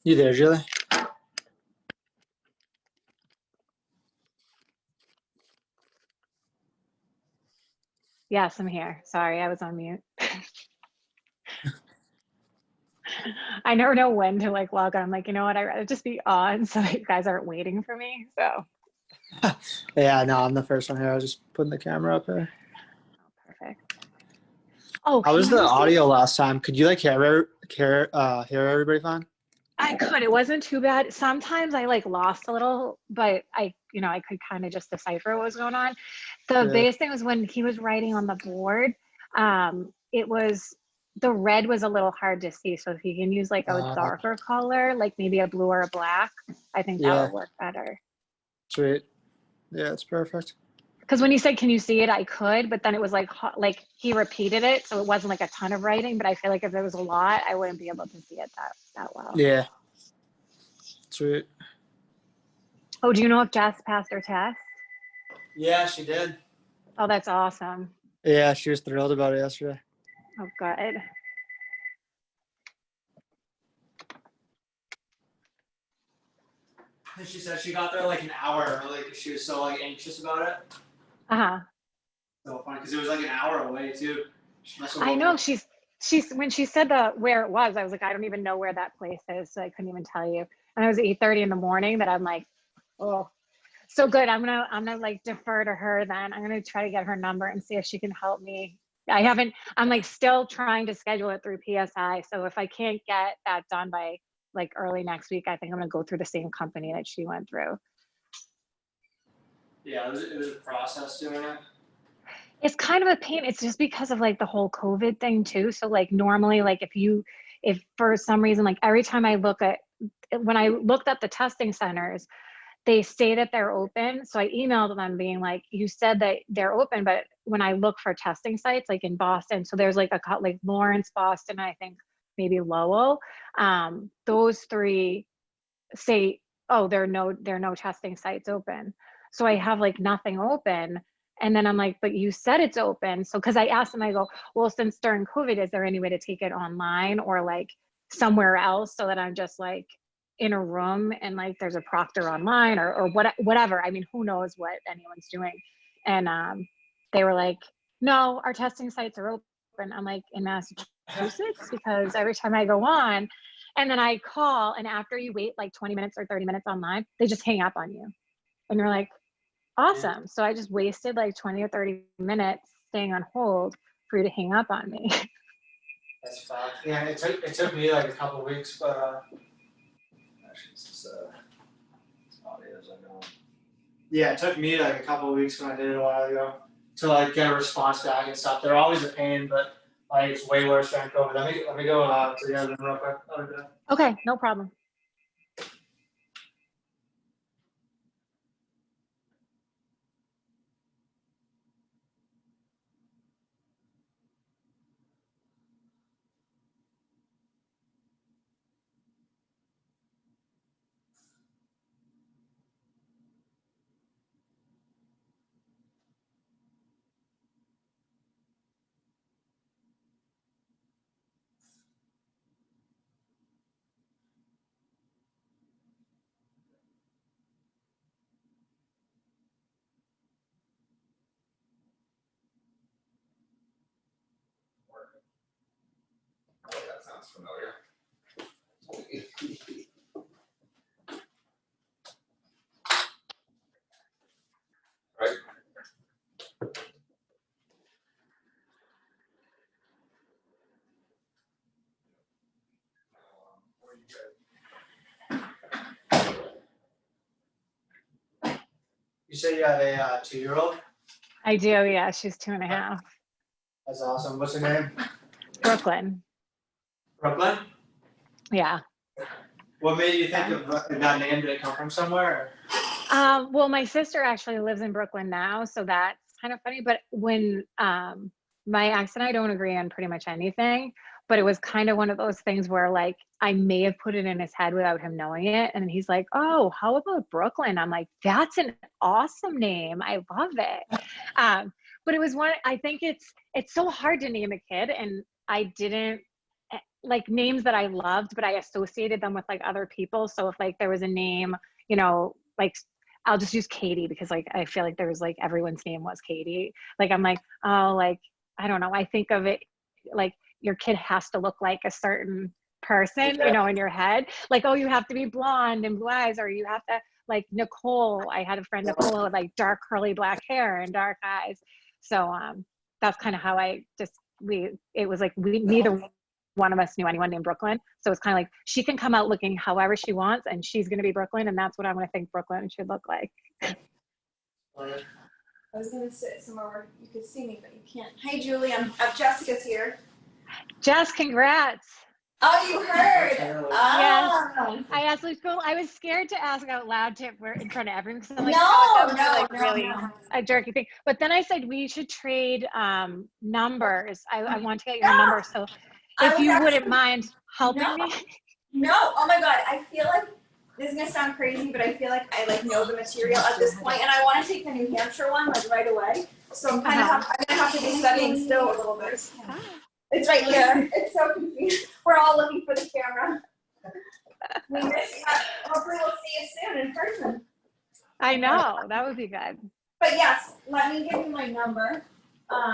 You there, Julie? Yes, I'm here. Sorry, I was on mute. I never know when to like log on. I'm like, you know what? I'd rather just be on so that you guys aren't waiting for me. So, Yeah, no, I'm the first one here. I was just putting the camera up here. perfect. Oh, How was can the you see? audio last time? Could you like hear everybody fine? I could. It wasn't too bad. Sometimes I like lost a little, but I could kind of just decipher what was going on. The Yeah. biggest thing was when he was writing on the board, it was the red was a little hard to see. So if you can use like a darker color, like maybe a blue or a black, I think that Yeah. would work better. Sweet. Yeah, it's perfect. Because when you said, "Can you see it?" I could, but then it was like he repeated it, so it wasn't like a ton of writing. But I feel like if there was a lot, I wouldn't be able to see it that well. Yeah. Sweet. Oh, do you know if Jess passed her test? Yeah, she did. Oh, that's awesome. Yeah, she was thrilled about it yesterday. Oh, good. She said she got there like an hour early because she was so like anxious about it. Uh-huh. So funny because it was like an hour away too. I know she's when she said where it was, I was like, I don't even know where that place is, so I couldn't even tell you. And it was 8:30 in the morning that I'm like, oh, so good. I'm gonna like defer to her then. I'm gonna try to get her number and see if she can help me. I'm like still trying to schedule it through PSI. So if I can't get that done by like early next week, I think I'm gonna go through the same company that she went through. Yeah, it was a process doing it. It's kind of a pain. It's just because of like the whole COVID thing too. So like normally, like if for some reason, like every time when I looked at the testing centers, they say that they're open. So I emailed them being like, you said that they're open, but when I look for testing sites, like in Boston, so there's like like Lawrence, Boston, I think maybe Lowell, those three say, oh, there are no testing sites open. So I have like nothing open. And then I'm like, but you said it's open. So, cause I asked them, I go, well, since during COVID, is there any way to take it online or like somewhere else so that I'm just like in a room and like there's a proctor online or whatever. I mean, who knows what anyone's doing. And they were like, no, our testing sites are open. I'm like, in Massachusetts? Because every time I go on, and then I call, and after you wait like 20 minutes or 30 minutes online, they just hang up on you. And you're like, awesome. So I just wasted like 20 or 30 minutes staying on hold for you to hang up on me. That's fact. Yeah, it took me like a couple weeks, but actually, this audio's like on. Yeah, it took me like a couple weeks when I did it a while ago to like get a response back and stuff. They're always a pain, but like it's way worse than COVID. Let me go to the other room real quick. Okay, no problem. Oh, that sounds familiar. Right. You say you have a 2-year-old? I do, yeah. She's 2.5. That's awesome. What's her name? Brooklyn. Brooklyn? Yeah. What made you think of that name? Did it come from somewhere? Well, my sister actually lives in Brooklyn now, so that's kind of funny. But when my ex and I don't agree on pretty much anything, but it was kind of one of those things where like I may have put it in his head without him knowing it. And he's like, oh, how about Brooklyn? I'm like, that's an awesome name. I love it. But it was I think it's so hard to name a kid. And I didn't like names that I loved, but I associated them with like other people. So if like there was a name, you know, like I'll just use Katie because like I feel like there was like everyone's name was Katie. Like I'm like, oh, like I don't know. I think of it like your kid has to look like a certain person, you know, in your head. Like, oh, you have to be blonde and blue eyes, or you have to like Nicole. I had a friend Nicole with like dark curly black hair and dark eyes. So that's kind of how I just it was like we neither one of us knew anyone named Brooklyn. So it's kind of like she can come out looking however she wants and she's going to be Brooklyn. And that's what I'm going to think Brooklyn should look like. I was going to sit somewhere where you could see me, but you can't. Hi, Julie. Jessica's here. Jess, congrats. Oh, you heard? Yes. I asked Luke, I was scared to ask out loud to in front of everyone because I'm like, really a jerky thing. But then I said we should trade numbers. I want to get your number. So if you wouldn't mind helping me. No, oh my God. I feel like this is gonna sound crazy, but I feel like I like know the material at this point, and I want to take the New Hampshire one like right away. So I'm kind of I'm gonna have to be studying still a little bit. It's right here. It's so confusing. We're all looking for the camera. We miss you. Hopefully we'll see you soon in person. I know, that would be good. But yes, let me give you my number.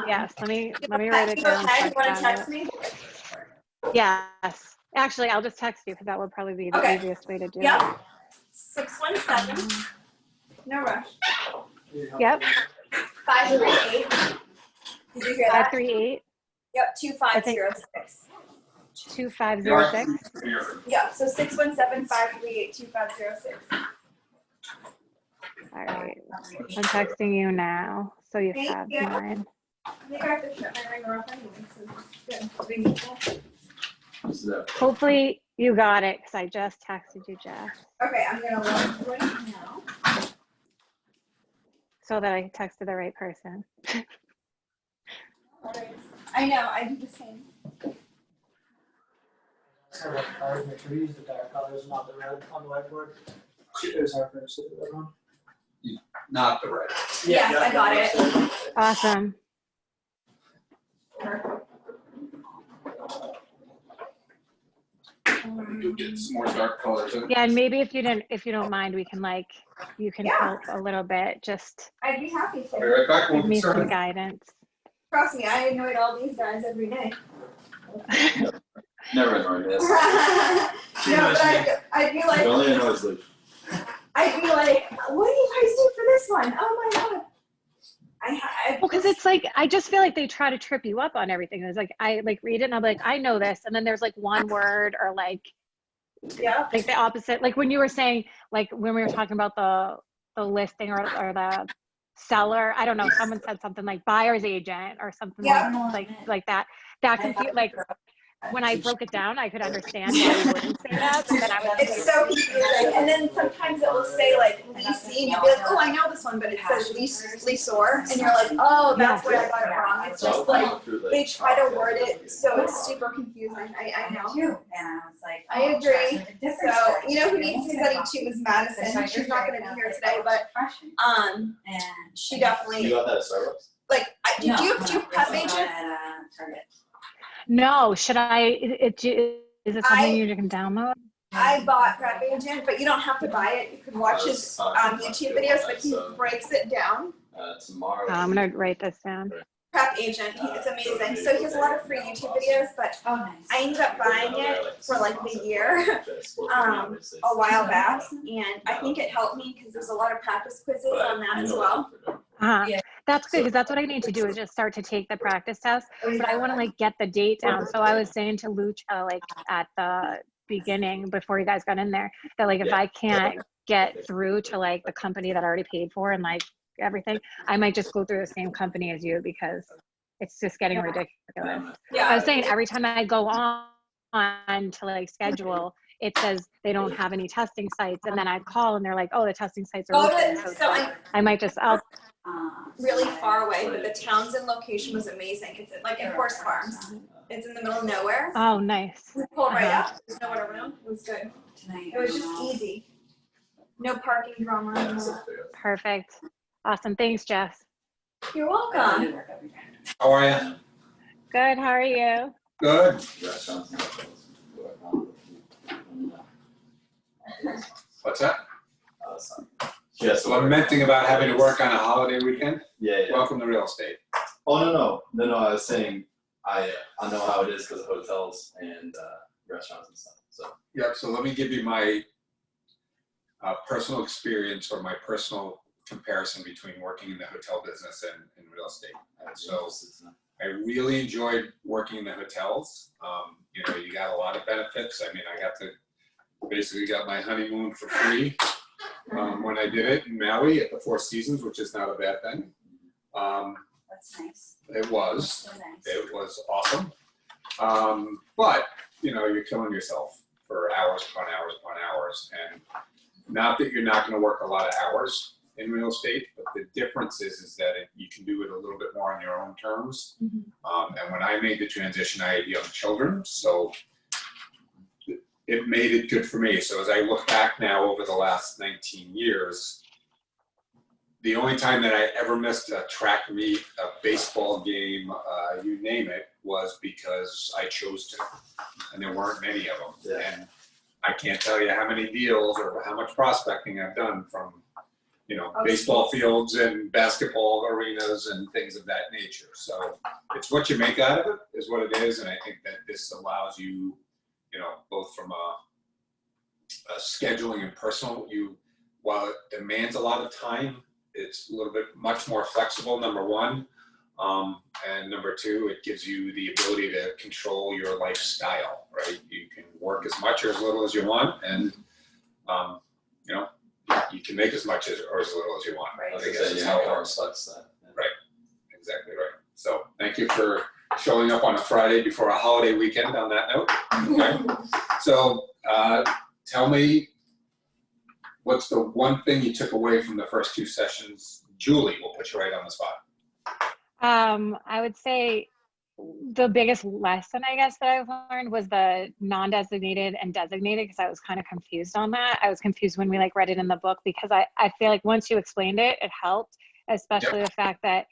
Yes, let me write it down. You want to text me? Yes. Actually, I'll just text you because that would probably be the easiest way to do it. 617. No rush. Yep. 538. Did you hear that? 538. Yep, 2506. 2506. Yeah, so 617-538-2506. All right. I'm texting you now, so you have mine. I think I have to shut my ringer off anyway, so good. Hopefully you got it because I just texted you, Jess. Okay, I'm gonna log right now. So that I texted the right person. I know, I do the same. So like ours, make sure we use the dark colors, not the red on the whiteboard. It was hard for us to do that one. Not the red. Yes, I got it. Awesome. Do get some more dark colors. Yeah, and maybe if you don't mind, we can you can help a little bit. Just I'd be happy I'll be to. right back when give we me some start. guidance. Trust me, I annoyed all these guys every day. Never annoyed this. No, but I'd be like, It only annoys Luke. I'd be like, what do you guys do for this one? Oh my God. Well, because it's like I just feel like they try to trip you up on everything. It's like I like read it and I'm like, I know this, and then there's like one word or like the opposite. Like when you were saying, like when we were talking about the listing or the seller, I don't know, someone said something like buyer's agent or something like that. That confused, like when I broke it down, I could understand why you wouldn't say that, but then I was it's so confusing. And then sometimes it will say like leasing, and you'll be like, oh, I know this one, but it says leasor, and you're like, oh, that's where I got it wrong. It's just like they try to word it so it's super confusing. I know. And I was like, I agree. So you know who needs to study too is Madison. She's not going to be here today, but and she definitely You got that at Starbucks? like. Do you prep agent? No, should I? Is it something you can download? I bought Prep Agent, but you don't have to buy it. You can watch his YouTube videos, but he breaks it down. Tomorrow. I'm gonna write this down. Prep Agent, it's amazing. So he has a lot of free YouTube videos, but I ended up buying it for like the year a while back, and I think it helped me because there's a lot of practice quizzes on that as well. That's good because that's what I need to do is just start to take the practice test. But I want to like get the date down. So I was saying to Lucha like at the beginning before you guys got in there that like if I can't get through to like the company that I already paid for and like everything, I might just go through the same company as you because it's just getting ridiculous. Yeah. I was saying every time I go on to like schedule, it says they don't have any testing sites, and then I call and they're like, oh, the testing sites are open. So I might just really far away, but the Townsend location was amazing. It's like in Horse Farms. It's in the middle of nowhere. Oh, nice. We pulled right up. There's no one around. It was good. It was just easy. No parking drama. Perfect. Awesome. Thanks, Jess. You're welcome. How are you? Good. How are you? Good. Restaurants and hotels. What's that? Sorry. Yeah, so Lamenting about having to work on a holiday weekend? Yeah. Welcome to real estate. Oh, no. I was saying I know how it is because of hotels and restaurants and stuff. So. Yeah, so let me give you my personal experience or my personal comparison between working in the hotel business and real estate. So I really enjoyed working in the hotels. You know, you got a lot of benefits. I mean, I basically got my honeymoon for free when I did it in Maui at the Four Seasons, which is not a bad thing. That's nice. It was. So nice. It was awesome. But, you know, you're killing yourself for hours upon hours upon hours. And not that you're not going to work a lot of hours in real estate, but the difference is that you can do it a little bit more on your own terms. And when I made the transition, I had young children, so it made it good for me. So as I look back now over the last 19 years, the only time that I ever missed a track meet, a baseball game, you name it, was because I chose to, and there weren't many of them. Yeah. And I can't tell you how many deals or how much prospecting I've done from, you know, baseball fields and basketball arenas and things of that nature. So it's what you make out of it is what it is. And I think that this allows you, you know, both from a scheduling and personal, while it demands a lot of time, it's a little bit much more flexible, number one. And number two, it gives you the ability to control your lifestyle, right? You can work as much or as little as you want, and you know, you can make as much or as little as you want. Right. I guess that's how it works. Right, exactly right. So thank you for showing up on a Friday before a holiday weekend on that note. Okay. So tell me, what's the one thing you took away from the first two sessions? Julie, we'll put you right on the spot. I would say the biggest lesson, I guess, that I've learned was the non-designated and designated, because I was kind of confused on that. I was confused when we read it in the book, because I feel like once you explained it, it helped, especially the fact that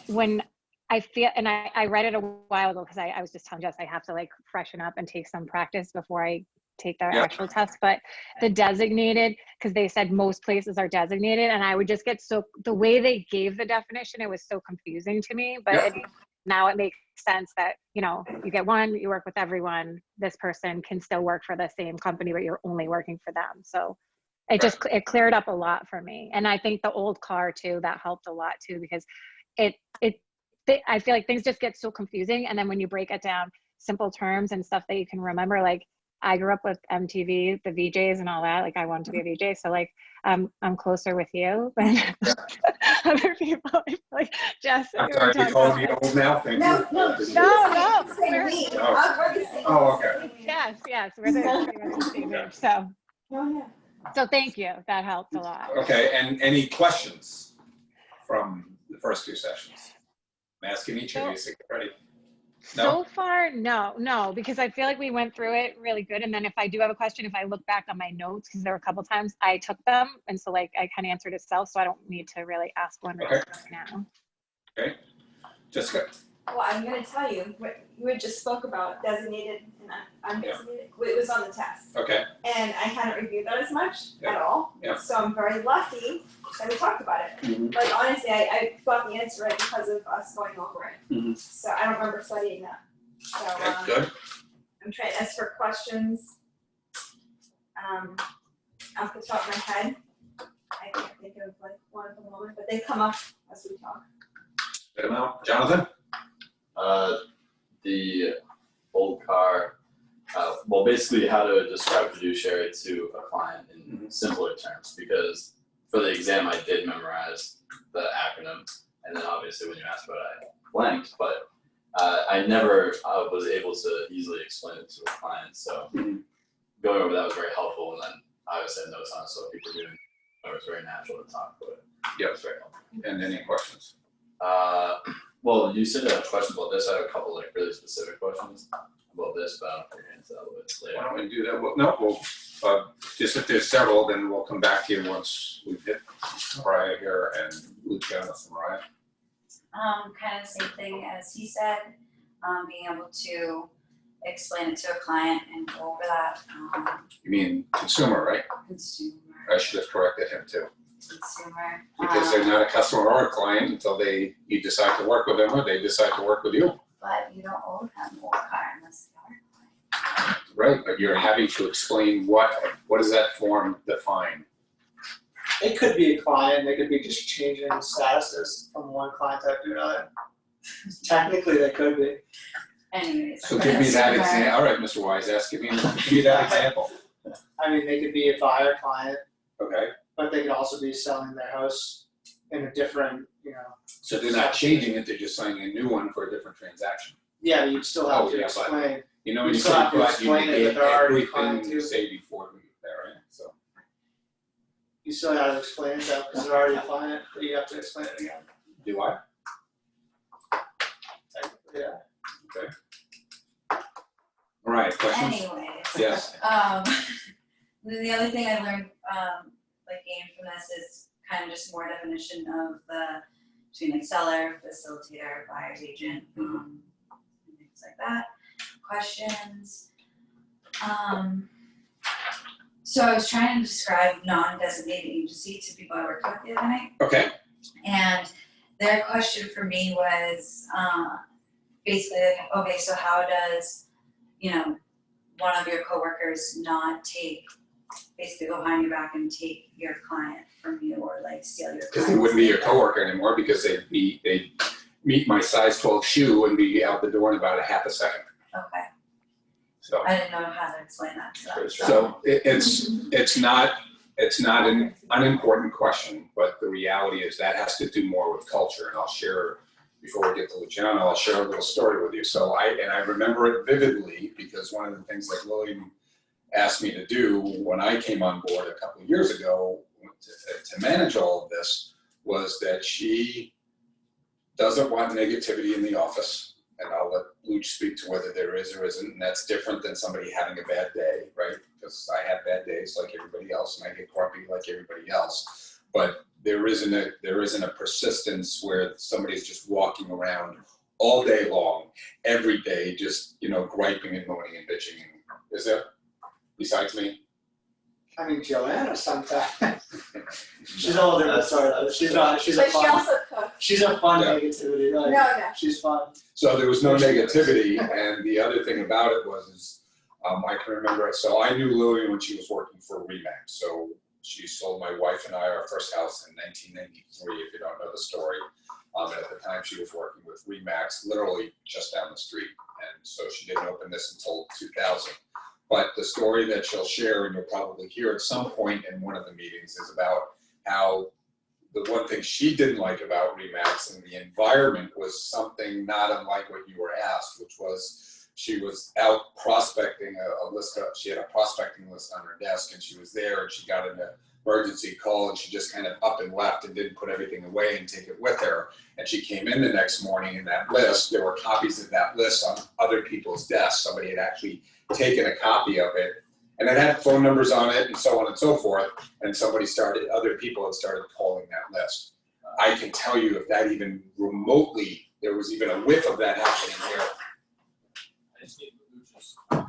when I feel, and I read it a while ago, because I was just telling Jess I have to freshen up and take some practice before I take the actual test. But the designated, because they said most places are designated, and I would just get the way they gave the definition, it was so confusing to me. But now it makes sense that, you know, you get one, you work with everyone, this person can still work for the same company, but you're only working for them. So it cleared up a lot for me. And I think the old car too, that helped a lot too, because I feel like things just get so confusing. And then when you break it down, simple terms and stuff that you can remember, I grew up with MTV, the VJs and all that. I wanted to be a VJ. So I'm closer with you than other people. Jess. I'm sorry, you calling me old now? Thank you. No. Oh, okay. Yes. We're pretty much the same age. So thank you. That helped a lot. Okay, and any questions from the first two sessions? I'm asking each of you, so get ready. So far, no, because I feel like we went through it really good. And then if I do have a question, if I look back on my notes, because there were a couple times I took them, and so I kind of answered itself, so I don't need to really ask one right now. Okay, Jessica. Well, I'm going to tell you what you had just spoke about, designated and undesignated. It was on the test. Okay. And I hadn't reviewed that as much at all. Yeah. So I'm very lucky that we talked about it. Honestly, I got the answer right because of us going over it. So I don't remember studying that. So Good. I'm trying to ask for questions. Off the top of my head, I can't think of one at the moment, but they come up as we talk. Get them out. Jonathan? The old car, well, basically how to describe fiduciary to a client in simpler terms, because for the exam I did memorize the acronym, and then obviously when you asked about it, I blanked, but I never was able to easily explain it to a client, so going over that was very helpful, and then obviously I had notes on it, so people doing it was very natural to talk about it. Yeah, it was very helpful. And any questions? Well, you said you had a question about this. I have a couple really specific questions about this, but I don't think we're into that a little bit later. Why don't we do that? We'll just if there's several, then we'll come back to you once we've hit Mariah here and Luciana from Mariah. Kind of the same thing as he said, being able to explain it to a client and go over that, You mean consumer, right? consumer, I should have corrected him too. consumer. Because they're not a customer or a client until you decide to work with them or they decide to work with you. But you don't owe them more car unless they are a client. Right, but you're having to explain what does that form define? It could be a client, they could be just changing statuses from one client type to another. Technically, they could be. Anyways. So give me that consumer. example. All right, Mr. Wise, give me that example. I mean, they could be a buyer client, Okay, but they could also be selling their house in a different, so they're not changing it, they're just signing a new one for a different transaction. yeah, you'd still have Oh, to yeah, but- explain. You know, You you still say, have to but you explain it negate that they're already everything client you too. say before we get there, right? So, You still have to explain it though, because they're already a client, but you have to explain it again. do I? Technically, yeah. Okay. All right, questions? Anyways. Yes. Then the other thing I learned, gained from this is kind of just more definition of between like seller, facilitator, buyer's agent, and things like that. Questions. So I was trying to describe non-designated agency to people I worked with the other night. Okay, And their question for me was basically, okay, so how does, one of your coworkers not basically go behind your back and take your client from you or like steal your client? because they wouldn't be your coworker anymore because they'd meet my size 12 shoe and be out the door in about a half a second. Okay, So, I didn't know how to explain that. so it's not an unimportant question, but the reality is that has to do more with culture, and I'll share, before we get to Luciano, I'll share a little story with you. So I remember it vividly because one of the things that Lillian asked me to do when I came on board a couple of years ago to manage all of this was that she doesn't want negativity in the office. And I'll let Luch speak to whether there is or isn't, and that's different than somebody having a bad day, right? Because I have bad days like everybody else, and I get grumpy like everybody else. But there isn't a persistence where somebody's just walking around all day long, every day, just griping and moaning and bitching. Is there? Besides me? I mean, Joanna sometimes. She's a whole different story though. She's a But she fun, also cooks. she's a fun Yeah. negativity, like, No. she's fun. So there was no negativity, and the other thing about it was, I can remember, so I knew Lillian when she was working for Remax. So she sold my wife and I our first house in 1993, if you don't know the story. And at the time she was working with Remax, literally just down the street. And so she didn't open this until 2000. But the story that she'll share, and you'll probably hear at some point in one of the meetings, is about how the one thing she didn't like about Remax and the environment was something not unlike what you were asked, which was she was out prospecting a list. She had a prospecting list on her desk, and she was there, and she got an emergency call, and she just kind of up and left and didn't put everything away and take it with her. And she came in the next morning, and that list, there were copies of that list on other people's desks. Somebody had actually taken a copy of it, and it had phone numbers on it and so on and so forth, and other people had started calling that list. I can tell you if that even remotely, there was even a whiff of that happening here. I just need Lucius brain.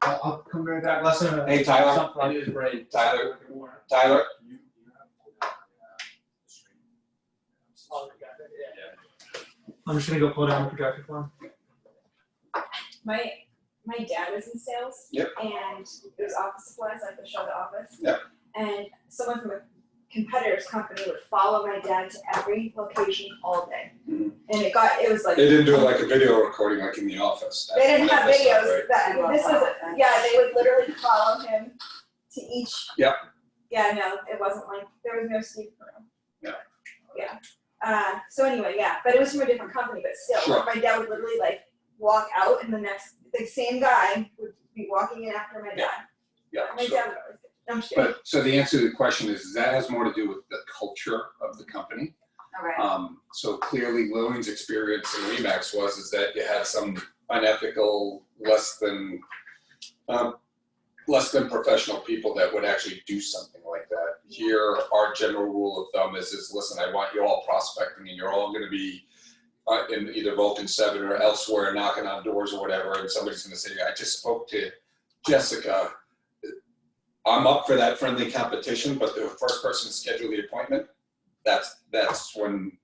I'll come right back, less than Hey, Tyler. something I like need his brain. Tyler. You Tyler, you have to pull down the stream. Oh, we got it, yeah. I'm just gonna go pull down the projector for him. My dad was in sales. Yep. And it was office supplies, like the show the office. Yep. And someone from a competitor's company would follow my dad to every location all day. Mhm. And it was like. they didn't do like a video recording like in the office. They didn't have That's not videos, right. this was, they would literally follow him to each. Yep. Yeah, no, it wasn't like, there was no secret room. Yeah. Yeah, so anyway, yeah, but it was from a different company, but still, Sure. my dad would literally like walk out and the same guy would be walking in after my dad. Yeah, My sure. dad was always good. No, I'm just kidding. But, so the answer to the question is that has more to do with the culture of the company. Okay. So clearly Lillian's experience in Remax was that you had some unethical, less than professional people that would actually do something like that. Here, our general rule of thumb is listen, I want you all prospecting and you're all gonna be in either Vulcan 7 or elsewhere, knocking on doors or whatever, and somebody's gonna say, I just spoke to Jessica. I'm up for that friendly competition, but the first person to schedule the appointment, that's when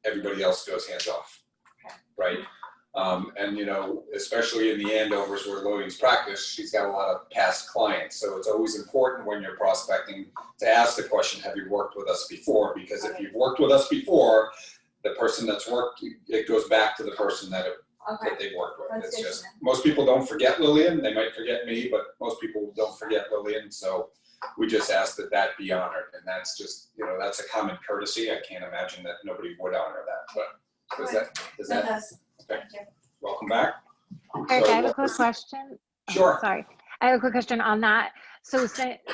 everybody else goes hands off, right? And you know, especially in the Andovers where Lillian's practice, she's got a lot of past clients. So it's always important when you're prospecting to ask the question, have you worked with us before? Because if you've worked with us before, the person that's worked, it goes back to the person that they've worked with. That's It's good to just, know. most people don't forget Lillian. They might forget me, but most people don't forget Lillian. So we just ask that be honored. And that's just, you know, that's a common courtesy. I can't imagine that nobody would honor that, but is that, okay. Welcome back. Eric, So- I have a quick question. Oh, Sure. sorry. I have a quick question on that. So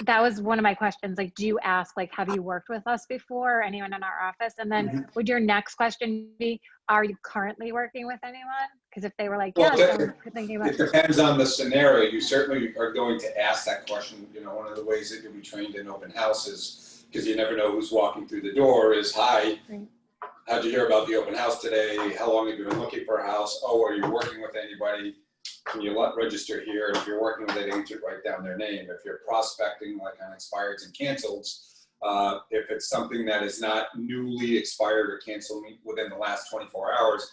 that was one of my questions. Like, do you ask, like, have you worked with us before or anyone in our office? And then would your next question be, are you currently working with anyone? Because if they were like, Well, yes, I'm thinking about It depends on the scenario. You certainly are going to ask that question. You know, one of the ways that you'll be trained in open houses, because you never know who's walking through the door, is, hi, Right. how'd you hear about the open house today? How long have you been looking for a house? Oh, are you working with anybody? Can you register here? And if you're working with an agent, write down their name. If you're prospecting, like on expireds and cancels, if it's something that is not newly expired or canceled within the last 24 hours,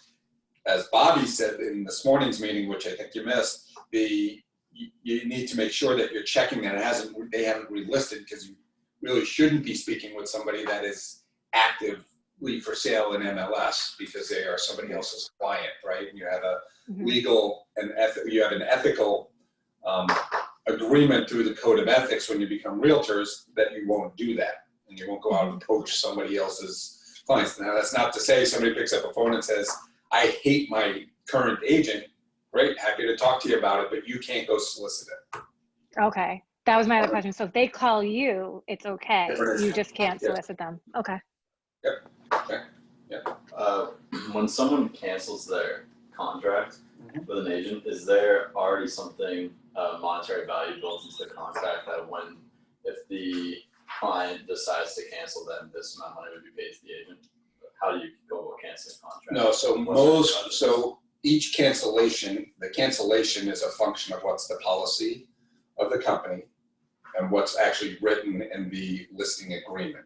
as Bobby said in this morning's meeting, which I think you missed, you need to make sure that you're checking that they haven't relisted, because you really shouldn't be speaking with somebody that is actively for sale in MLS, because they are somebody else's client, right? And you have a legal and you have an ethical agreement through the code of ethics when you become realtors that you won't do that, and you won't go out and poach somebody else's clients. Now, that's not to say somebody picks up a phone and says, I hate my current agent. Great, happy to talk to you about it, but you can't go solicit it. Okay. That was my other question. So if they call you, it's okay. Different. You just can't Yes. solicit them. Okay. When someone cancels their contract with an agent, is there already something monetary value built into the contract that if the client decides to cancel, then this amount of money would be paid to the agent? How do you go about canceling a contract? No, so each cancellation, the cancellation is a function of what's the policy of the company and what's actually written in the listing agreement.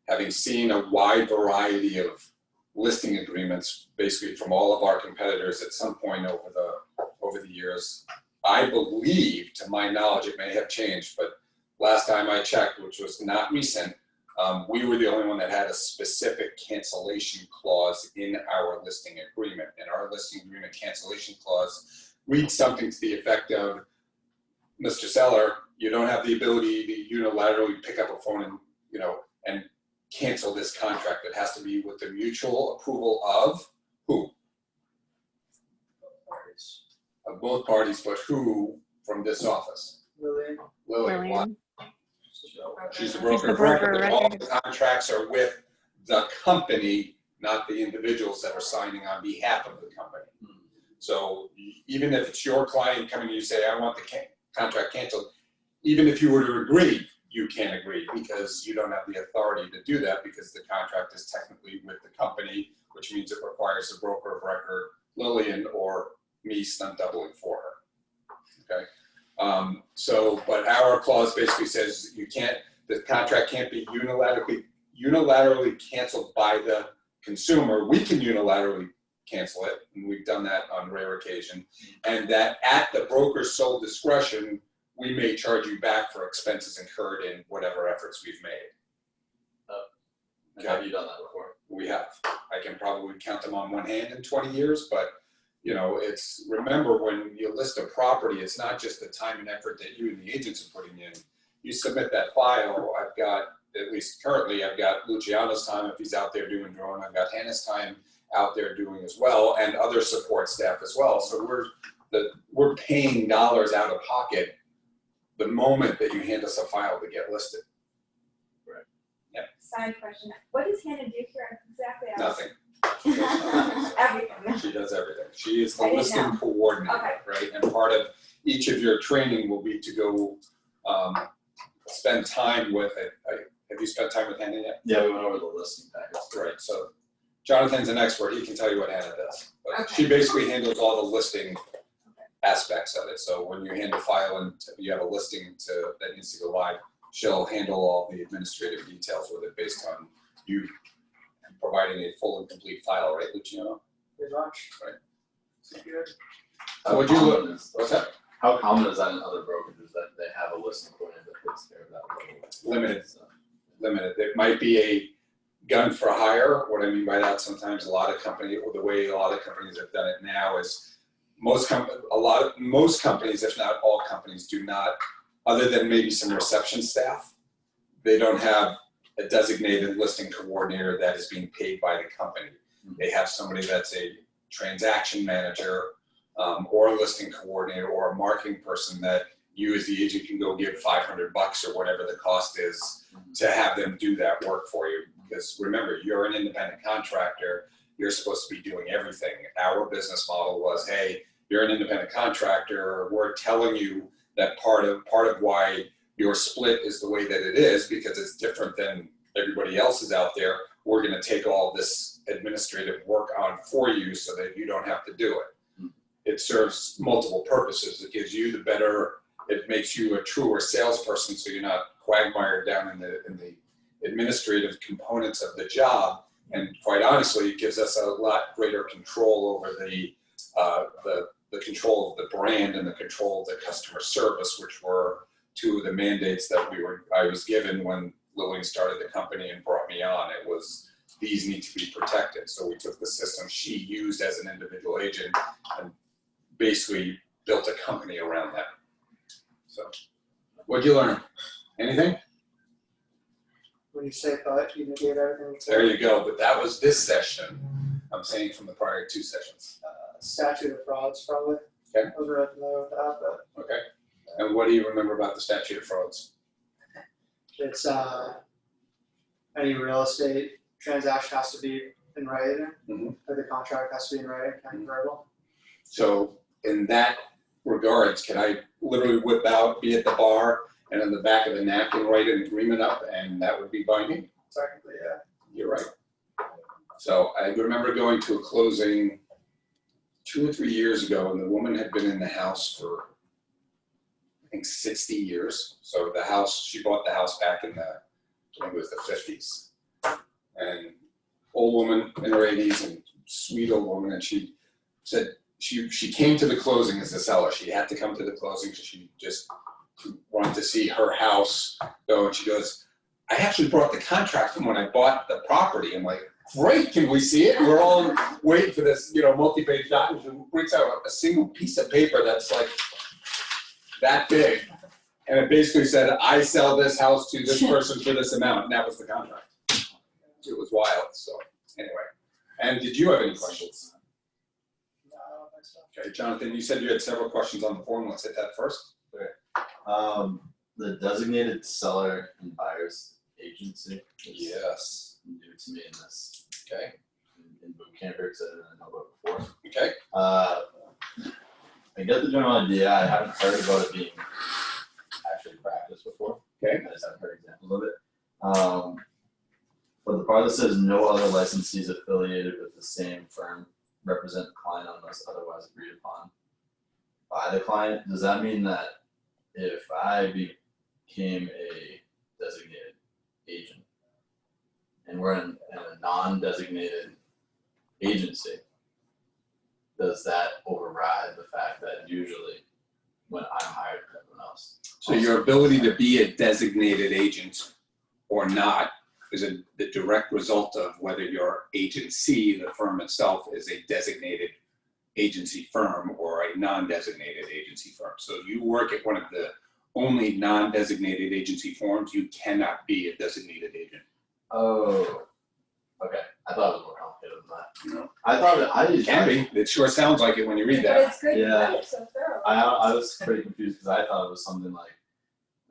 Having seen a wide variety of listing agreements, basically from all of our competitors at some point over the years, I believe, to my knowledge, it may have changed, but last time I checked, which was not recent, we were the only one that had a specific cancellation clause in our listing agreement. And our listing agreement cancellation clause reads something to the effect of, Mr. Seller, you don't have the ability to unilaterally pick up a phone and cancel this contract. It has to be with the mutual approval of who? Of both parties, but who from this office? Lillian. Lillian. Why? Lillian. She's the She's broker the of record, broker, but all right. the contracts are with the company, not the individuals that are signing on behalf of the company. So even if it's your client coming to you say, I want the contract canceled, even if you were to agree, you can't agree because you don't have the authority to do that because the contract is technically with the company, which means it requires the broker of record, Lillian, or me stunt doubling for her. Okay. But our clause basically says the contract can't be unilaterally canceled by the consumer. We can unilaterally cancel it, and we've done that on rare occasion, and that at the broker's sole discretion, we may charge you back for expenses incurred in whatever efforts we've made. And have you done that before? We have. I can probably count them on one hand in 20 years, but remember when you list a property, it's not just the time and effort that you and the agents are putting in. You submit that file. I've got, at least currently, I've got Luciano's time if he's out there doing drone. I've got Hannah's time out there doing as well, and other support staff as well. So we're paying dollars out of pocket the moment that you hand us a file to get listed. Right. Yeah. Side question, what does Hannah do here exactly? Nothing. Everything. She does everything. She is the I didn't listing know. coordinator, Okay. right? And part of each of your training will be to go spend time with it. Have you spent time with Hannah yet? Yeah, we went over the listing package. Right. So Jonathan's an expert, he can tell you what Hannah does. But she basically handles all the listing aspects of it. So when you handle file and you have a listing that needs to go live, she'll handle all the administrative details with it based on you providing a full and complete file, right, Luciano? Pretty much. Right. Good. How Would you look- common is- What's that? How common is that in other brokerages that they have a listing coordinator that takes care of that? Limited. So, Limited. It might be a gun for hire. What I mean by that, sometimes the way a lot of companies have done it now is most companies, if not all companies, do not, other than maybe some reception staff, they don't have a designated listing coordinator that is being paid by the company. They have somebody that's a transaction manager, or a listing coordinator or a marketing person that you as the agent can go give $500 or whatever the cost is to have them do that work for you. Because remember, you're an independent contractor, you're supposed to be doing everything. Our business model was, hey, you're an independent contractor, we're telling you that part of why your split is the way that it is because it's different than everybody else's out there. We're gonna take all this administrative work on for you so that you don't have to do it. It serves multiple purposes. It gives you it makes you a truer salesperson so you're not quagmired down in the administrative components of the job. And quite honestly, it gives us a lot greater control over the control of the brand and the control of the customer service, which were two of the mandates that I was given when Lillian started the company and brought me on. It was, these need to be protected. So we took the system she used as an individual agent and basically built a company around that. So, what'd you learn? Anything? When you say but, you negate everything. There you go, but that was this session. I'm saying from the prior two sessions. Statute of frauds, probably. Okay. I was really familiar with that, but Okay. And what do you remember about the statute of frauds? it's any real estate transaction has to be in writing, or the contract has to be in writing, kind of verbal. So in that regards, can I literally whip out, be at the bar, and on the back of the napkin write an agreement up, and that would be binding? Technically, yeah. You're right. So I remember going to a closing 2 or 3 years ago, and the woman had been in the house for, I think, 60 years. So the house, she bought the house back in I think it was the 50s. And old woman in her 80s, and sweet old woman, and she said she came to the closing as a seller. She had to come to the closing because she just wanted to see her house go, and she goes, I actually brought the contract from when I bought the property. I'm like, great, can we see it? We're all waiting for this, multi-page document. She brings out a single piece of paper that's like that big. And it basically said, I sell this house to this person for this amount, and that was the contract. It was wild, so anyway. And did you have any questions? No, I don't think so. Okay, Jonathan, you said you had several questions on the form. Let's hit that first. The designated seller and buyer's agency. Yes. New to me in this, Okay. in boot camp here, because I didn't know about it before. Okay. I get the general idea. I haven't heard about it being actually practiced before. Okay. I just haven't heard examples of it. But the part that says no other licensees affiliated with the same firm represent the client unless otherwise agreed upon by the client. Does that mean that if I became a designated agent and we're in a non-designated agency, does that override the fact that usually when I'm hired, everyone else? So your ability to be a designated agent or not is the direct result of whether your agency, the firm itself, is a designated agency firm or a non-designated agency firm. So you work at one of the only non-designated agency firms, you cannot be a designated agent. Oh, okay. I thought it was more complicated than that. I thought It can be. It sure sounds like it when you read But that. it's good, you Yeah. read it so thorough. I was pretty confused because I thought it was something like,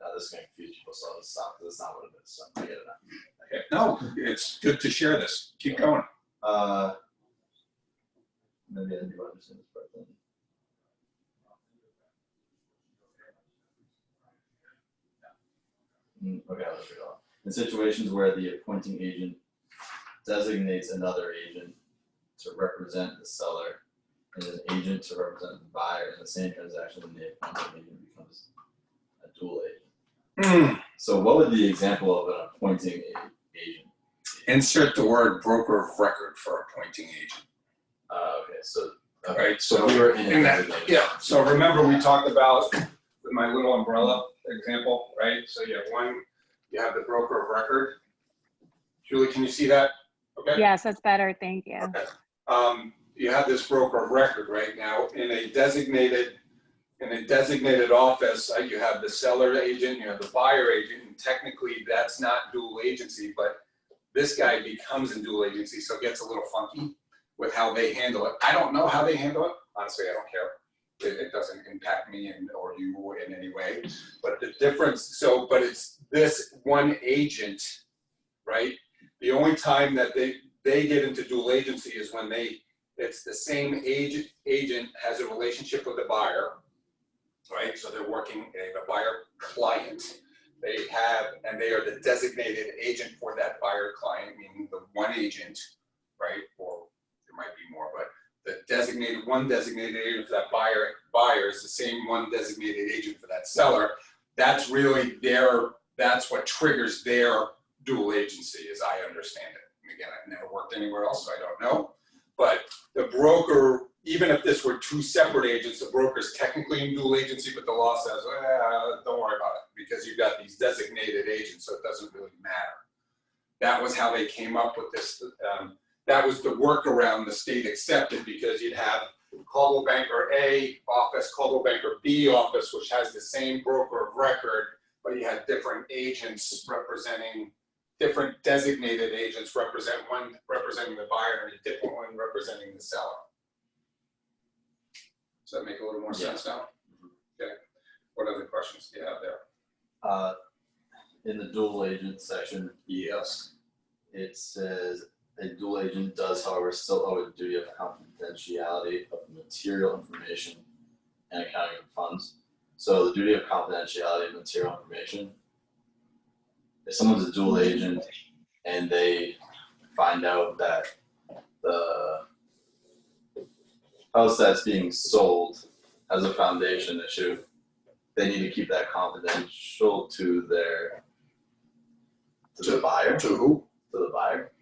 no, this is going to confuse people, so I'll stop because it's not what it is. So I get it now. Okay. No, it's good to share this. Keep going. Maybe I do understand this part then. Okay, let's read it on. In situations where the appointing agent designates another agent to represent the seller and an agent to represent the buyer in the same transaction, then the appointed agent becomes a dual agent. So what would the example of an appointing agent be? Insert the word broker of record for appointing agent. Okay, so Right, so we were in in that, designation. yeah, so remember we talked about with my little umbrella example, right? So you have the broker of record. Julie, can you see that? Okay. Yes, that's better, thank you. Okay. You have this broker of record right now in a designated office. You have the seller agent, you have the buyer agent, and technically that's not dual agency, but this guy becomes a dual agency, so it gets a little funky with how they handle it. I don't know how they handle it. Honestly, I don't care. It doesn't impact me or you in any way. But the difference, but it's this one agent, right? The only time that they get into dual agency is when it's the same agent has a relationship with the buyer, right? So they're working, they have a buyer client. They are the designated agent for that buyer client, meaning the one agent, right? Or there might be more, but the one designated agent for that buyer is the same one designated agent for that seller. That's really that's what triggers their dual agency, as I understand it. And again, I've never worked anywhere else, so I don't know. But the broker, even if this were two separate agents, the broker's technically in dual agency, but the law says, don't worry about it, because you've got these designated agents, so it doesn't really matter. That was how they came up with this. That was the workaround the state accepted, because you'd have Coldwell Banker A office, Coldwell Banker B office, which has the same broker of record, but you had different agents representing, different designated agents one representing the buyer and a different one representing the seller. Does that make a little more sense now? Okay. What other questions do you have there? In the dual agent section, Yes. it says a dual agent does, however, still owe a duty of confidentiality of material information and accounting of funds. So the duty of confidentiality of material information, if someone's a dual agent and they find out that the house that's being sold has a foundation issue, they need to keep that confidential to the buyer. To who? To the buyer.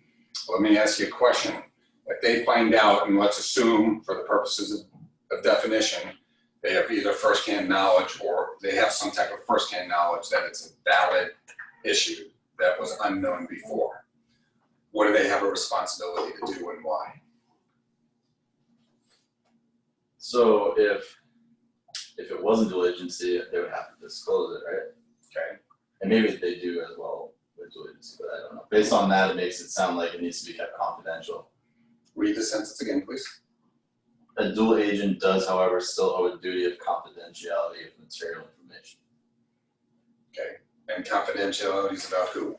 Let me ask you a question. If they find out, and let's assume for the purposes of definition, they have either firsthand knowledge or they have some type of firsthand knowledge that it's a valid issue that was unknown before, what do they have a responsibility to do and why? So if it wasn't dual agency, they would have to disclose it, right? Okay. And maybe they do as well with dual agency, but I don't know. Based on that, it makes it sound like it needs to be kept confidential. Read the sentence again, please. A dual agent does, however, still owe a duty of confidentiality of material information. Okay. And confidentiality is about who?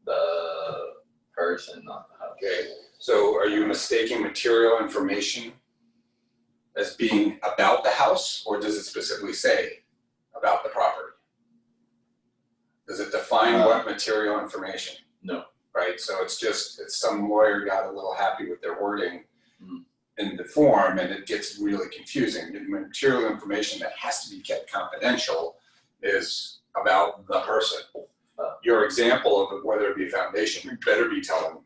The person, not the house. Okay. So are you mistaking material information as being about the house, or does it specifically say about the property? Does it define what material information? No. Right, so it's some lawyer got a little happy with their wording Mhm. in the form, and it gets really confusing. The material information that has to be kept confidential is about the person. Your example of whether it be foundation, you better be telling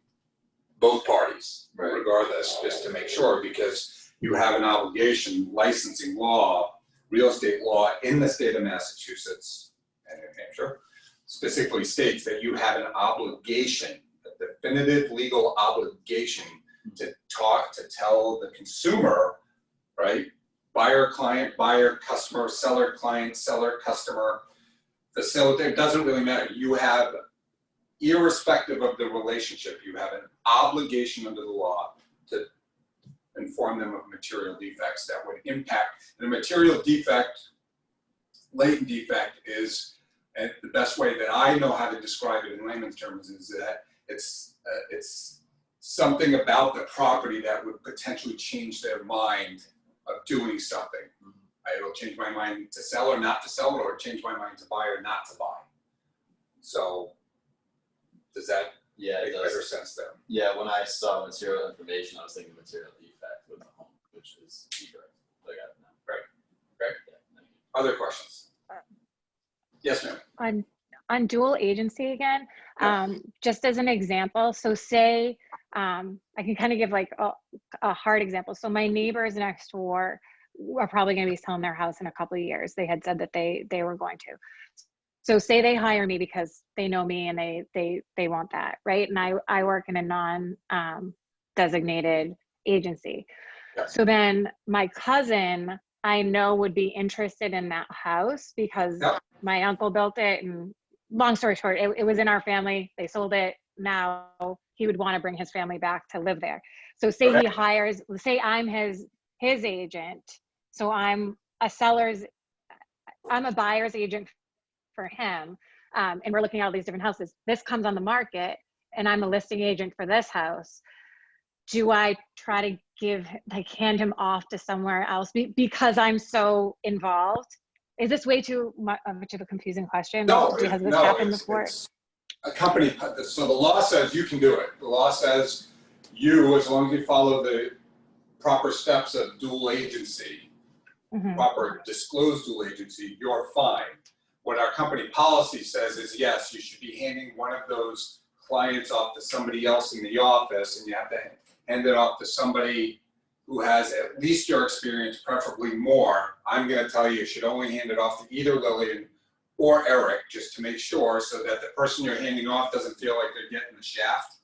both parties, Right. regardless, just to make sure, because you have an obligation, licensing law, real estate law in the state of Massachusetts and New Hampshire specifically states that you have an obligation, a definitive legal obligation to tell the consumer, right? Buyer, client, buyer, customer, seller, client, seller, customer, facilitator, it doesn't really matter. You have, irrespective of the relationship, you have an obligation under the law to inform them of material defects that would impact. And a material defect, latent defect is, and the best way that I know how to describe it in layman's terms is that it's something about the property that would potentially change their mind of doing something. It'll change my mind to sell or not to sell, or change my mind to buy or not to buy. So does that Yeah, it make better does. sense there. Yeah, when I saw material information, I was thinking material defect with the home, which is incorrect. So I got it now. Right. Okay. Yeah, thank you. Other questions? Yes, ma'am. On dual agency again, Yeah. just as an example, so say, I can kind of give like a hard example. So my neighbors next door are probably going to be selling their house in a couple of years. They had said that they were going to. So say they hire me because they know me and they want that, right? And I work in a non-designated agency. Yeah. So then my cousin I know would be interested in that house because Yeah. my uncle built it, and long story short, it was in our family. They sold it. Now he would want to bring his family back to live there. So say Okay. he hires, say I'm his agent. So I'm a buyer's agent for him. And we're looking at all these different houses. This comes on the market and I'm a listing agent for this house. Do I try to hand him off to somewhere else because I'm so involved? Is this way too much of a confusing question? No, Has this happened before? it's a company, so the law says you can do it. The law says you, as long as you follow the proper steps of dual agency, Mhm. proper disclosed dual agency, you're fine. What our company policy says is, yes, you should be handing one of those clients off to somebody else in the office, and you have to hand it off to somebody who has at least your experience, preferably more. I'm gonna tell you, you should only hand it off to either Lillian or Eric, just to make sure, so that the person you're handing off doesn't feel like they're getting the shaft.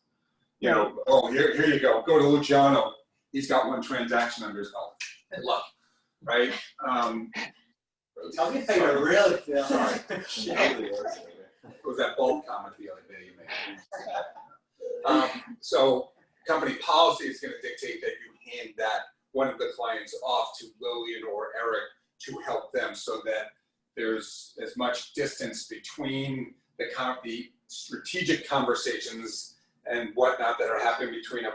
You know, oh, here you go to Luciano. He's got one transaction under his belt. Good luck, right? Tell me how you really feel. Sorry. It was that bold comment the other day you made. So company policy is going to dictate that you hand that one of the clients off to Lillian or Eric to help them, so that there's as much distance between the strategic conversations and whatnot that are happening between the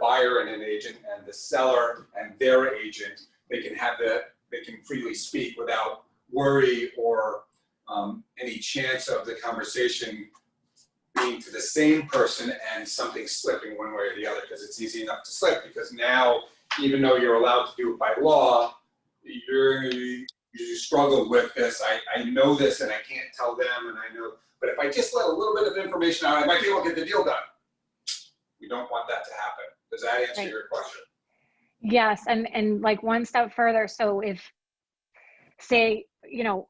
buyer and an agent, and the seller and their agent. They can freely speak without worry or any chance of the conversation being to the same person and something slipping one way or the other, because it's easy enough to slip, because now, even though you're allowed to do it by law, you struggle with this. I know this and I can't tell them, and I know, but if I just let a little bit of information out, I might be able to get the deal done. We don't want that to happen. Does that answer Right. your question? Yes, and like one step further, so if, say,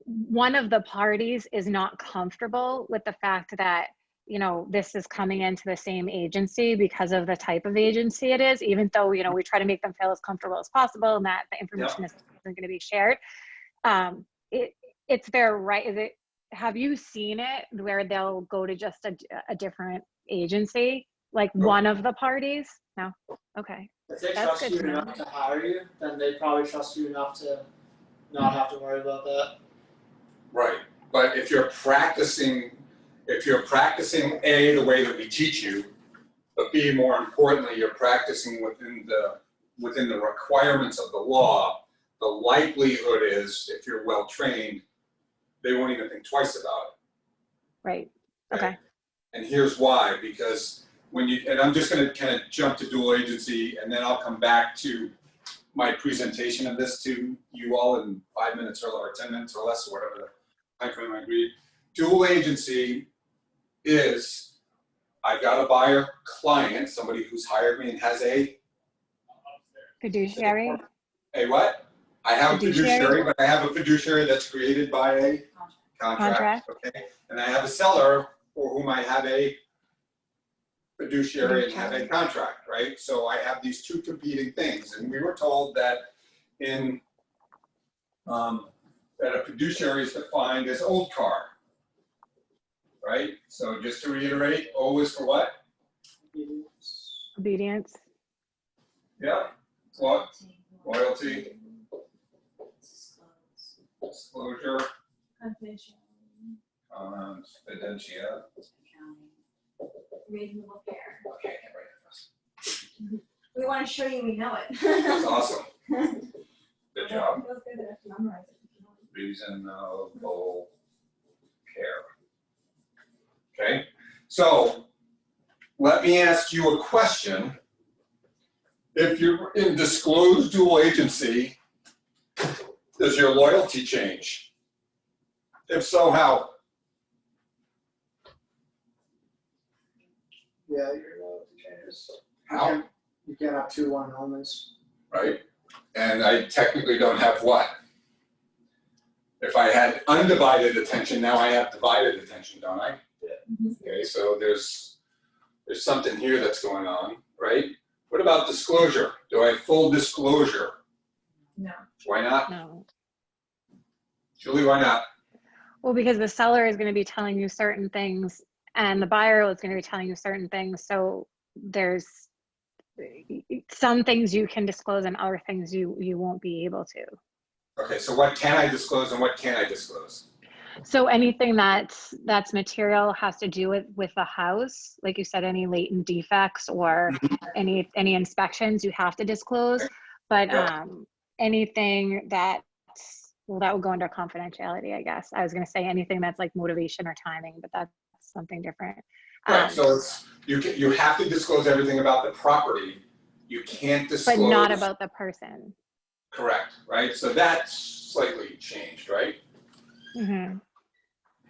one of the parties is not comfortable with the fact that, this is coming into the same agency because of the type of agency it is, even though, we try to make them feel as comfortable as possible and that the information isn't going to be shared. It's their right. Have you seen it where they'll go to just a different agency, like one of the parties? No? Okay. If they That's trust good you to know. enough to hire you, then they probably trust you enough to not have to worry about that. Right, but if you're practicing A, the way that we teach you, but B, more importantly, you're practicing within the requirements of the law, the likelihood is, if you're well trained, they won't even think twice about it. Right. Okay. And here's why, because and I'm just gonna kind of jump to dual agency, and then I'll come back to my presentation of this to you all in 5 minutes or 10 minutes or less, or whatever the time frame I agreed. Dual agency is, I've got a buyer client, somebody who's hired me and has a Fiduciary. a what? I have a fiduciary, but I have a fiduciary that's created by a contract. Okay, and I have a seller for whom I have a fiduciary and have a contract, right? So I have these two competing things, and we were told that that a fiduciary is defined as old car, right? So just to reiterate, O is for what? Obedience. Yeah, what? Loyalty, disclosure, fidentia. Reasonable care. Okay, I can't write that fast. We want to show you we know it. That's awesome. Good job. Feels good enough to memorize it. Reasonable care. Okay, so let me ask you a question. If you're in disclosed dual agency, does your loyalty change? If so, how? Yeah, your loyalty changes. How? You can't have 2 one-onlys. Right? And I technically don't have what? If I had undivided attention, now I have divided attention, don't I? Yeah. Okay, so there's something here that's going on, right? What about disclosure? Do I have full disclosure? No. Why not? No. Julie, why not? Well, because the seller is going to be telling you certain things and the buyer is going to be telling you certain things. So there's some things you can disclose and other things you won't be able to. Okay, so what can I disclose and what can't I disclose? So anything that's material has to do with the house, like you said, any latent defects or any inspections you have to disclose. But anything that would go under confidentiality, I guess. I was going to say anything that's like motivation or timing, but that's something different. Right, so it's, you have to disclose everything about the property. You can't disclose. But not about the person. Correct, right? So that's slightly changed, right? Mm-hmm.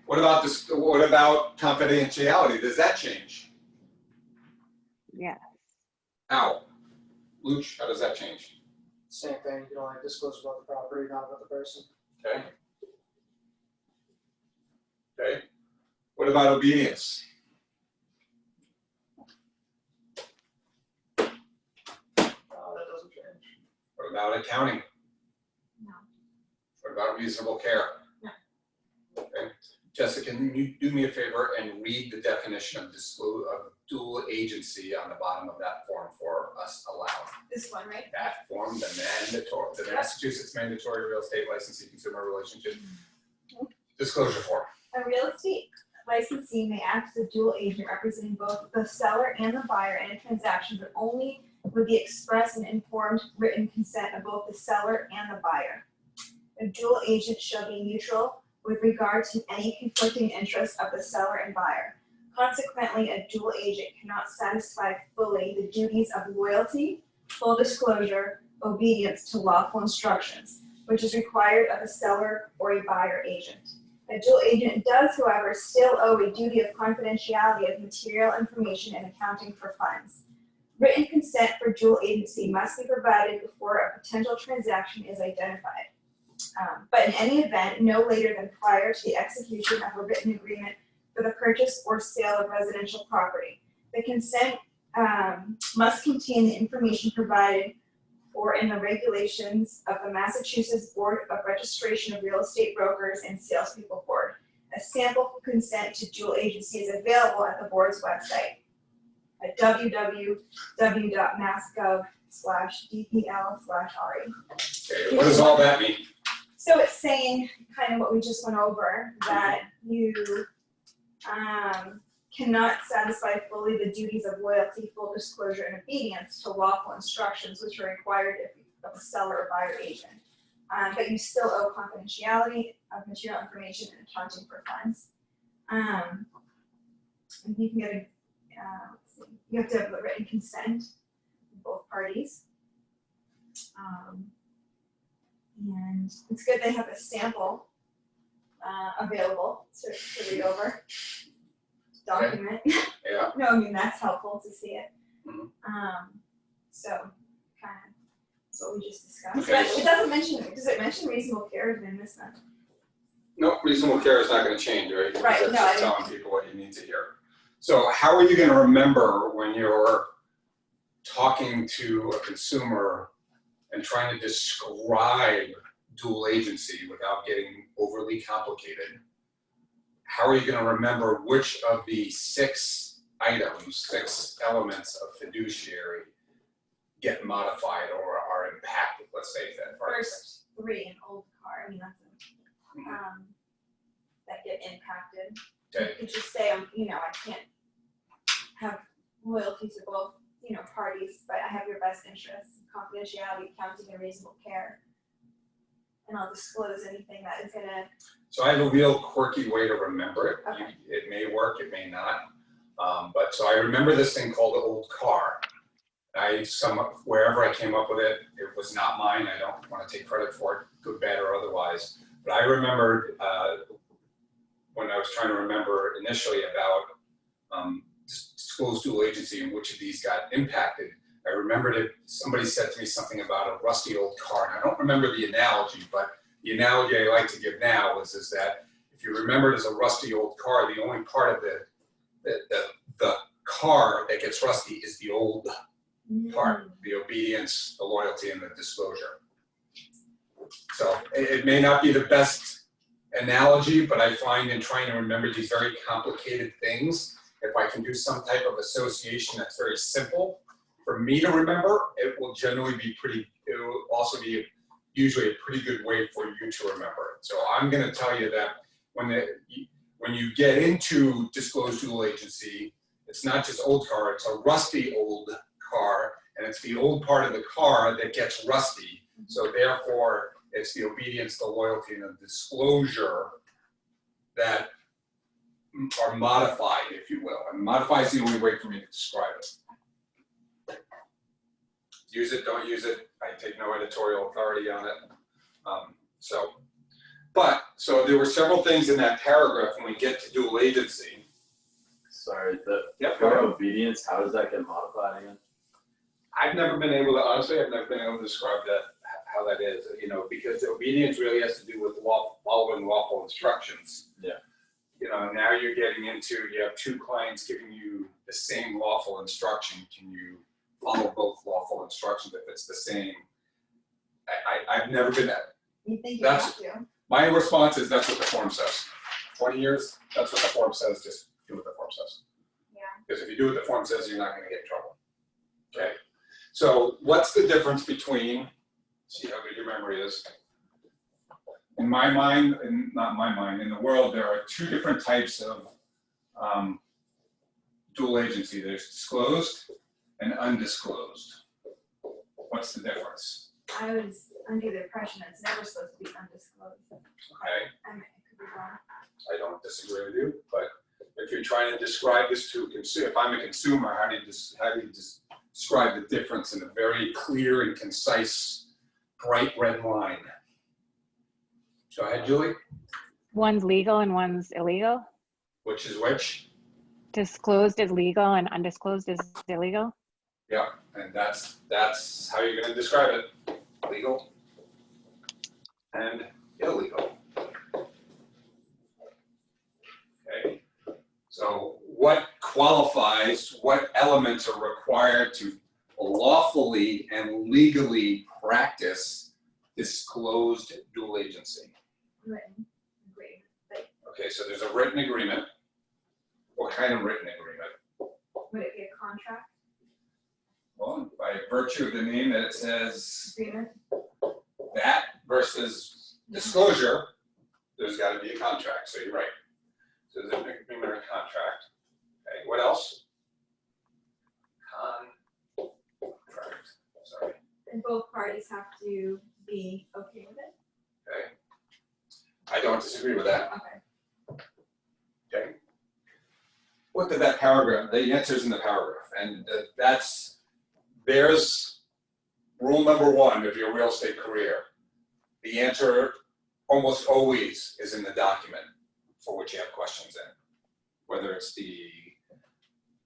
What about this? What about confidentiality? Does that change? Yeah. How? Luch, how does that change? Same thing, you can only disclose about the property, not about the person. Okay. Okay. What about obedience? That doesn't change. What about accounting? No. What about reasonable care? No. Okay. Jessica, can you do me a favor and read the definition of dual agency on the bottom of that form for us aloud? This one, right? That form, the Massachusetts Mandatory Real Estate Licensee Consumer Relationship Disclosure Form. A real estate licensee may act as a dual agent representing both the seller and the buyer in a transaction, but only with the express and informed written consent of both the seller and the buyer. A dual agent shall be neutral with regard to any conflicting interests of the seller and buyer. Consequently, a dual agent cannot satisfy fully the duties of loyalty, full disclosure, obedience to lawful instructions, which is required of a seller or a buyer agent. A dual agent does, however, still owe a duty of confidentiality of material information and accounting for funds. Written consent for dual agency must be provided before a potential transaction is identified. But in any event, no later than prior to the execution of a written agreement for the purchase or sale of residential property. The consent must contain the information provided for in the regulations of the Massachusetts Board of Registration of Real Estate Brokers and Salespeople Board. A sample consent to dual agency is available at the board's website at www.massgov/dpl/RE. Okay, what does all that mean? So it's saying kind of what we just went over, that you cannot satisfy fully the duties of loyalty, full disclosure, and obedience to lawful instructions which are required of a seller or buyer agent. But you still owe confidentiality of material information and accounting for funds. And you can get a, let's see, you have to have a written consent of both parties. And it's good they have a sample available to read over. Document. Yeah. No, I mean, that's helpful to see it. Mhm. So kind of, that's what we just discussed. Okay. But it doesn't mention, does it mention reasonable care? Did I miss that? No, reasonable care is not gonna change, right? Because Right, that's no, just telling people what you need to hear. So how are you gonna remember when you're talking to a consumer and trying to describe dual agency without getting overly complicated? How are you going to remember which of the 6 items, 6 elements of fiduciary get modified or are impacted, let's say that part? First 3, an old car, I mean, that's a, that get impacted. Okay. You could just say, you know, I can't have loyalty to both, you know, parties, but I have your best interests, confidentiality, accounting, and reasonable care. And I'll disclose anything that is gonna. So I have a real quirky way to remember it. Okay. It may work, it may not. But so I remember this thing called the old car. Wherever I came up with it, it was not mine. I don't want to take credit for it, good, bad, or otherwise. But I remembered when I was trying to remember initially about disclosed dual agency and which of these got impacted. I remembered it. Somebody said to me something about a rusty old car, and I don't remember the analogy, but the analogy I like to give now is that if you remember it as a rusty old car, the only part of the car that gets rusty is the old part, the obedience, the loyalty, and the disclosure. So it may not be the best analogy, but I find in trying to remember these very complicated things, if I can do some type of association that's very simple for me to remember, it will generally be it will also be usually a pretty good way for you to remember it. So I'm going to tell you that when you get into disclosed dual agency, it's not just old car, it's a rusty old car, and it's the old part of the car that gets rusty. So therefore, it's the obedience, the loyalty, and the disclosure that are modified, if you will. And modify is the only way for me to describe it. Use it, don't use it. I take no editorial authority on it. So there were several things in that paragraph when we get to dual agency. Sorry, the Yep, for obedience, how does that get modified again? I've never been able to, honestly, I've never been able to describe that, how that is, because obedience really has to do with following lawful instructions. Yeah. Now you're getting into, you have two clients giving you the same lawful instruction. Can you follow both lawful instructions if it's the same? I've never been that. You think you That's- have to? My response is that's what the form says. 20 years, that's what the form says, just do what the form says. Yeah. Because if you do what the form says, you're not gonna get in trouble. Okay, so what's the difference between, see how good your memory is. In my mind, and not my mind, in the world, there are two different types of dual agency. There's disclosed and undisclosed. What's the difference? I was under the impression it's never supposed to be undisclosed. Okay, I mean, it could be wrong. I don't disagree with you, but if you're trying to describe this to a consumer, if I'm a consumer, how do you describe the difference in a very clear and concise, bright red line? Go ahead, Julie. One's legal and one's illegal. Which is which? Disclosed is legal and undisclosed is illegal. Yeah, and that's how you're gonna describe it. Legal and illegal. Okay, so what qualifies, what elements are required to lawfully and legally practice disclosed dual agency? Written agreement. Like, Okay, so there's a written agreement. What kind of written agreement? would it be a contract Well, by virtue of the name that it says agreement? that versus disclosure, there's gotta be a contract, so you're right. So there's an agreement or a contract. Okay, what else? Contract, sorry, And both parties have to be okay with it? okay. I don't disagree with that, Okay. okay? What did that paragraph, the answer's in the paragraph, and there's rule number one of your real estate career. The answer almost always is in the document for which you have questions in. Whether it's the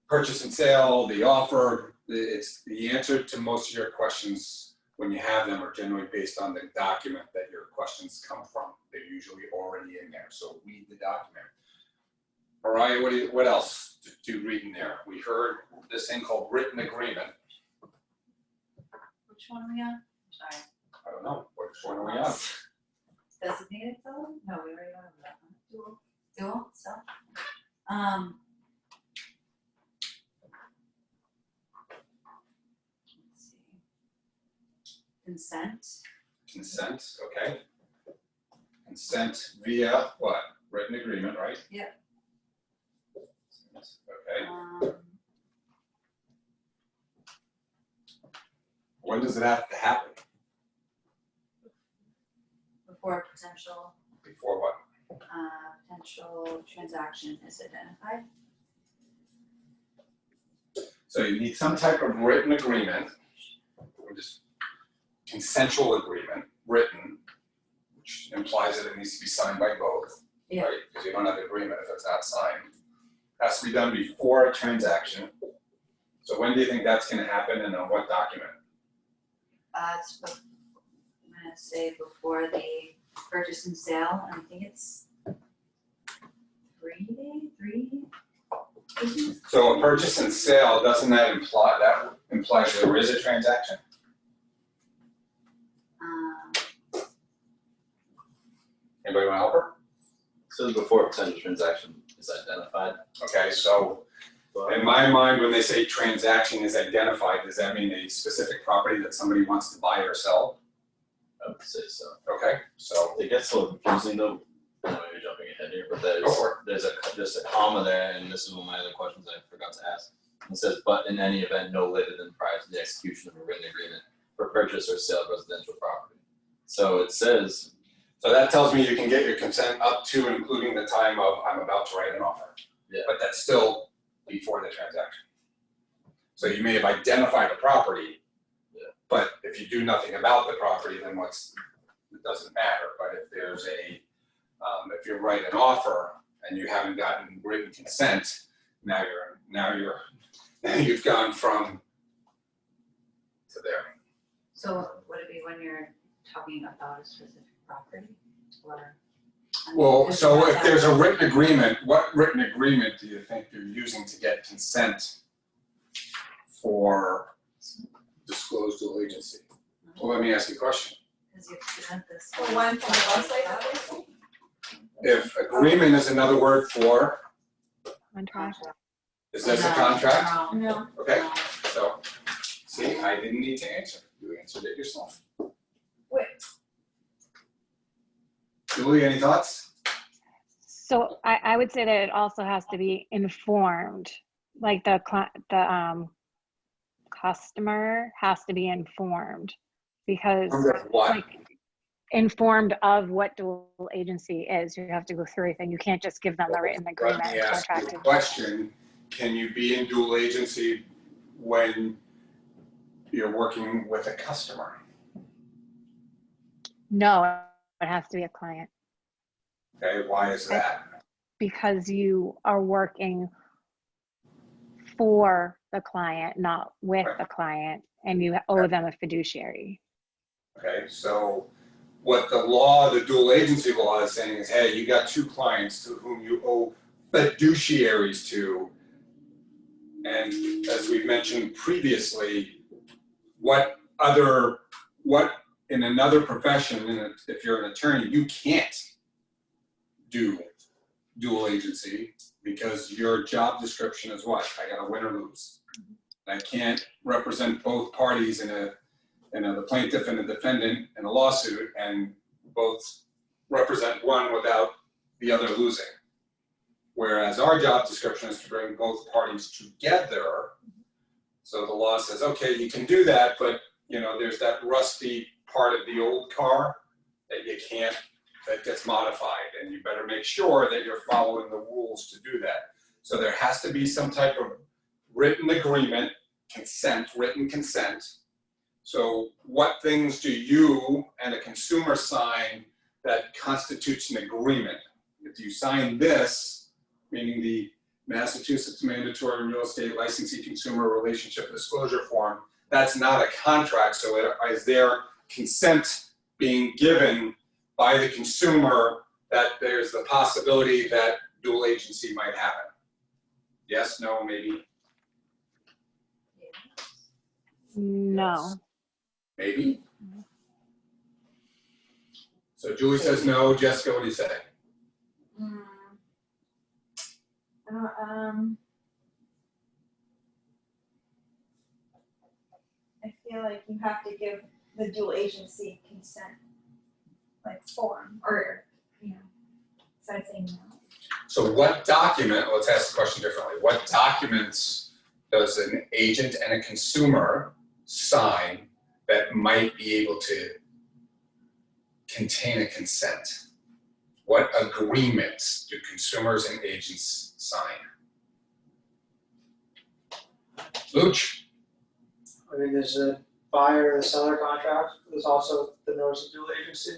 purchase and sale, the offer, it's the answer to most of your questions when you have them are generally based on the document that your questions come from. They're usually already in there, so read the document. Mariah, what else do you read in there? We heard this thing called written agreement. Which one are we on? Sorry. I don't know, which one are we on? Designated fellow? No, we already went over that one. Dual, so. Let's see. Consent. Consent, okay. Consent via what? Written agreement, right? Yep. Okay, when does it have to happen? Before a potential, Before what? potential transaction is identified. So you need some type of written agreement, or just consensual agreement, written, which implies that it needs to be signed by both, Yeah. right? Because you don't have an agreement if it's not signed. Has to be done before a transaction. So when do you think that's gonna happen and on what document? It's, I'm gonna say before the purchase and sale, and I think it's 3 days. So a purchase and sale, doesn't that implies there is a transaction? Anybody want to help her? So before a potential transaction is identified. Okay, so in my mind, when they say transaction is identified, does that mean a specific property that somebody wants to buy or sell? I would say so. Okay, so It gets a little confusing though. I know you're jumping ahead here, but Go for there's a comma there, and this is one of my other questions I forgot to ask. It says, but in any event, no later than prior to the execution of a written agreement for purchase or sale of residential property. So it says, so that tells me you can get your consent up to and including the time of I'm about to write an offer. Yeah. But that's still before the transaction. So you may have identified a property. Yeah. But if you do nothing about the property, then it doesn't matter. But if there's if you write an offer and you haven't gotten written consent, now you've gone from to there. So would it be when you're talking about a specific property or? Well, so if there's a written agreement, what written agreement do you think you're using to get consent for disclosed dual agency? Well, let me ask you a question. Because you present this. The one from the website that they sent? If agreement is another word for, Contract. is this a contract? No. Okay, so, see, I didn't need to answer. You answered it yourself. Wait. Julie, any thoughts? So I would say that it also has to be informed, like the customer has to be informed because What? like informed of what dual agency is. You have to go through everything. You can't just give them the written agreement. Let me ask you contract. a question. Can you be in dual agency when you're working with a customer? No, it has to be a client Okay, why is that? because you are working for the client, not with the client, and you owe them a fiduciary. Okay, so what the law, the dual agency law is saying is, hey, you got two clients to whom you owe fiduciaries to. And as we've mentioned previously, what in another profession, and if you're an attorney, you can't do dual agency because your job description is what? I gotta win or lose. I can't represent both parties in the plaintiff and the defendant in a lawsuit and both represent one without the other losing. Whereas our job description is to bring both parties together. So the law says, okay, you can do that, but there's that rusty part of the old car that you can't, that gets modified, and you better make sure that you're following the rules to do that. So there has to be some type of written agreement, written consent. So what things do you and a consumer sign that constitutes an agreement? If you sign this, meaning the Massachusetts Mandatory Real Estate Licensee Consumer Relationship Disclosure Form, that's not a contract, so is there consent being given by the consumer that there's the possibility that dual agency might happen? Yes, no, maybe? No. Maybe? So Julie says no. Jessica, what do you say? I feel like you have to give the dual agency consent, like form, or, so I'd say no. So what document, let's ask the question differently. What documents does an agent and a consumer sign that might be able to contain a consent? What agreements do consumers and agents sign? Luch? I mean, there's a buyer or the seller contract, there's also the notice of dual agency.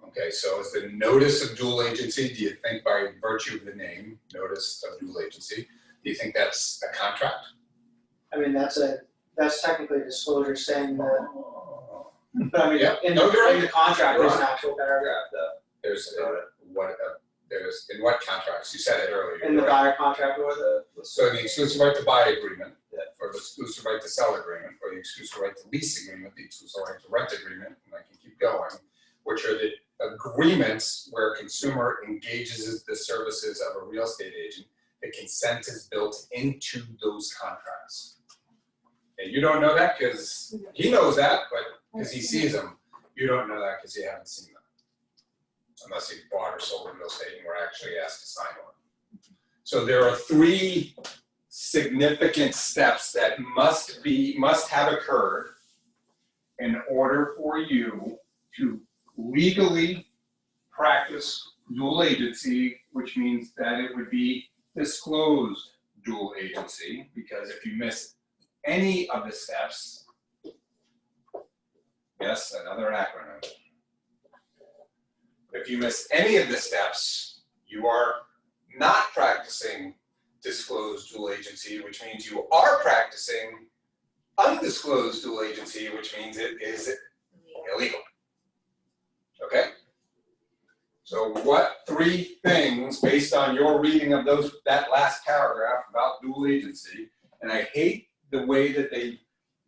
Okay, so is the notice of dual agency, do you think by virtue of the name, notice of dual agency, do you think that's a contract? I mean, that's technically a disclosure saying that, but I mean, Yeah. in No, you're right. the contract, You're there's an right. actual paragraph that, There's in what contracts? You said it earlier. in the buyer contract or the. So the exclusive right to buy agreement, for the exclusive right to sell agreement, for the exclusive right to lease agreement, the exclusive right to rent agreement, and I can keep going, which are the agreements where a consumer engages the services of a real estate agent. The consent is built into those contracts. And you don't know that because he knows that, but because he sees them, you don't know that because you haven't seen them. Unless you bought or sold real estate and were actually asked to sign on. So there are 3 significant steps that must have occurred in order for you to legally practice dual agency, which means that it would be disclosed dual agency, because if you miss any of the steps, yes, another acronym. If you miss any of the steps, you are not practicing disclosed dual agency, which means you are practicing undisclosed dual agency, which means it is illegal. Okay? So what 3 things, based on your reading of that last paragraph about dual agency, and I hate the way that they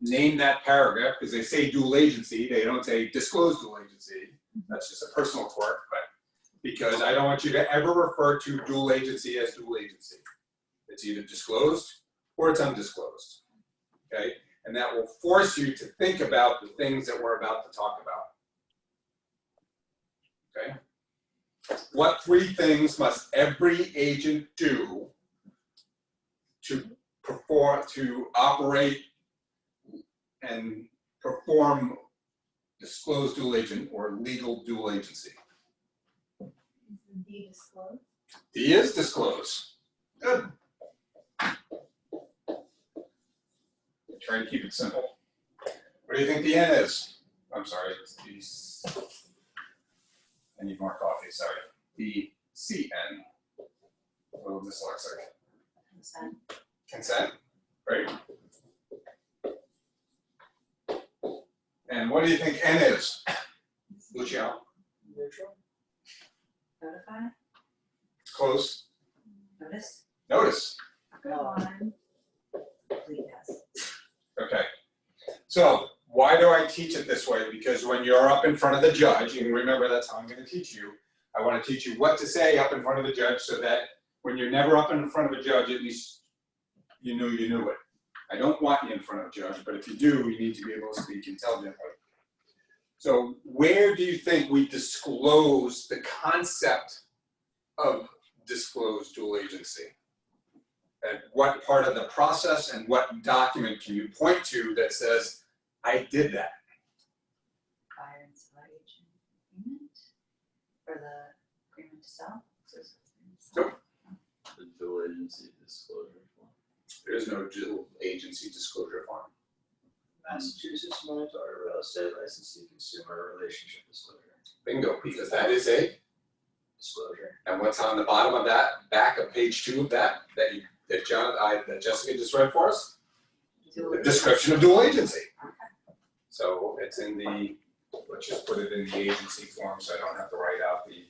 name that paragraph because they say dual agency, they don't say disclosed dual agency. That's just a personal quirk, but because I don't want you to ever refer to dual agency as dual agency. It's either disclosed or it's undisclosed, okay? And that will force you to think about the things that we're about to talk about, okay? What 3 things must every agent do to operate and perform disclosed dual agent or legal dual agency? D disclosed. D is disclosed. Good. Try to keep it simple. What do you think the N is? I'm sorry, it's these. I need more coffee, sorry. The CN. A little dyslexic. Consent. Consent, right? And what do you think N is? Luciano? Neutral. Notify, Close. notice, Notice. go on. Leave yes. Okay. So why do I teach it this way? Because when you're up in front of the judge, and remember that's how I'm going to teach you, I want to teach you what to say up in front of the judge so that when you're never up in front of a judge, at least you knew it. I don't want you in front of a judge, but if you do, you need to be able to speak intelligently. So where do you think we disclose the concept of disclosed dual agency? At what part of the process and what document can you point to that says, I did that? Buyer and seller agent agreement for the agreement to sell. Nope. The dual agency disclosure form. There is no dual agency disclosure form. Massachusetts Mandatory Real Estate Licensee Consumer Relationship Disclosure. Bingo, because that is a Disclosure. and what's on the bottom of that, back of page 2 of that that Jessica just read for us? The description of dual agency. So it's in the, let's just put it in the agency form so I don't have to write out the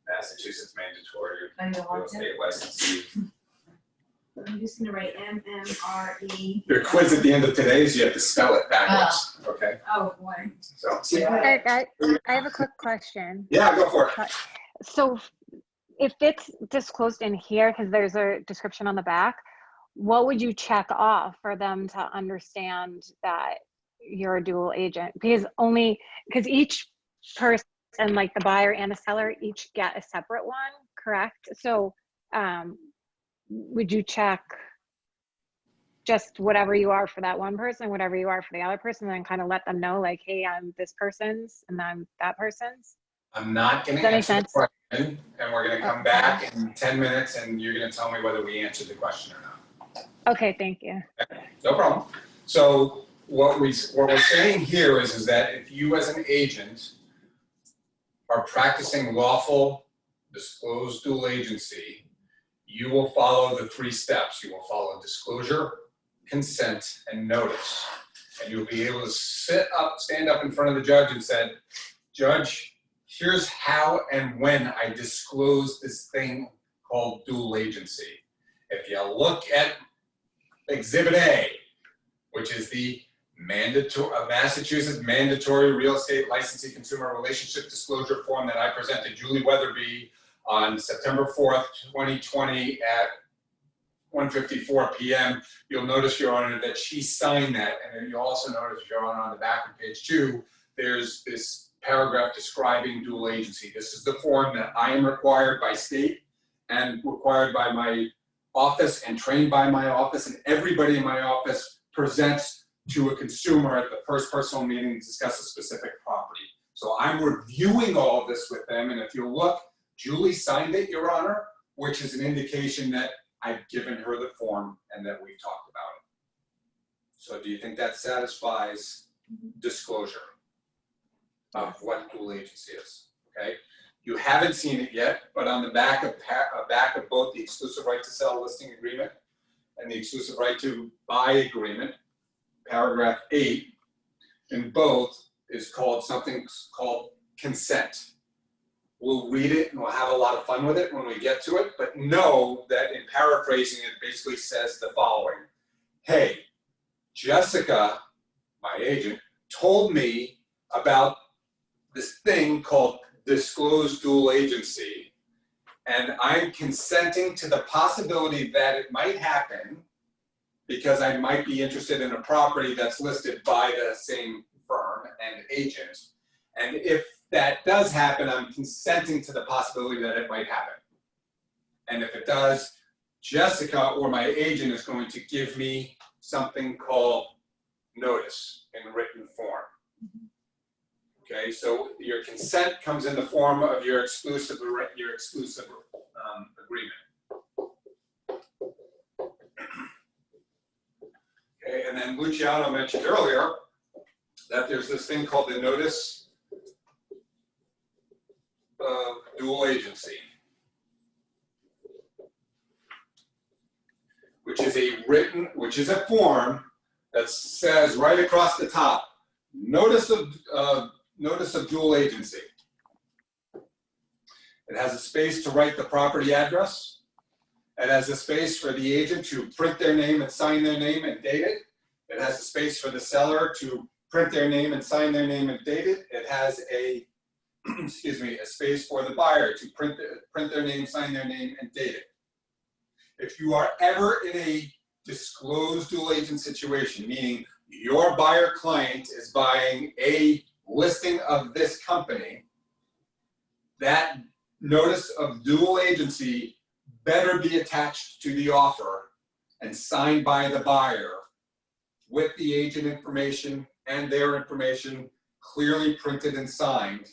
Massachusetts mandatory Can you real want to? estate licensee. I'm just gonna write MMRE. Your quiz at the end of today is you have to spell it backwards, okay? Oh, boy. So, I have a quick question. yeah, go for it. So if it's disclosed in here, because there's a description on the back, what would you check off for them to understand that you're a dual agent? Because each person, like the buyer and the seller, each get a separate one, correct? So would you check just whatever you are for that one person, whatever you are for the other person, and then kind of let them know, like, hey, I'm this person's and I'm that person's? I'm not going Does to that make answer the sense? question, and we're going to come back in 10 minutes, and you're going to tell me whether we answered the question or not. Okay, thank you. No problem. So what we're saying here is that if you as an agent are practicing lawful disclosed dual agency, you will follow the 3 steps. You will follow disclosure, consent, and notice. And you'll be able to stand up in front of the judge and say, Judge, here's how and when I disclose this thing called dual agency. If you look at Exhibit A, which is the Massachusetts mandatory real estate licensing consumer relationship disclosure form that I presented Julie Weatherby on September 4th, 2020 at 1:54 p.m. You'll notice, Your Honor, that she signed that. And then you'll also notice, Your Honor, on the back of page 2, there's this paragraph describing dual agency. This is the form that I am required by state and required by my office and trained by my office, and everybody in my office presents to a consumer at the first personal meeting to discuss a specific property. So I'm reviewing all of this with them, and if you look, Julie signed it, Your Honor, which is an indication that I've given her the form and that we've talked about it. So do you think that satisfies disclosure of what dual agency is? Okay. You haven't seen it yet, but on the back of both the exclusive right to sell listing agreement and the exclusive right to buy agreement, paragraph 8 in both is called something called consent. We'll read it and we'll have a lot of fun with it when we get to it, but know that in paraphrasing it basically says the following. Hey, Jessica, my agent, told me about this thing called disclosed dual agency, and I'm consenting to the possibility that it might happen because I might be interested in a property that's listed by the same firm and agent. And if that does happen, I'm consenting to the possibility that it might happen. And if it does, Jessica or my agent is going to give me something called notice in written form. Okay, so your consent comes in the form of your exclusive agreement. Okay, and then Luciano mentioned earlier that there's this thing called the notice of dual agency, which is a form that says right across the top, notice of dual agency. It has a space to write the property address. It has a space for the agent to print their name and sign their name and date it. It has a space for the seller to print their name and sign their name and date it. It has a, a space for the buyer to print their name, sign their name, and date it. If you are ever in a disclosed dual agent situation, meaning your buyer client is buying a listing of this company, that notice of dual agency better be attached to the offer and signed by the buyer with the agent information and their information clearly printed and signed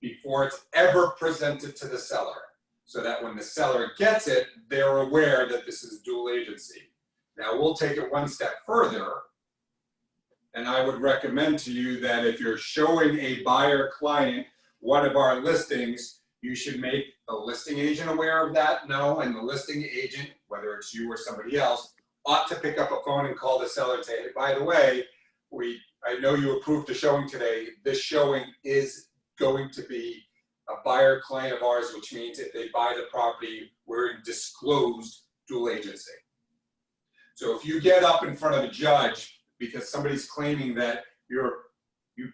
before it's ever presented to the seller, so that when the seller gets it, they're aware that this is dual agency. Now we'll take it one step further, and I would recommend to you that if you're showing a buyer client one of our listings, you should make the listing agent aware of that, and the listing agent, whether it's you or somebody else, ought to pick up a phone and call the seller and say, hey, by the way, I know you approved the showing today. This showing is going to be a buyer client of ours, which means if they buy the property, we're in disclosed dual agency. So if you get up in front of a judge because somebody's claiming that you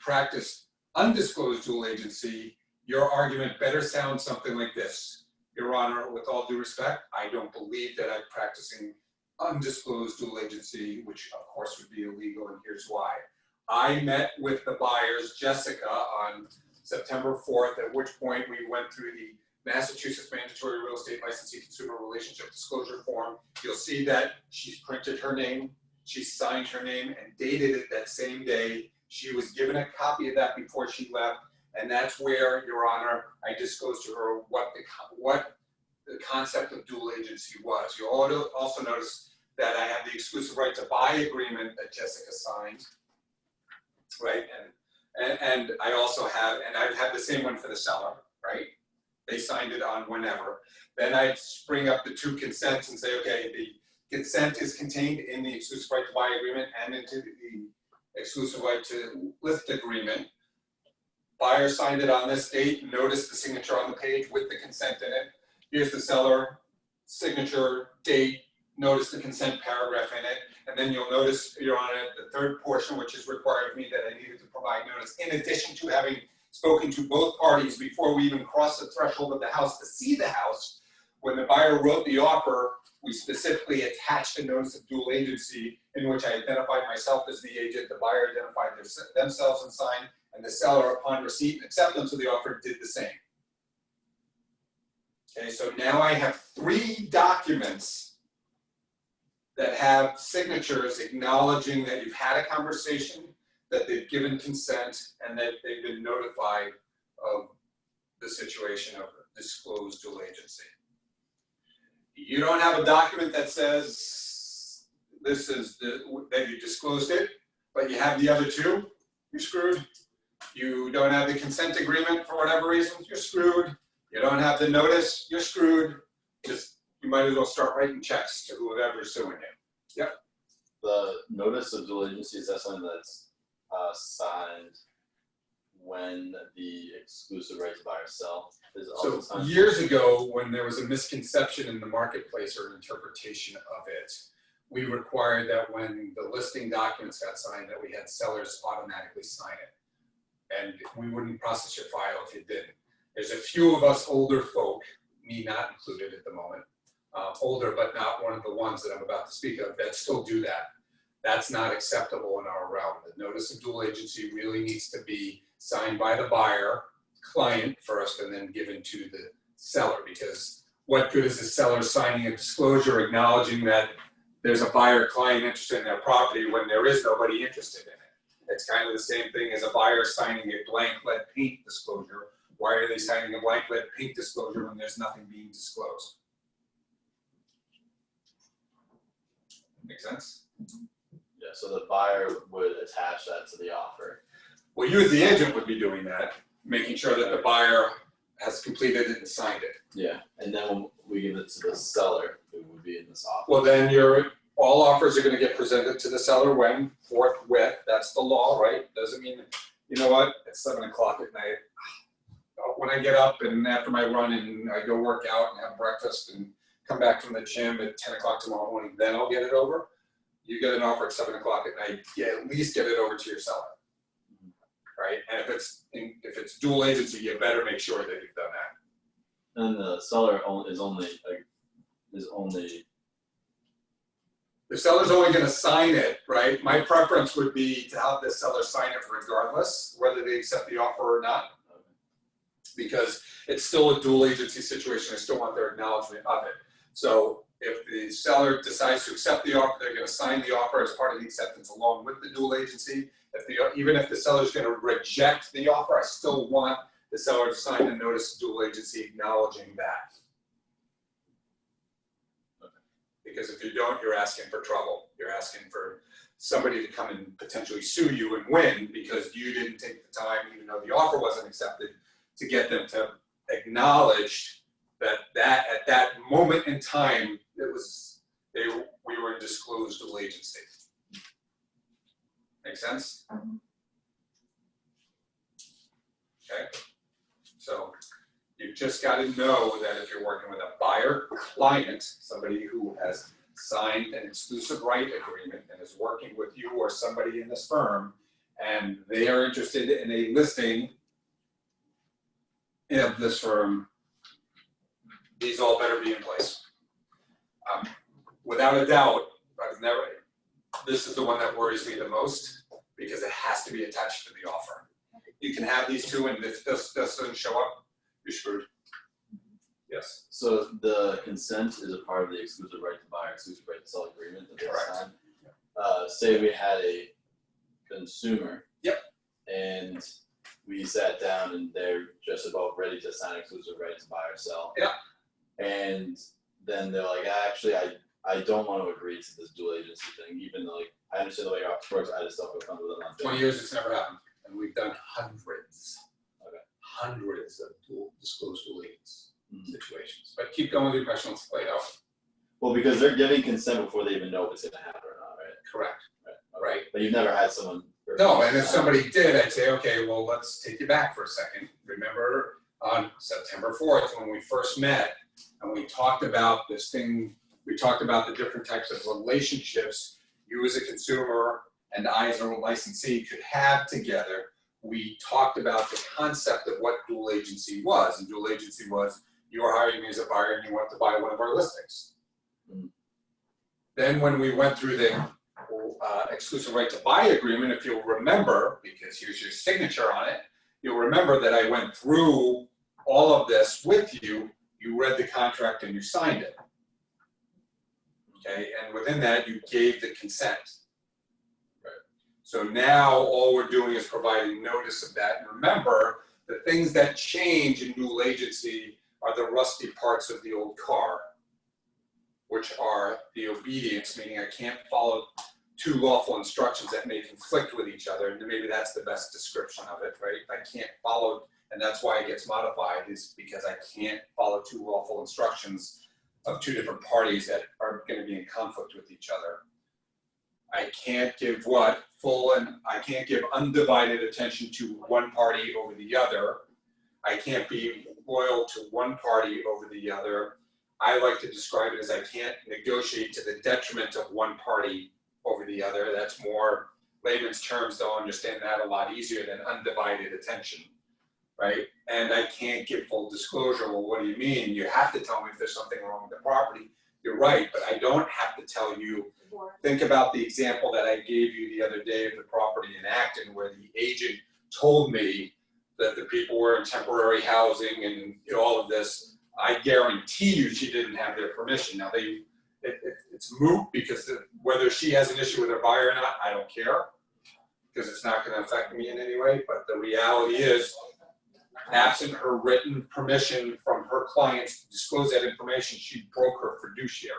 practice undisclosed dual agency, your argument better sound something like this. Your Honor, with all due respect, I don't believe that I'm practicing undisclosed dual agency, which of course would be illegal, and here's why. I met with the buyers, Jessica, on September 4th, at which point we went through the Massachusetts Mandatory Real Estate Licensing Consumer Relationship Disclosure Form. You'll see that she's printed her name, she signed her name, and dated it that same day. She was given a copy of that before she left, and that's where, Your Honor, I disclosed to her what the concept of dual agency was. You'll also notice that I have the exclusive right to buy agreement that Jessica signed, right? And I also have, and I have the same one for the seller, right? They signed it on whenever. Then I bring up the two consents and say, okay, the consent is contained in the exclusive right to buy agreement and into the exclusive right to list agreement. Buyer signed it on this date, notice the signature on the page with the consent in it. Here's the seller, signature, date, notice the consent paragraph in it. And then you'll notice, Your Honor, the third portion, which is required of me that I needed to provide notice, in addition to having spoken to both parties before we even crossed the threshold of the house to see the house. When the buyer wrote the offer, we specifically attached a notice of dual agency in which I identified myself as the agent, the buyer identified themselves and signed, and the seller, upon receipt and acceptance of the offer, did the same. Okay, so now I have 3 documents that have signatures acknowledging that you've had a conversation, that they've given consent, and that they've been notified of the situation of disclosed dual agency. You don't have a document that says this is that you disclosed it, but you have the other 2, you're screwed. You don't have the consent agreement for whatever reason, you're screwed. You don't have the notice, you're screwed. Just, you might as well start writing checks to whoever's suing you. Yep. The notice of dual agency, is that something that's signed when the exclusive right to buy or sell is also So signed? years ago, when there was a misconception in the marketplace or an interpretation of it, we required that when the listing documents got signed, that we had sellers automatically sign it. And we wouldn't process your file if you didn't. There's a few of us older folk, me not included at the moment, older but not one of the ones that I'm about to speak of, that still do that. That's not acceptable in our realm. The notice of dual agency really needs to be signed by the buyer, client first, and then given to the seller, because what good is the seller signing a disclosure acknowledging that there's a buyer client interested in their property when there is nobody interested in it? It's kind of the same thing as a buyer signing a blank lead paint disclosure. Why are they signing a blank lead paint disclosure when there's nothing being disclosed? Make sense? Yeah, so the buyer would attach that to the offer. Well, you as the agent would be doing that, making sure that the buyer has completed it and signed it. Yeah, and then when we give it to the seller, who would be in this offer. Well, then all offers are gonna get presented to the seller when forthwith, that's the law, right? Doesn't mean, you know what, it's 7 o'clock at night. When I get up and after my run and I go work out and have breakfast and come back from the gym at 10 o'clock tomorrow morning, then I'll get it over. You get an offer at 7 o'clock at night, yeah, at least get it over to your seller. Right, and if it's dual agency, you better make sure that you've done that. And the seller is only. The seller's only gonna sign it, right? My preference would be to have the seller sign it regardless, whether they accept the offer or not. Because it's still a dual agency situation, I still want their acknowledgement of it. So if the seller decides to accept the offer, they're gonna sign the offer as part of the acceptance along with the dual agency. Even if the seller's gonna reject the offer, I still want the seller to sign a notice of dual agency acknowledging that. Because if you don't, you're asking for trouble. You're asking for somebody to come and potentially sue you and win because you didn't take the time, even though the offer wasn't accepted, to get them to acknowledge that at that moment in time, we were in disclosed dual agency. Make sense? Okay. So you've just got to know that if you're working with a buyer client, somebody who has signed an exclusive right agreement and is working with you or somebody in this firm, and they are interested in a listing of this firm, these all better be in place. Without a doubt, this is the one that worries me the most because it has to be attached to the offer. You can have these two, and if this doesn't show up, you're screwed. Yes. So the consent is a part of the exclusive right to buy, exclusive right to sell agreement that they signed. Say we had a consumer. Yep. And we sat down and they're just about ready to sign exclusive right to buy or sell. Yeah. And then they're like, actually, I I don't want to agree to this dual agency thing, even though like I understand the way it works, I just don't feel comfortable with it. 20 years it's never happened, and we've done hundreds of disclosed dual agents situations. But keep going with your question, let's play it out. Well, because they're giving consent before they even know if it's gonna happen or not, right? Correct. Okay. Right. But you've never had someone. No, and if somebody did, I'd say, okay, well, let's take you back for a second. Remember on September 4th, when we first met, and we talked about this thing, we talked about the different types of relationships you as a consumer and I as a licensee could have together. We talked about the concept of what dual agency was, and dual agency was you are hiring me as a buyer and you want to buy one of our listings. Then when we went through the exclusive right to buy agreement, if you'll remember, because here's your signature on it, you'll remember that I went through all of this with you, you read the contract and you signed it. Okay, and within that you gave the consent. Right. So now all we're doing is providing notice of that. And remember, the things that change in dual agency are the rusty parts of the old car, which are the obedience, meaning I can't follow two lawful instructions that may conflict with each other, and maybe that's the best description of it, right? I can't follow, and that's why it gets modified, is because I can't follow two lawful instructions of two different parties that are going to be in conflict with each other. I can't give I can't give undivided attention to one party over the other. I can't be loyal to one party over the other. I like to describe it as I can't negotiate to the detriment of one party over the other. That's more layman's terms, they'll understand that a lot easier than undivided attention, right? And I can't give full disclosure. Well, what do you mean? You have to tell me if there's something wrong with the property. You're right, but I don't have to tell you. Think about the example that I gave you the other day of the property in Acton, where the agent told me that the people were in temporary housing and all of this. I guarantee you she didn't have their permission. Now it's moot because whether she has an issue with her buyer or not, I don't care, because it's not going to affect me in any way. But the reality is, absent her written permission from her clients to disclose that information, she broke her fiduciary.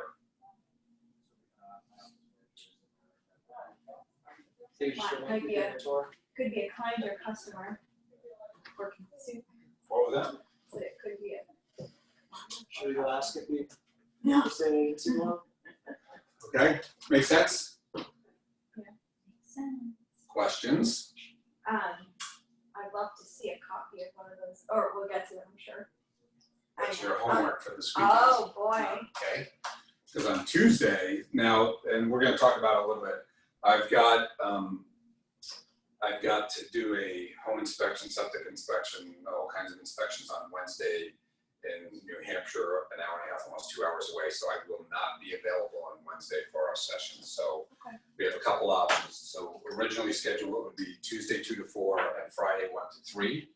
Could be a kinder customer or consumer. What was that? So it could be a. Should we go ask if we No. say agency one? Okay, make sense? Makes sense. Questions? I'd love to see a copy of one of those, or we'll get to it, I'm sure. That's your homework for this weekend. Oh, boy. Okay, because on Tuesday, now, and we're gonna talk about it a little bit, I've got to do a home inspection, septic inspection, all kinds of inspections on Wednesday in New Hampshire, an hour and a half, almost 2 hours away, so I will not be available on Wednesday for our session. So we have a couple options. So originally scheduled it would be Tuesday 2 to 4 and Friday 1 to 3.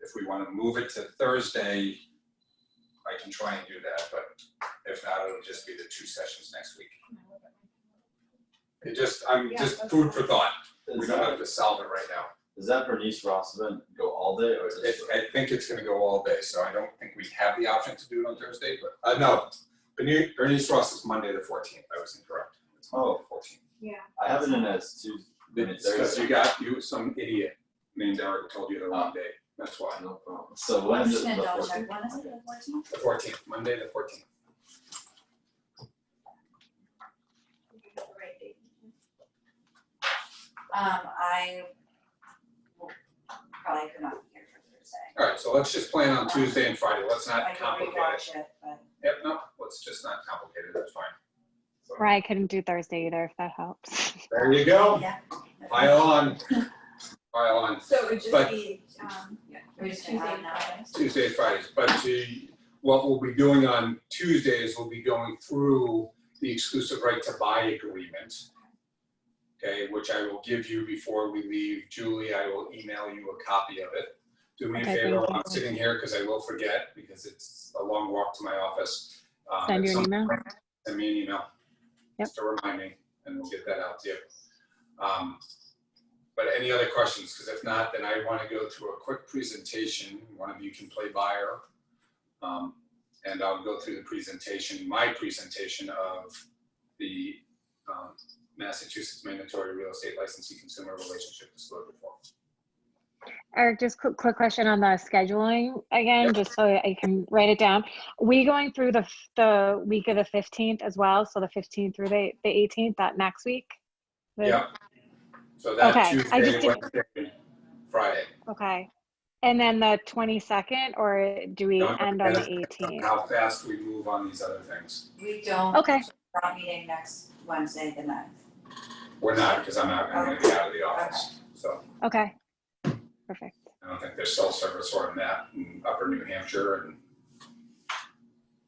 If we want to move it to Thursday, I can try and do that, but if not, it'll just be the 2 sessions next week. Just food for thought. We don't have to solve it right now. Does that Bernice Ross event go all day, or is it? I think it's gonna go all day, so I don't think we have the option to do it on Thursday, but, no. Bernice Ross is Monday the 14th, I was incorrect. It's Monday the 14th. Yeah. I have it in as Tuesday. Because some idiot named Eric told you the wrong day, that's why. No problem. So when I'm is just it? gonna The double 14th? check, when is it, the 14th? The 14th, Monday the 14th. I will probably could not be here for Thursday. All right, so let's just plan on Tuesday and Friday, let's I not can complicate it. rewatch it, but. Yep, no, let's just not complicate it, that's fine. So, Or I couldn't do Thursday either, if that helps. there you go, Yeah. pile on. Pile on. So it would But- just be, We're just Tuesday gonna and have Friday. Tuesday and Fridays, but what we'll be doing on Tuesdays, we'll be going through the exclusive right to buy agreement. Okay, which I will give you before we leave. Julie, I will email you a copy of it. Do me a Okay, favor, thank while I'm you. sitting here, because I will forget, because it's a long walk to my office. Send you an email? Send me an email. Yep. Just to remind me, and we'll get that out to you. But any other questions? Because if not, then I want to go through a quick presentation. One of you can play buyer. and I'll go through my presentation of the Massachusetts Mandatory Real Estate Licensing Consumer Relationship Disclosure Form. Eric, just quick question on the scheduling again, Yep. just so I can write it down. We going through the week of the 15th as well, so the 15th through the 18th, that next week? Yeah. So that Okay, I just Tuesday, didn't- Wednesday, Friday. Okay. And then the 22nd, or do we Don't end on the forget 18th? How fast we move on these other things. We don't, Okay. we're not meeting next Wednesday, the 9th. We're not, because I'm gonna be out of the office, so Okay. Perfect. I don't think there's cell service or that in Upper New Hampshire and.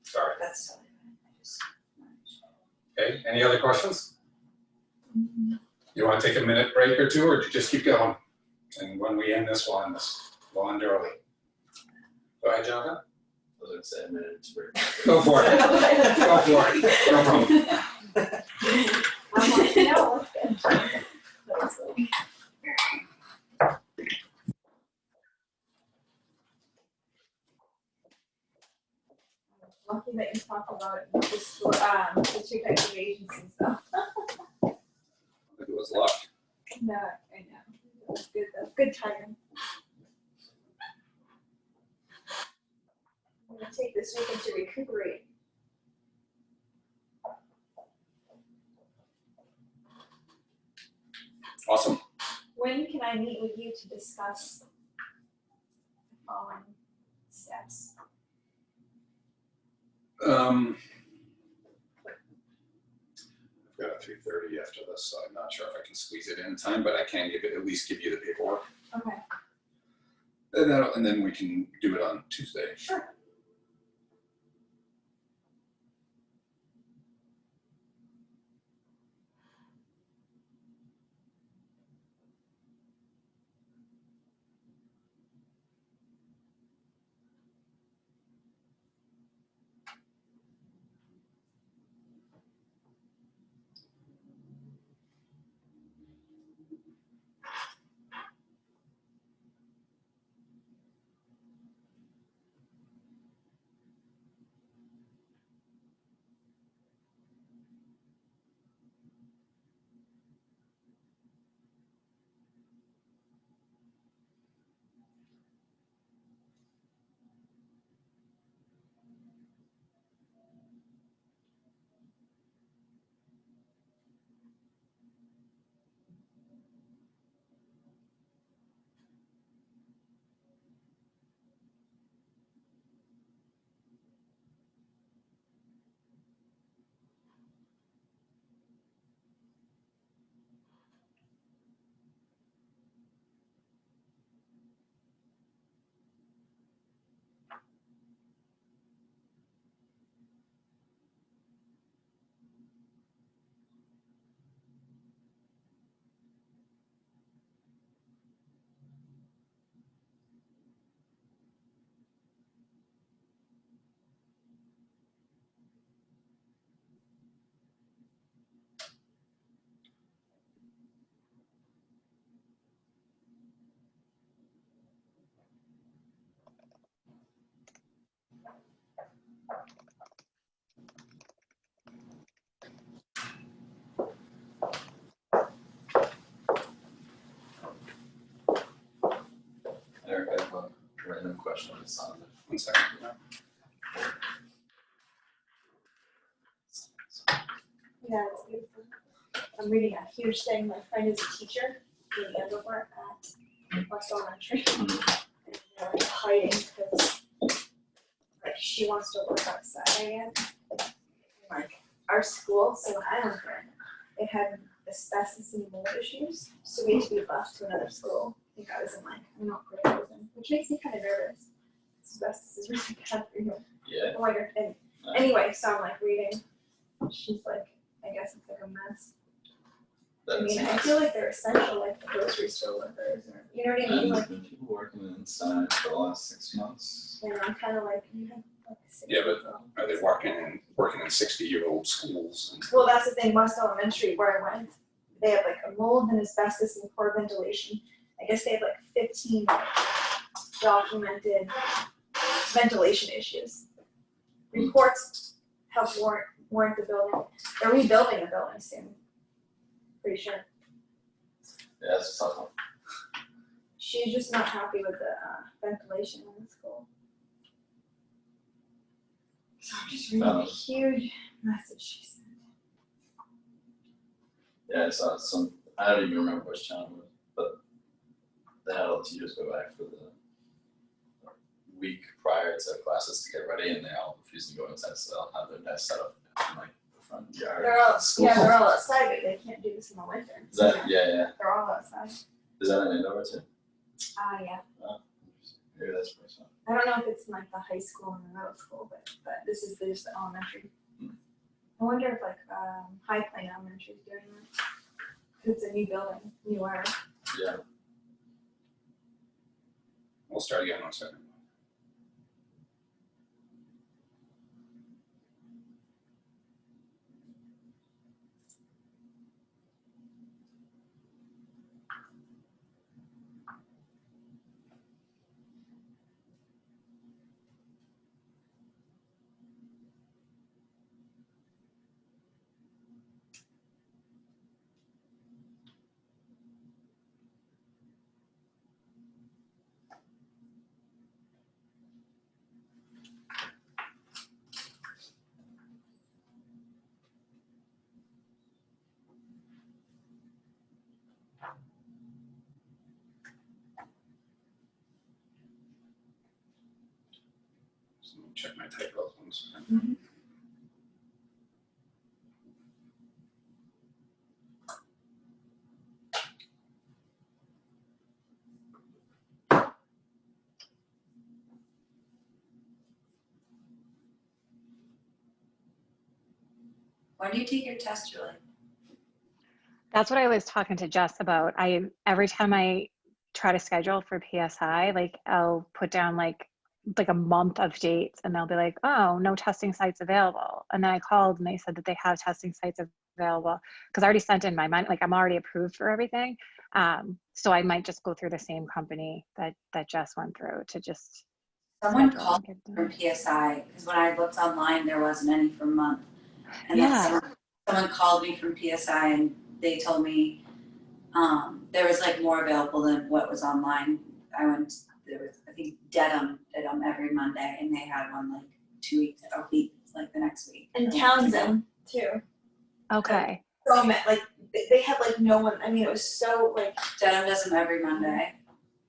Sorry, That's totally fine. I just. okay, any other questions? You wanna take a minute break or two, or just keep going? And when we end this, we'll end this, we'll end early. Go ahead, Jonathan. I was gonna say a minute to break. Go for it, go for it, no problem. I'm like, no. Lucky that you talked about the two types of agencies though. It was luck. No, I know. That's good timing. I'm gonna take this weekend to recuperate. Awesome. When can I meet with you to discuss the following steps? I've got a 3:30 after this, so I'm not sure if I can squeeze it in time, but I can at least give you the paperwork. Okay, And then we can do it on Tuesday. sure. Eric, I have a random question on this on it. 1 second. Yeah, it's beautiful. I'm reading a huge thing. My friend is a teacher in Andover at West Elementary. And they're like hiding because like she wants to work outside again. Like our school, so when I went there, it had asbestos and mold issues. So we had to be bused to another school. I think I was in like, I'm not great at it, which makes me kind of nervous. Asbestos is really bad for you. Yeah. Oh my God. And anyway, so I'm like reading. She's like, I guess it's like a mess. I That's mean, I feel like they're essential, like the grocery store workers, or you know what I mean? And Like, there's been people working inside for the last 6 months. you know, I'm kind of like, you have like 6 Yeah, but- people. Are they working in 60-year-old schools? And Well, that's the thing. West Elementary, where I went, they have like a mold and asbestos and poor ventilation. I guess they have like 15 documented ventilation issues. reports help warrant the building. They're rebuilding the building soon. Pretty sure. Yeah, it's a tough one. She's just not happy with the ventilation in the school. So I'm just reading a huge message she sent. Yeah, I saw some, I don't even remember which channel it was, but they had all the teachers go back for the week prior to classes to get ready, and they all refused to go inside, so they'll have their desk set up in like the front yard They're all, of the school. yeah, they're all outside, but they can't do this in the winter. Is that, yeah, They're all outside. is that an Andover too? Yeah. Maybe that's pretty fun. I don't know if it's in like the high school and the middle school, but this is just the elementary. I wonder if like High Plain Elementary is doing that. It's a new building, new era. Yeah. We'll start again in 1 second. So let me check my typos 1 second. When do you take your test, Julie? That's what I was talking to Jess about. Every time I try to schedule for PSI, like I'll put down like a month of dates, and they'll be like, oh, no testing sites available. And then I called and they said that they have testing sites available, because I already sent in my money, like I'm already approved for everything. So I might just go through the same company that Jess went through to just. Someone called from PSI, because when I looked online, there wasn't any for a month. And then someone called me from PSI and they told me there was like more available than what was online. There was, I think, Dedham every Monday, and they had one like 2 weeks, a week, like the next week. And Townsend too. Okay. So like they had like no one. I mean, it was so like. Dedham does them every Monday.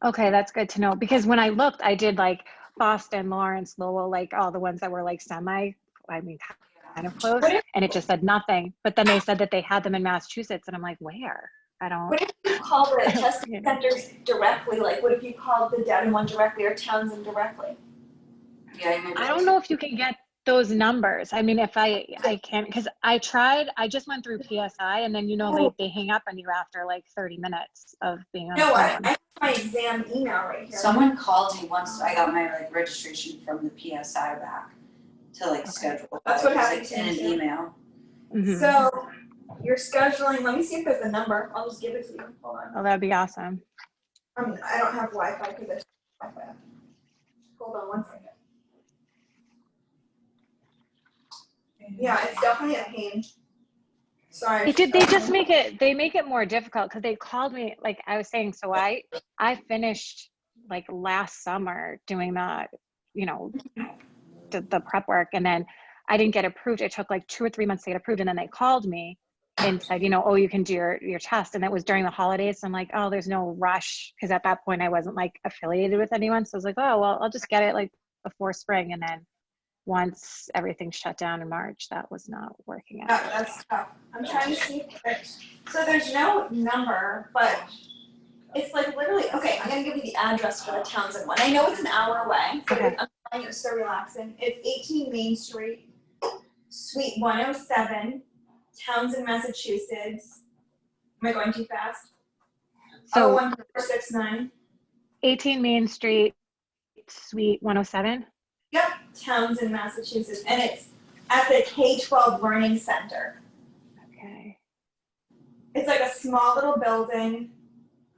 Okay, that's good to know, because when I looked, I did like Boston, Lawrence, Lowell, like all the ones that were like kind of close, and it just said nothing. But then they said that they had them in Massachusetts, and I'm like, where? I don't. What if you call the testing centers directly? Like, what if you called the Dedham one directly or Townsend directly? Yeah, I don't know if you can get those numbers. I mean, if I can't, because I tried. I just went through PSI, and then they hang up on you after like 30 minutes of being on. No, I have my exam email right here. Someone called me once. I got my like registration from the PSI back to like schedule. That's what happened in an email. Mm-hmm. So you're scheduling. Let me see if there's a number. I'll just give it to you. Hold on. Oh, that'd be awesome. I don't have Wi-Fi because there's Wi-Fi. Hold on 1 second. Yeah, it's definitely a pain. Sorry. They just make it more difficult, because they called me, like I was saying, so I finished like last summer doing that, the prep work, and then I didn't get approved. It took like 2 or 3 months to get approved, and then they called me and said, oh, you can do your test. And that was during the holidays. So I'm like, oh, there's no rush, because at that point I wasn't like affiliated with anyone. So I was like, oh, well, I'll just get it like before spring. And then once everything shut down in March, that was not working out. That's tough. I'm trying to see. So there's no number, but it's like literally, okay, I'm gonna give you the address for the Townsend one. I know it's an hour away, so Okay. I'm finding it so relaxing. It's 18 Main Street, Suite 107, Townsend, Massachusetts. Am I going too fast? So 01469. 18 Main Street, Suite 107. Yep, Townsend, Massachusetts, and it's at the K-12 Learning Center. Okay. It's like a small little building.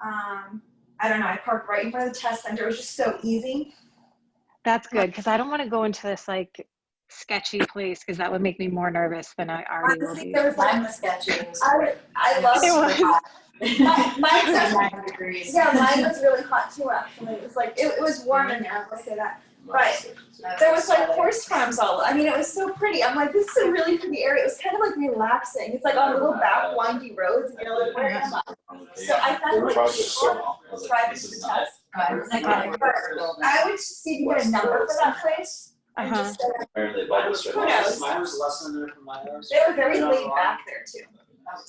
I don't know, I parked right in front of the test center. It was just so easy. That's good, because I don't want to go into this like sketchy place, because that would make me more nervous than I already will Honestly, be. there was Mine like, was sketchy. It was I love It was. Mine's actually, 9 degrees. yeah, mine was really hot too, actually. It was like, it was warm in there, I'll say that. Right. There was like horse farms all, I mean, it was so pretty. I'm like, this is a really pretty area. It was kind of like relaxing. It's like on little back windy roads and you're like, where am I? So I thought like people driving to the test. I was like, I would just see if you get a number for that place. And Uh-huh. just, Apparently, Mine was, Who knows? mine was less than there for my house. they were very laid back there too.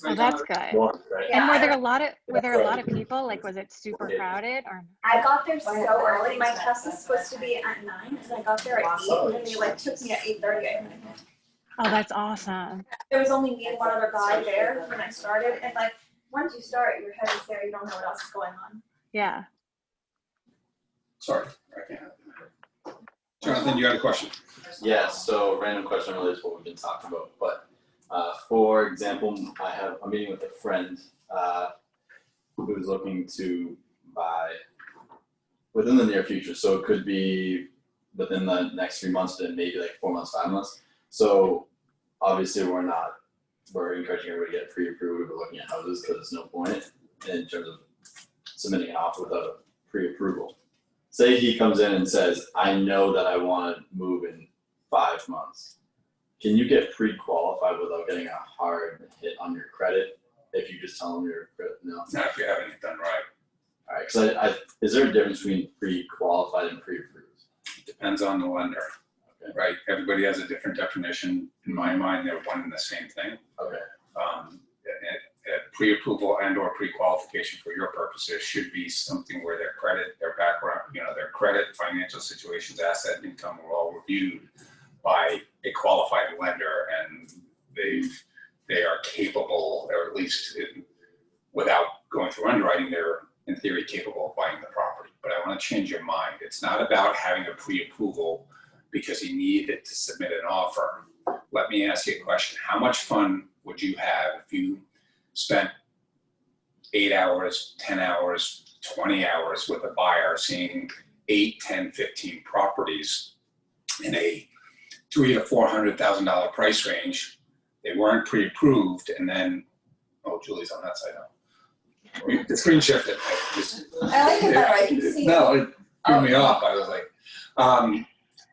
Oh, that's good. Right. And were Yeah, there a lot of people? Like, was it super crowded or? I got there so early. My test was supposed to be at 9, and I got there at 8, and then they like took me at 8:30. Oh, that's awesome. There was only me and one other guy there when I started, and like once you start, your head is there. You don't know what else is going on. Yeah. Sorry, I can't. Jonathan, you had a question? Yeah, so random question related to what we've been talking about, but for example, I have a meeting with a friend who's looking to buy within the near future. So it could be within the next 3 months, then maybe like 4 months, 5 months. So obviously we're encouraging everybody to get pre-approved. We're looking at houses because there's no point in terms of submitting an offer without a pre-approval. Say he comes in and says, I know that I want to move in 5 months. Can you get pre-qualified without getting a hard hit on your credit if you just tell them your credit? No. Not if you're having it done right. All right, because is there a difference between pre-qualified and pre-approved? Depends on the lender, Okay. right? Everybody has a different definition. In my mind, they're one and the same thing. Okay. Pre-approval and or pre-qualification for your purposes should be something where their credit, their background, their credit, financial situations, asset, income are all reviewed by a qualified lender, and they are capable, or at least without going through underwriting, they're in theory capable of buying the property. But I want to change your mind. It's not about having a pre-approval because you need it to submit an offer. Let me ask you a question. How much fun would you have if you spent 8 hours, 10 hours, 20 hours with a buyer seeing 8, 10, 15 properties in a $300,000 to $400,000 price range? They weren't pre-approved, and then, oh, Julie's on that side now. The screen shifted. I like it better. I can see. No, it threw me off. I was like,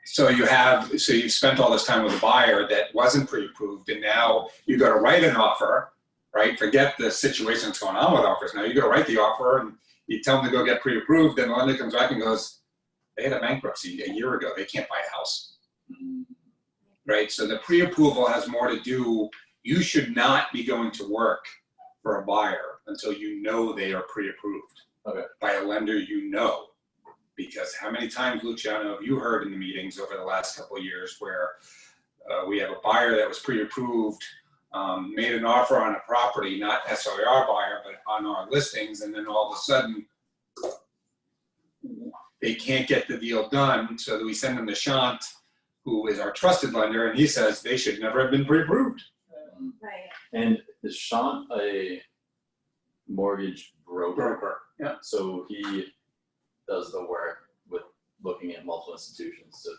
so you spent all this time with a buyer that wasn't pre-approved, and now you got to write an offer, right? Forget the situation that's going on with offers. Now you got to write the offer, and you tell them to go get pre-approved, and the lender comes back and goes, they had a bankruptcy a year ago. They can't buy a house. Right? So the pre-approval has more to do, you should not be going to work for a buyer until you know they are pre-approved. Okay. By a lender you know. Because how many times, Luciano, have you heard in the meetings over the last couple of years where we have a buyer that was pre-approved, made an offer on a property, not necessarily our buyer, but on our listings, and then all of a sudden they can't get the deal done, so that we send them to Shant, who is our trusted lender, and he says they should never have been pre-approved. Right. And is Sean a mortgage broker? Yeah. So he does the work with looking at multiple institutions to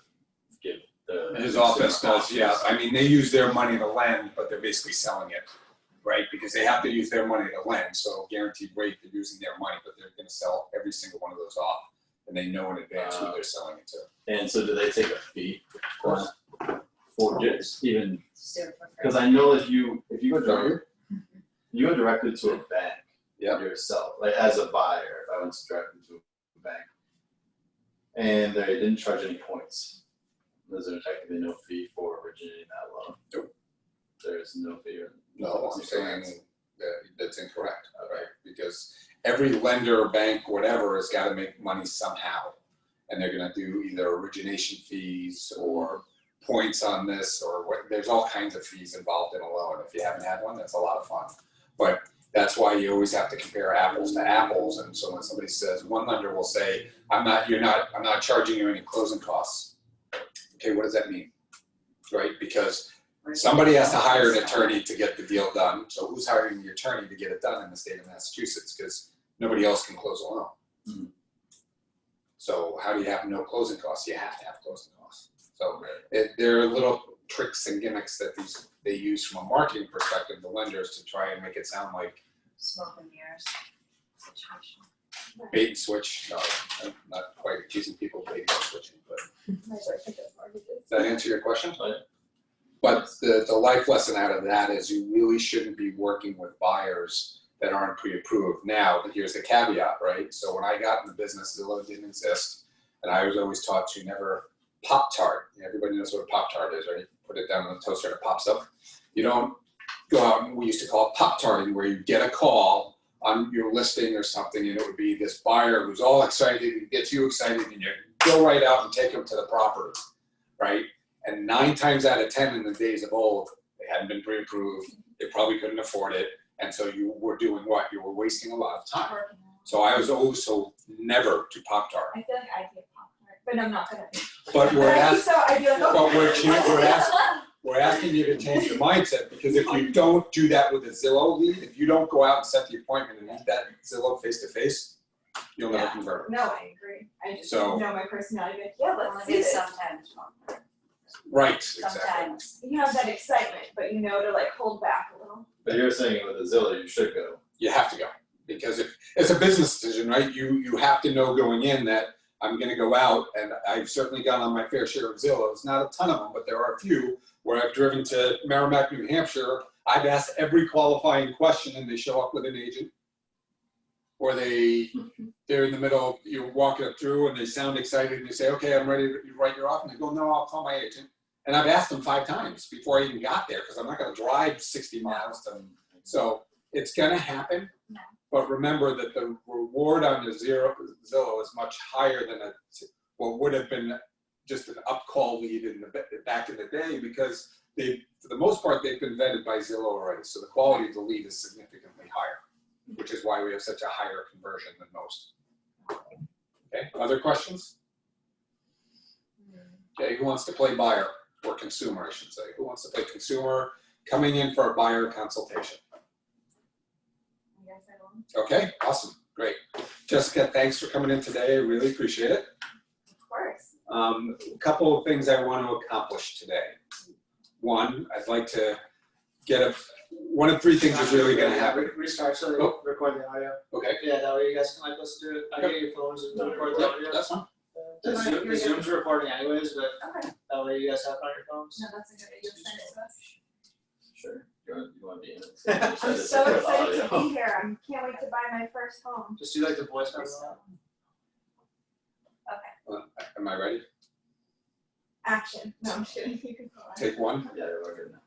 give the. His office does, yeah. I mean, they use their money to lend, but they're basically selling it, right? Because they have to use their money to lend, so guaranteed rate, they're using their money, but they're gonna sell every single one of those off. And they know in advance who they're selling it to. And so do they take a fee for just even, Just do it for free. because I know if you go directly to a bank Yep. yourself, like as a buyer, if I went directly to a bank and they didn't charge any points, there's technically no fee for originating that loan. Nope. There's no fee. No, I'm saying that that's incorrect, right? Because every lender, bank, whatever, has got to make money somehow. And they're gonna do either origination fees or points on this, or what, there's all kinds of fees involved in a loan. If you haven't had one, that's a lot of fun. But that's why you always have to compare apples to apples. And so when somebody says, one lender will say, I'm not charging you any closing costs. Okay, what does that mean? Right, because somebody has to hire an attorney to get the deal done. So who's hiring the attorney to get it done in the state of Massachusetts? Because nobody else can close a loan. Mm-hmm. So how do you have no closing costs? You have to have closing costs. So there are little tricks and gimmicks that they use from a marketing perspective, the lenders, to try and make it sound like Smoke and mirrors situation. bait and switch. No, I'm not quite accusing people of bait and switching, but does that answer your question? Oh, yeah. But the life lesson out of that is you really shouldn't be working with buyers that aren't pre-approved. Now, here's the caveat, right? So when I got in the business, Zillow didn't exist, and I was always taught to never Pop-Tart. Everybody knows what a Pop-Tart is, right? You put it down in the toaster and it pops up. You don't go out, and we used to call it Pop-Tarting, where you get a call on your listing or something, and it would be this buyer who's all excited and gets you excited, and you go right out and take them to the property, right? And 9 times out of 10 in the days of old, they hadn't been pre-approved, they probably couldn't afford it, and so you were doing what? You were wasting a lot of time. So I was always told never to Pop-Tart. I feel like I'd be a Pop-Tart, but I'm not gonna be. But we're asking, So I feel like, we're asking you to change your mindset, because if you don't do that with a Zillow lead, if you don't go out and set the appointment and meet that Zillow face-to-face, you'll never convert. no, I agree. I just So- know my personality, like, yeah, let's Only do do this. sometimes. Right, exactly. Sometimes. You have that excitement, but you know to like hold back a little. But you're saying with the Zillow, you should go. You have to go, because if it's a business decision, right? You have to know going in that I'm gonna go out, and I've certainly gone on my fair share of Zillows, not a ton of them, but there are a few where I've driven to Merrimack, New Hampshire. I've asked every qualifying question and they show up with an agent. Or they're in the middle, you're walking up through and they sound excited and you say, okay, I'm ready to write your offer. And they go, no, I'll call my agent. And I've asked them 5 times before I even got there, because I'm not gonna drive 60 miles to them. So it's gonna happen. No. But remember that the reward on the Zillow is much higher than what would have been just an up-call lead back in the day, because for the most part, they've been vetted by Zillow already. So the quality of the lead is significantly higher, which is why we have such a higher conversion than most. Okay, other questions? Okay, who wants to play buyer or consumer, I should say? Who wants to play consumer coming in for a buyer consultation? I guess I will. Okay, awesome, great. Jessica, thanks for coming in today. I really appreciate it. Of course. A couple of things I want to accomplish today. One, I'd like to get one of 3 things is really going to happen. Restart, so Oh. record the audio. Okay. Yeah, that way you guys can like listen to it. I get your phones and record the Yep, audio. that's fine. The Zoom's recording anyways, but Okay. that way you guys have it on your phones. No, that's a good idea. Send it to us. Sure. You want to be in it? I'm so excited to be here. I can't wait to buy my first home. Just do like the voice memo. Am I ready? Action. No, I'm kidding. You can go on. Take 1. Yeah, we're good now.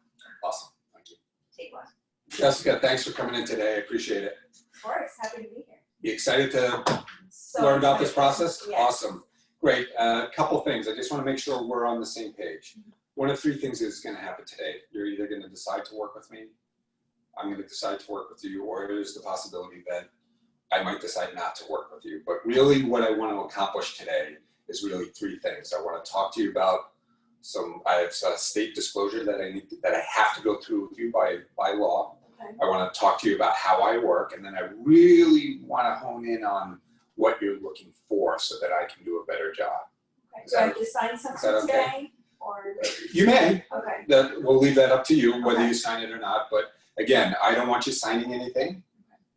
Awesome, thank you. Take one. Jessica, thanks for coming in today. I appreciate it. Of course. Happy to be here. You excited to So learn about this excited. process? Yes. Awesome. Great. Couple things. I just want to make sure we're on the same page. One of 3 things is going to happen today. You're either going to decide to work with me, I'm going to decide to work with you, or there's the possibility that I might decide not to work with you. But really what I want to accomplish today is really 3 things. I want to talk to you about I have state disclosure that I have to go through with you by law. Okay. I want to talk to you about how I work, and then I really want to hone in on what you're looking for so that I can do a better job. Okay. Is Do I that- have to sign that something okay? today? Or, You may, okay. we'll leave that up to you, whether Okay. you sign it or not, but again, I don't want you signing anything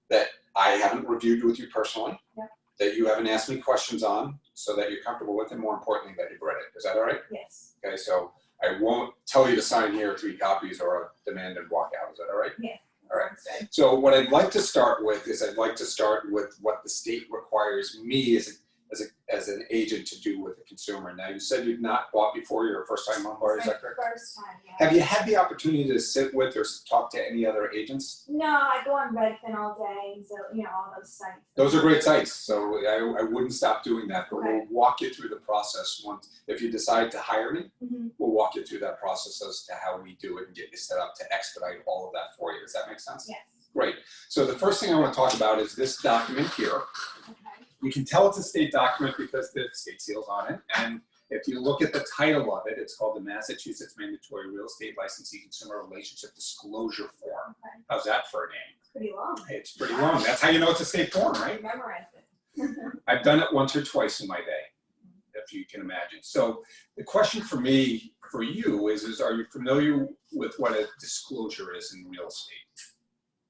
that I haven't reviewed with you personally, Yep. that you haven't asked me questions on, so that you're comfortable with, and more importantly, that you've read it. Is that all right? Yes. Okay, so I won't tell you to sign here 3 copies or a demand and walk out. Is that all right? Yeah. All right. Sounds good. So what I'd like to start with is what the state requires me as an agent to do with the consumer. Now, you said you've not bought before, you're a first-time home buyer, is that correct? First time, yeah. Have you had the opportunity to sit with or talk to any other agents? No, I go on Redfin all day, and so, all those sites. Those are great sites, so I wouldn't stop doing that, but we'll Okay. walk you through the process if you decide to hire me. Mhm. We'll walk you through that process as to how we do it and get you set up to expedite all of that for you. Does that make sense? Yes. Great. So the first thing I want to talk about is this document here. Okay. You can tell it's a state document because the state seal's on it. And if you look at the title of it, it's called the Massachusetts Mandatory Real Estate Licensee Consumer Relationship Disclosure Form. Okay. How's that for a name? It's pretty long. It's pretty long. That's how you know it's a state form, I right? memorized it. I've done it once or twice in my day. if you can imagine. So the question for me, for you is are you familiar with what a disclosure is in real estate?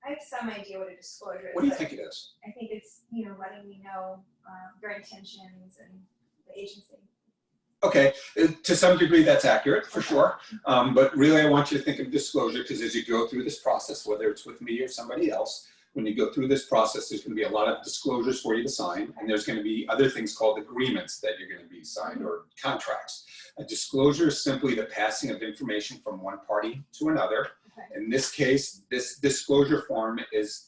I have some idea what a disclosure is. What do you but think it is? I think it's, letting me know your intentions and the agency. Okay, to some degree that's accurate, for sure. But really I want you to think of disclosure because as you go through this process, whether it's with me or somebody else, when you go through this process, there's going to be a lot of disclosures for you to sign, and there's going to be other things called agreements that you're going to be signed or contracts. A disclosure is simply the passing of information from one party to another. Okay. In this case, this disclosure form is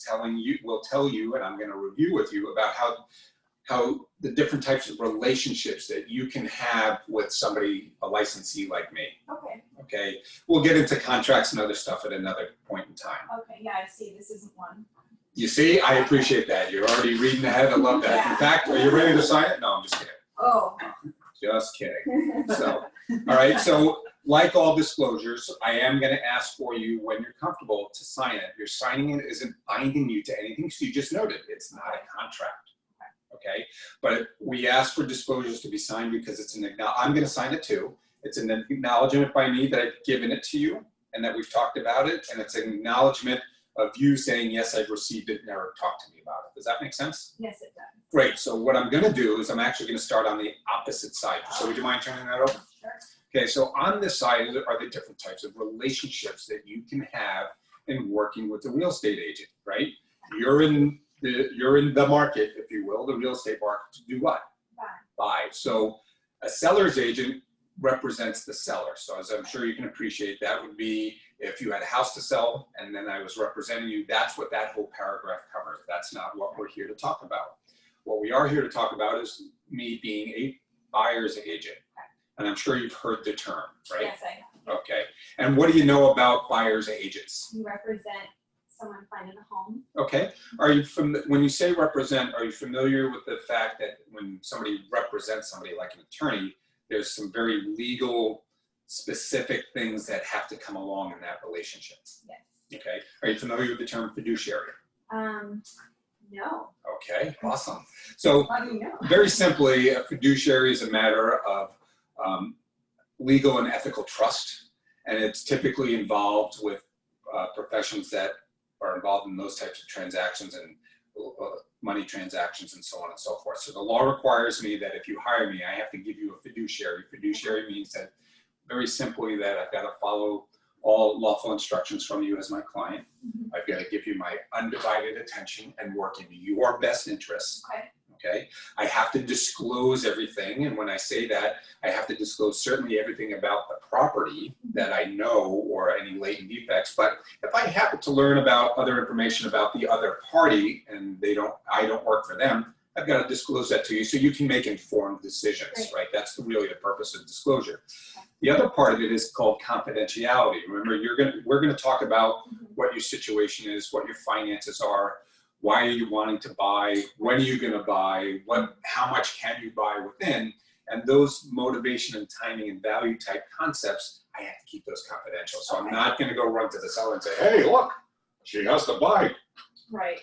will tell you, and I'm going to review with you about how the different types of relationships that you can have with somebody, a licensee like me. Okay. Okay, we'll get into contracts and other stuff at another point in time. Okay, yeah, I see, this isn't one. You see, I appreciate that. You're already reading ahead. I love that. In fact, are you ready to sign it? No, I'm just kidding. Oh. Just kidding. So, all right. So, like all disclosures, I am going to ask for you when you're comfortable to sign it. Your signing it isn't binding you to anything. So you just noted it's not a contract. Okay. But we ask for disclosures to be signed because it's I'm going to sign it too. It's an acknowledgement by me that I've given it to you and that we've talked about it. And it's an acknowledgement of you saying, yes, I've received it, never talked to me about it. Does that make sense? Yes, it does. Great. So what I'm going to do is I'm actually going to start on the opposite side. So would you mind turning that over? Sure. Okay. So on this side are the different types of relationships that you can have in working with a real estate agent, right? You're in the market, if you will, the real estate market to do what? Buy. So a seller's agent represents the seller. So as I'm sure you can appreciate, that would be if you had a house to sell and then I was representing you, that's what that whole paragraph covers. That's not what we're here to talk about. What we are here to talk about is me being a buyer's agent. And I'm sure you've heard the term, right? Yes, I have. Okay. And what do you know about buyer's agents? You represent someone finding a home. Okay. Are you when you say represent, are you familiar with the fact that when somebody represents somebody like an attorney, there's some very legal, specific things that have to come along in that relationship? Yes. Okay. Are you familiar with the term fiduciary? No. Okay, awesome. So How do you know? very simply, a fiduciary is a matter of legal and ethical trust, and it's typically involved with professions that are involved in those types of transactions and money transactions and so on and so forth. So the law requires me that if you hire me, I have to give you a fiduciary. Fiduciary means that very simply that I've got to follow all lawful instructions from you as my client. Mm-hmm. I've got to give you my undivided attention and work in your best interests. Okay. Okay. I have to disclose everything. And when I say that, I have to disclose certainly everything about the property that I know or any latent defects. But if I happen to learn about other information about the other party and I don't work for them, I've got to disclose that to you so you can make informed decisions, right? That's really the purpose of disclosure. The other part of it is called confidentiality. Remember, we're going to talk about what your situation is, what your finances are, why are you wanting to buy, when are you going to buy, how much can you buy within, and those motivation and timing and value type concepts, I have to keep those confidential. So I'm not going to go run to the seller and say, hey, look, she has to buy. Right.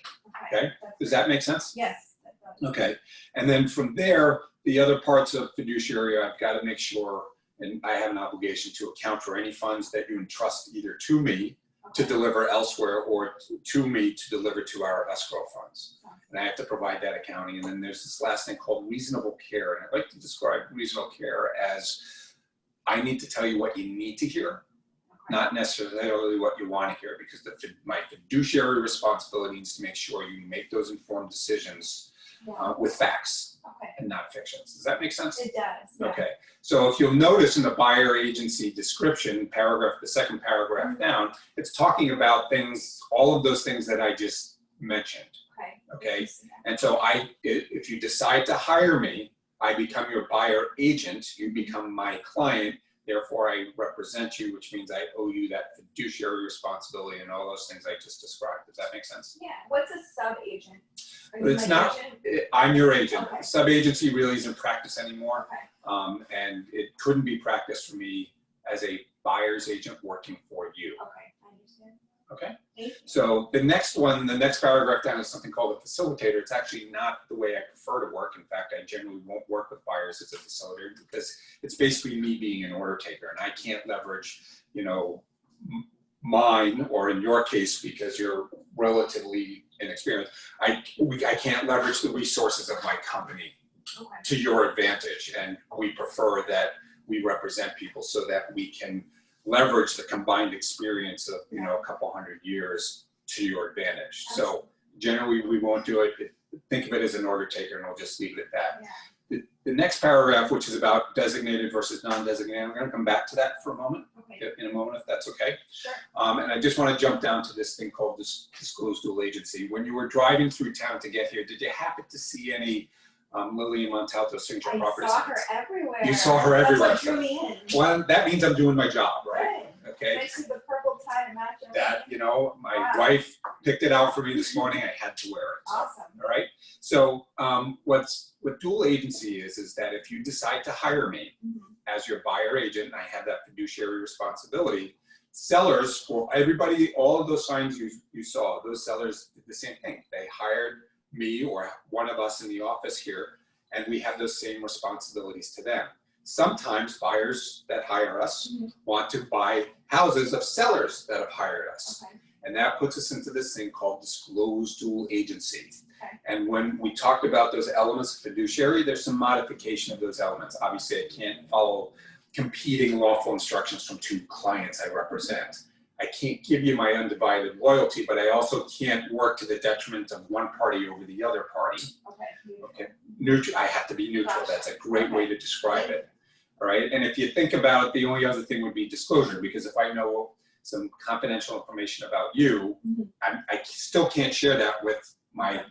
Okay. Does that make sense? Yes. Okay. And then from there, the other parts of fiduciary, I've got to make sure, and I have an obligation to account for any funds that you entrust either to me to deliver elsewhere or to me to deliver to our escrow funds. And I have to provide that accounting. And then there's this last thing called reasonable care. And I'd like to describe reasonable care as I need to tell you what you need to hear, not necessarily what you want to hear, because my fiduciary responsibility is to make sure you make those informed decisions with facts and not fictions. Does that make sense? It does. Yeah. Okay. So if you'll notice in the buyer agency description paragraph, the second paragraph down, it's talking about things, all of those things that I just mentioned. Okay. And so if you decide to hire me, I become your buyer agent, you become my client, therefore I represent you, which means I owe you that fiduciary responsibility and all those things I just described. Does that make sense? Yeah. What's a sub-agent? It's not, I'm your agent. Okay. Sub-agency really isn't practiced anymore. Okay. And it couldn't be practiced for me as a buyer's agent working for you. Okay, I understand. Okay? Thank you. So the next one, the next paragraph down is something called a facilitator. It's actually not the way I prefer to work. In fact, I generally won't work with buyers as a facilitator because it's basically me being an order taker, and I can't leverage, you know, mine, or in your case, because you're relatively inexperienced, I can't leverage the resources of my company Okay. to your advantage, and we prefer that we represent people so that we can leverage the combined experience of, you know, a couple hundred years to your advantage. So generally we won't do it. Think of it as an order taker, and I'll just leave it at that. Yeah. The next paragraph, which is about designated versus non-designated, I'm going to come back to that for a moment, Okay. in a moment, if that's okay. Sure. And I just want to jump down to this thing called disclosed dual agency. When you were driving through town to get here, did you happen to see any Lillian Montalto signature property I saw signs? her everywhere. You saw her everywhere. That's what drew me in. Well, that means I'm doing my job, right? Right. Okay. Especially the purple tie to match everything. That, you know, my Wow. wife picked it out for me this morning. I had to wear it. Awesome. All right. So what dual agency is that if you decide to hire me as your buyer agent, and I have that fiduciary responsibility, sellers, or everybody, all of those signs you saw, those sellers did the same thing. They hired me or one of us in the office here, and we have those same responsibilities to them. Sometimes buyers that hire us want to buy houses of sellers that have hired us. Okay. And that puts us into this thing called disclosed dual agency. Okay. And when we talked about those elements of fiduciary, there's some modification of those elements. Obviously, I can't follow competing lawful instructions from two clients I represent. I can't give you my undivided loyalty, but I also can't work to the detriment of one party over the other party. Okay. Okay, neutral. I have to be neutral. That's a great way to describe it. All right, and if you think about it, the only other thing would be disclosure, because if I know some confidential information about you, I still can't share that with my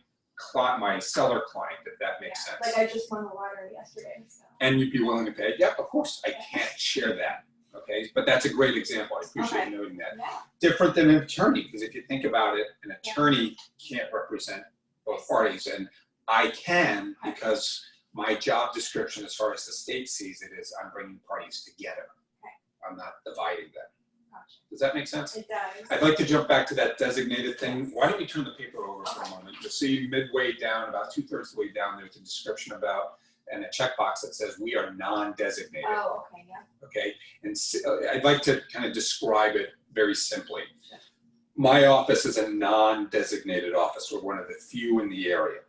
seller client, if that makes sense. Like I just won the lottery yesterday, so. And you'd be willing to pay? Yep, of course. I can't share that. Okay, but that's a great example. I appreciate Okay. noting that. Yeah. Different than an attorney, because if you think about it, an attorney can't represent both parties, and I can, because my job description, as far as the state sees it, is I'm bringing parties together. Okay. I'm not dividing them. Gotcha. Does that make sense? It does. I'd like to jump back to that designated thing. Why don't we turn the paper over for a moment? You'll see midway down, about 2/3 of the way down, there's a description about, and a checkbox that says we are non-designated. Oh, okay, yeah. Okay, and I'd like to kind of describe it very simply. My office is a non-designated office. We're one of the few in the area.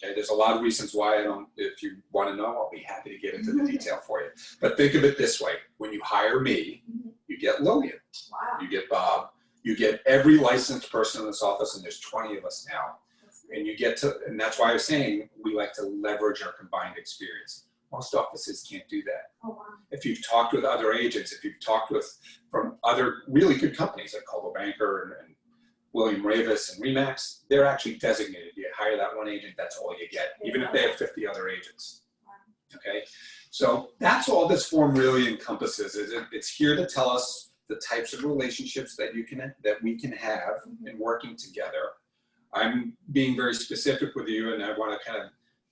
Okay, there's a lot of reasons why I don't, if you want to know, I'll be happy to get into the detail for you. But think of it this way, when you hire me, you get Lillian, Wow. you get Bob, you get every licensed person in this office, and there's 20 of us now. That's great. And you get to, and that's why I was saying we like to leverage our combined experience. Most offices can't do that. Oh, wow. If you've talked with other agents, if you've talked with from other really good companies like Coldwell Banker and William Ravis and Remax, they're actually designated. You hire that one agent, that's all you get, even if they have 50 other agents. Okay, so that's all this form really encompasses. It's here to tell us the types of relationships that we can have in working together. I'm being very specific with you, and I want to kind of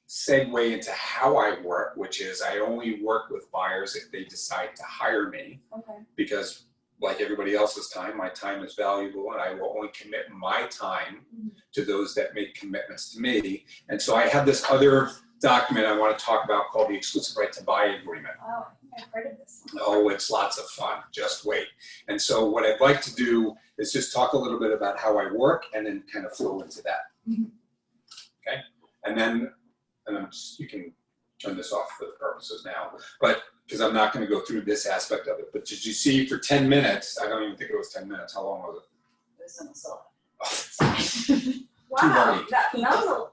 segue into how I work, which is I only work with buyers if they decide to hire me, Okay. because like everybody else's time, my time is valuable, and I will only commit my time to those that make commitments to me. And so I have this other document I want to talk about called the Exclusive Right to Buy Agreement. Oh, I think I've heard of this one. Oh, it's lots of fun. Just wait. And so what I'd like to do is just talk a little bit about how I work and then kind of flow into that. Okay? And then, you can turn this off for the purposes now, but because I'm not going to go through this aspect of it. But did you see for 10 minutes, I don't even think it was 10 minutes. How long was it? It was almost all. Wow, late. that was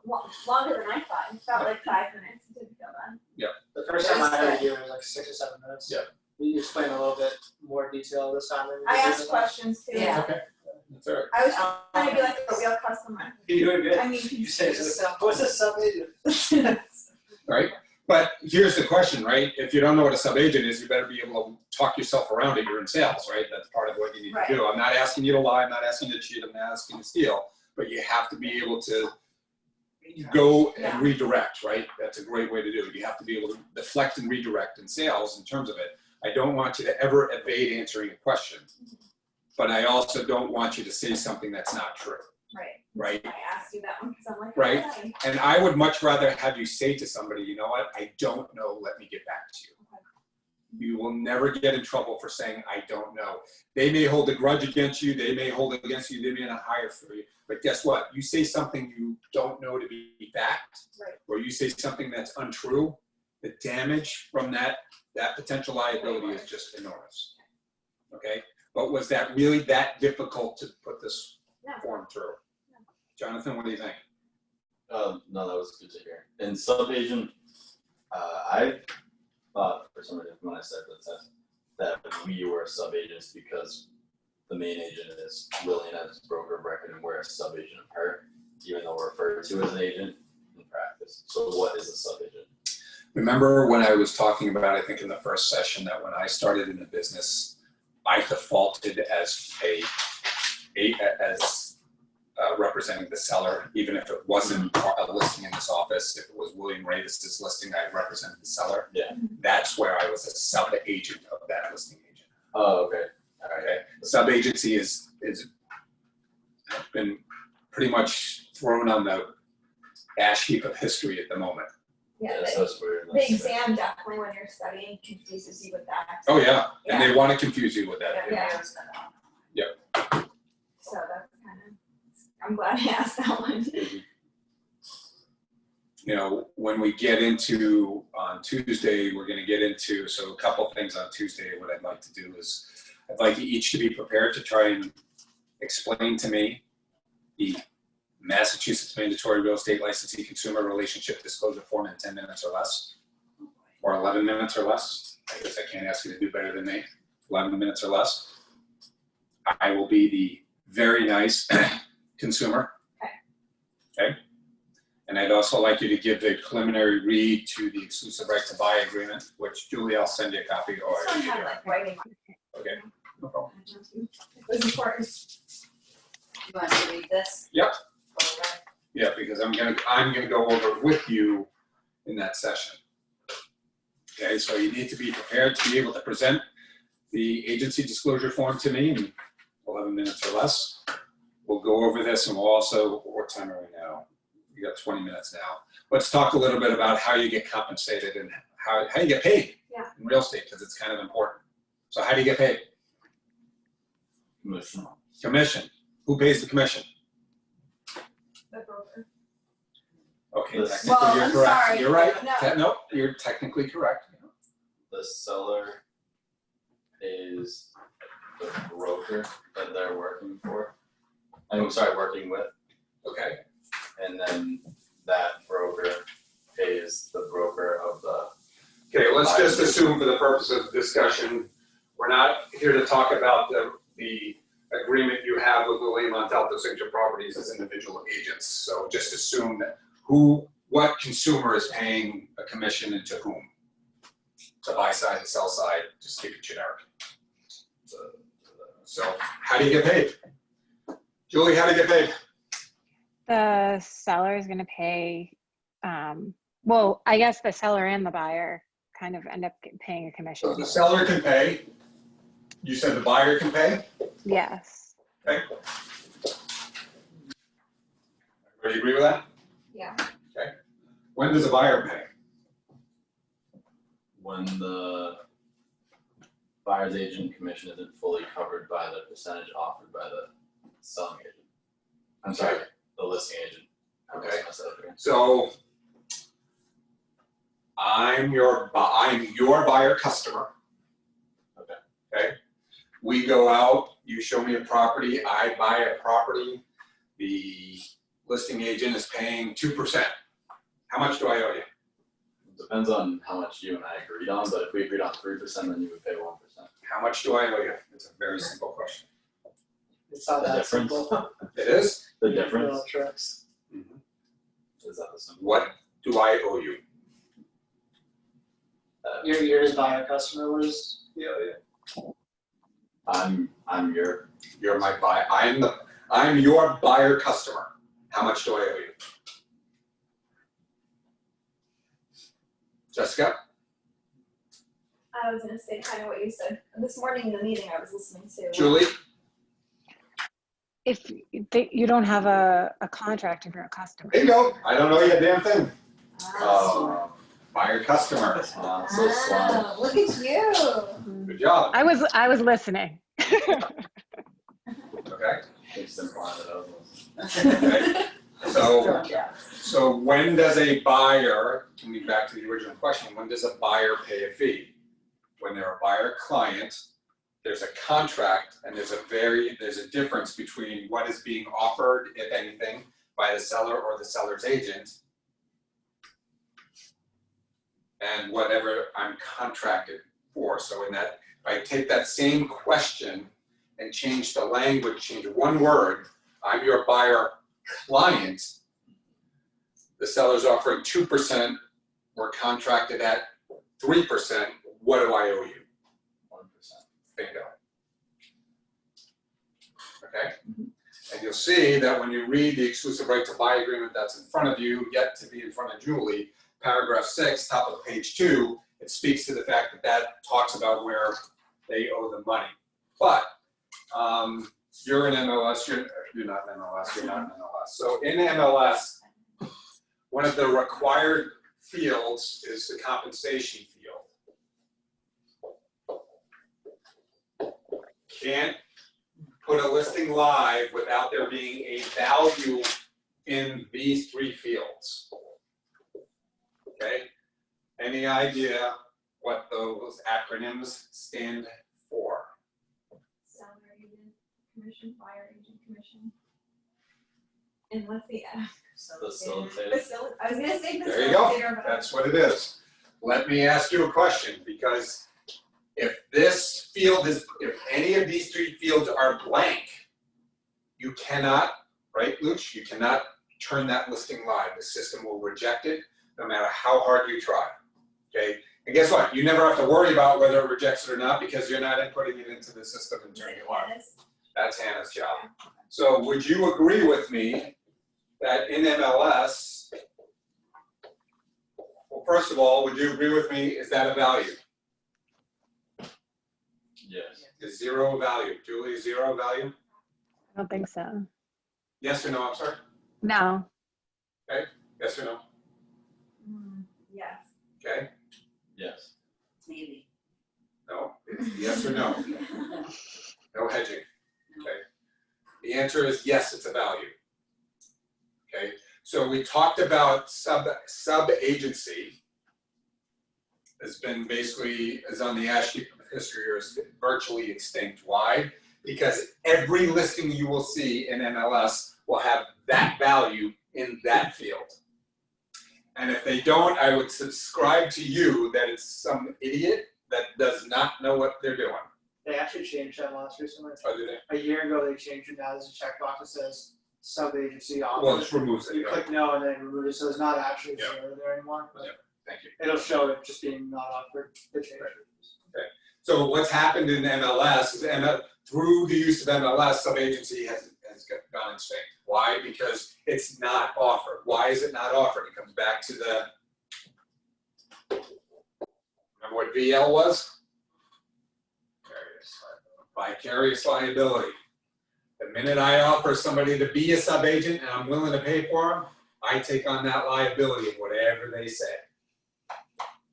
longer than I thought. It felt like 5 minutes. It didn't feel that. The first time I heard you, it was like 6 or 7 minutes. Yeah. You explain a little bit more detail this time. than you I did asked this time? questions too. Yeah. Okay. That's all right. I was trying to be like a real customer. You're doing good. I mean, You say, what's a sub-agent? Right? But here's the question, right? If you don't know what a sub-agent is, you better be able to talk yourself around it. You're in sales, right? That's part of what you need to do. I'm not asking you to lie. I'm not asking you to cheat. I'm not asking you to steal. But you have to be able to go and redirect, right? That's a great way to do it. You have to be able to deflect and redirect in sales in terms of it. I don't want you to ever evade answering a question. but I also don't want you to say something that's not true, Right. right? I asked you that one because I'm like, Right. okay. And I would much rather have you say to somebody, you know what, I don't know, let me get back to you. You will never get in trouble for saying, I don't know. They may hold a grudge against you, they may hold it against you, they may not hire for you, but guess what? You say something you don't know to be fact, Right. or you say something that's untrue, the damage from that potential liability is just enormous. Okay, but was that really that difficult to put this No. form through? Jonathan, what do you think? No, that was good to hear. And sub-agent, I thought for some reason when I started the test that we were sub-agents because the main agent is Lillian as broker of record and we're a sub-agent of her, even though we're referred to as an agent in practice. So what is a sub-agent? Remember when I was talking about, I think in the first session, that when I started in the business, I defaulted as representing the seller, even if it wasn't a listing in this office. If it was William Ravis's listing, I represented the seller. Yeah. That's where I was a sub-agent of that listing agent. Oh, okay. Okay. Sub-agency is been pretty much thrown on the ash heap of history at the moment. Yeah, so it's weird. the exam definitely when you're studying confuses you with that. Oh yeah, and they want to confuse you with that. Yeah. So that's kind of, I'm glad I asked that one. You know, when we get into, on Tuesday, we're gonna get into, so a couple of things on Tuesday. What I'd like to do is, I'd like you each to be prepared to try and explain to me the Massachusetts Mandatory Real Estate Licensee Consumer Relationship Disclosure Form in 10 minutes or less, or 11 minutes or less. I guess I can't ask you to do better than me. 11 minutes or less. I will be the very nice consumer. Okay. And I'd also like you to give a preliminary read to the exclusive right to buy agreement, which Julie, I'll send you a copy. Or This one had like writing. okay, no problem. It was important. You want to read this? Yep. Yeah, because I'm gonna go over it with you in that session. Okay, so you need to be prepared to be able to present the agency disclosure form to me in 11 minutes or less. We'll go over this, and we'll also, what time are we now? We got 20 minutes now. Let's talk a little bit about how you get compensated and how you get paid in real estate, because it's kind of important. So how do you get paid? Commission. Commission. Who pays the commission? The broker. Okay, The- technically Well, you're I'm correct. sorry. You're right. No. Nope, you're technically correct. The seller is the broker that they're working for. Working with. Okay. And then that broker pays the broker of the. Okay, let's just assume for the purpose of discussion, we're not here to talk about the agreement you have with Lillian Montalto Signature Properties as individual agents. So just assume that what consumer is paying a commission and to whom? The buy side, the sell side, just keep it generic. So how do you get paid? Julie, how do you get paid? The seller is going to pay, well, I guess the seller and the buyer kind of end up paying a commission. So the seller can pay. You said the buyer can pay? Yes. Okay. Everybody agree with that? Yeah. Okay. When does the buyer pay? When the buyer's agent commission isn't fully covered by the percentage offered by the selling agent. I'm sorry, the listing agent. Okay. So I'm your buyer customer. Okay. Okay. We go out, you show me a property, I buy a property, the listing agent is paying 2%. How much do I owe you? It depends on how much you and I agreed on, but if we agreed on 3%, then you would pay 1%. How much do I owe you? It's a very simple question. It's not The that difference? simple. It is? The difference, Trucks. is that the simple? What do I owe you? You're his buyer customer, what is the other? I'm You're my buyer. I'm your buyer customer. How much do I owe you? Jessica? I was gonna say kind of what you said. This morning in the meeting I was listening to. Julie? if you don't have a contract if you're a customer. Bingo, I don't know your damn thing. Oh, Buyer customer. so Wow, slime. look at you. Good job. I was listening. Okay. They simplify it out. Okay. So when does a buyer, coming back to the original question, when does a buyer pay a fee? When they're a buyer client, there's a contract and there's a difference between what is being offered, if anything, by the seller or the seller's agent and whatever I'm contracted for. So in that, if I take that same question and change the language, change one word, I'm your buyer client, the seller's offering 2%, we're contracted at 3%, what do I owe you? 1%. Bingo. Okay? And you'll see that when you read the exclusive right to buy agreement that's in front of you, yet to be in front of Julie, paragraph 6, top of page 2, it speaks to the fact that that talks about where they owe the money. But you're in MLS, you're not in MLS, you're not in MLS. So in MLS, one of the required fields is the compensation field. Can't put a listing live without there being a value in these 3 fields. Okay? Any idea what those acronyms stand for? Seller agent commission, buyer agent commission. And what's the Facilitator. I was gonna say facilitator, There you go. but That's what it is. Let me ask you a question, because if this field is, if any of these 3 fields are blank, you cannot, right, Luch? You cannot turn that listing live. The system will reject it no matter how hard you try, okay? And guess what? You never have to worry about whether it rejects it or not because you're not inputting it into the system and turning it live. That's Hannah's job. So would you agree with me that in MLS, well, first of all, would you agree with me, is that a value? Yes. Is 0 value? Julie, 0 value? I don't think so. Yes or no, I'm sorry? No. Yes or no? yes. Okay, Yes. Maybe. no, it's yes or no. No hedging, okay? The answer is yes, it's a value. Okay, so we talked about sub-agency has been basically, is on the ash heap of history or is virtually extinct. Why? Because every listing you will see in MLS will have that value in that field. And if they don't, I would subscribe to you that it's some idiot that does not know what they're doing. They actually changed that last recently. Oh, did they? A year ago, they changed it. Now there's a checkbox that says sub-agency offer. Well, it removes it, You yeah. click no and then remove it, so it's not actually Yeah. 0 there anymore. But Yeah. Thank you. it'll show it just being not offered. They changed it. So what's happened in MLS is through the use of MLS, sub-agency has gone extinct. Why? Because it's not offered. Why is it not offered? It comes back to the, remember what VL was? Vicarious liability. The minute I offer somebody to be a sub-agent and I'm willing to pay for them, I take on that liability of whatever they say.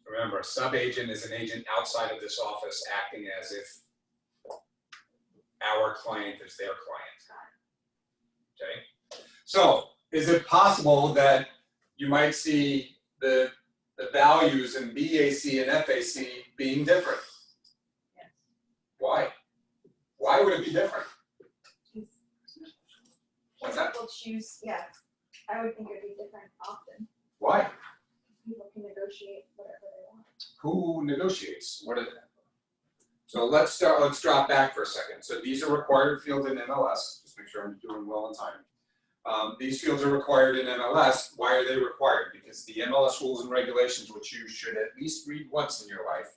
Remember, a sub-agent is an agent outside of this office acting as if our client is their client. Okay? So, is it possible that you might see the values in BAC and FAC being different? Yes. Why? Why would it be different? What's that? People choose, yeah, I would think it'd be different often. Why? People can negotiate whatever they want. Who negotiates? What is it? So let's drop back for a second. So these are required fields in MLS. Just make sure I'm doing well on time. These fields are required in MLS. Why are they required? Because the MLS rules and regulations, which you should at least read once in your life,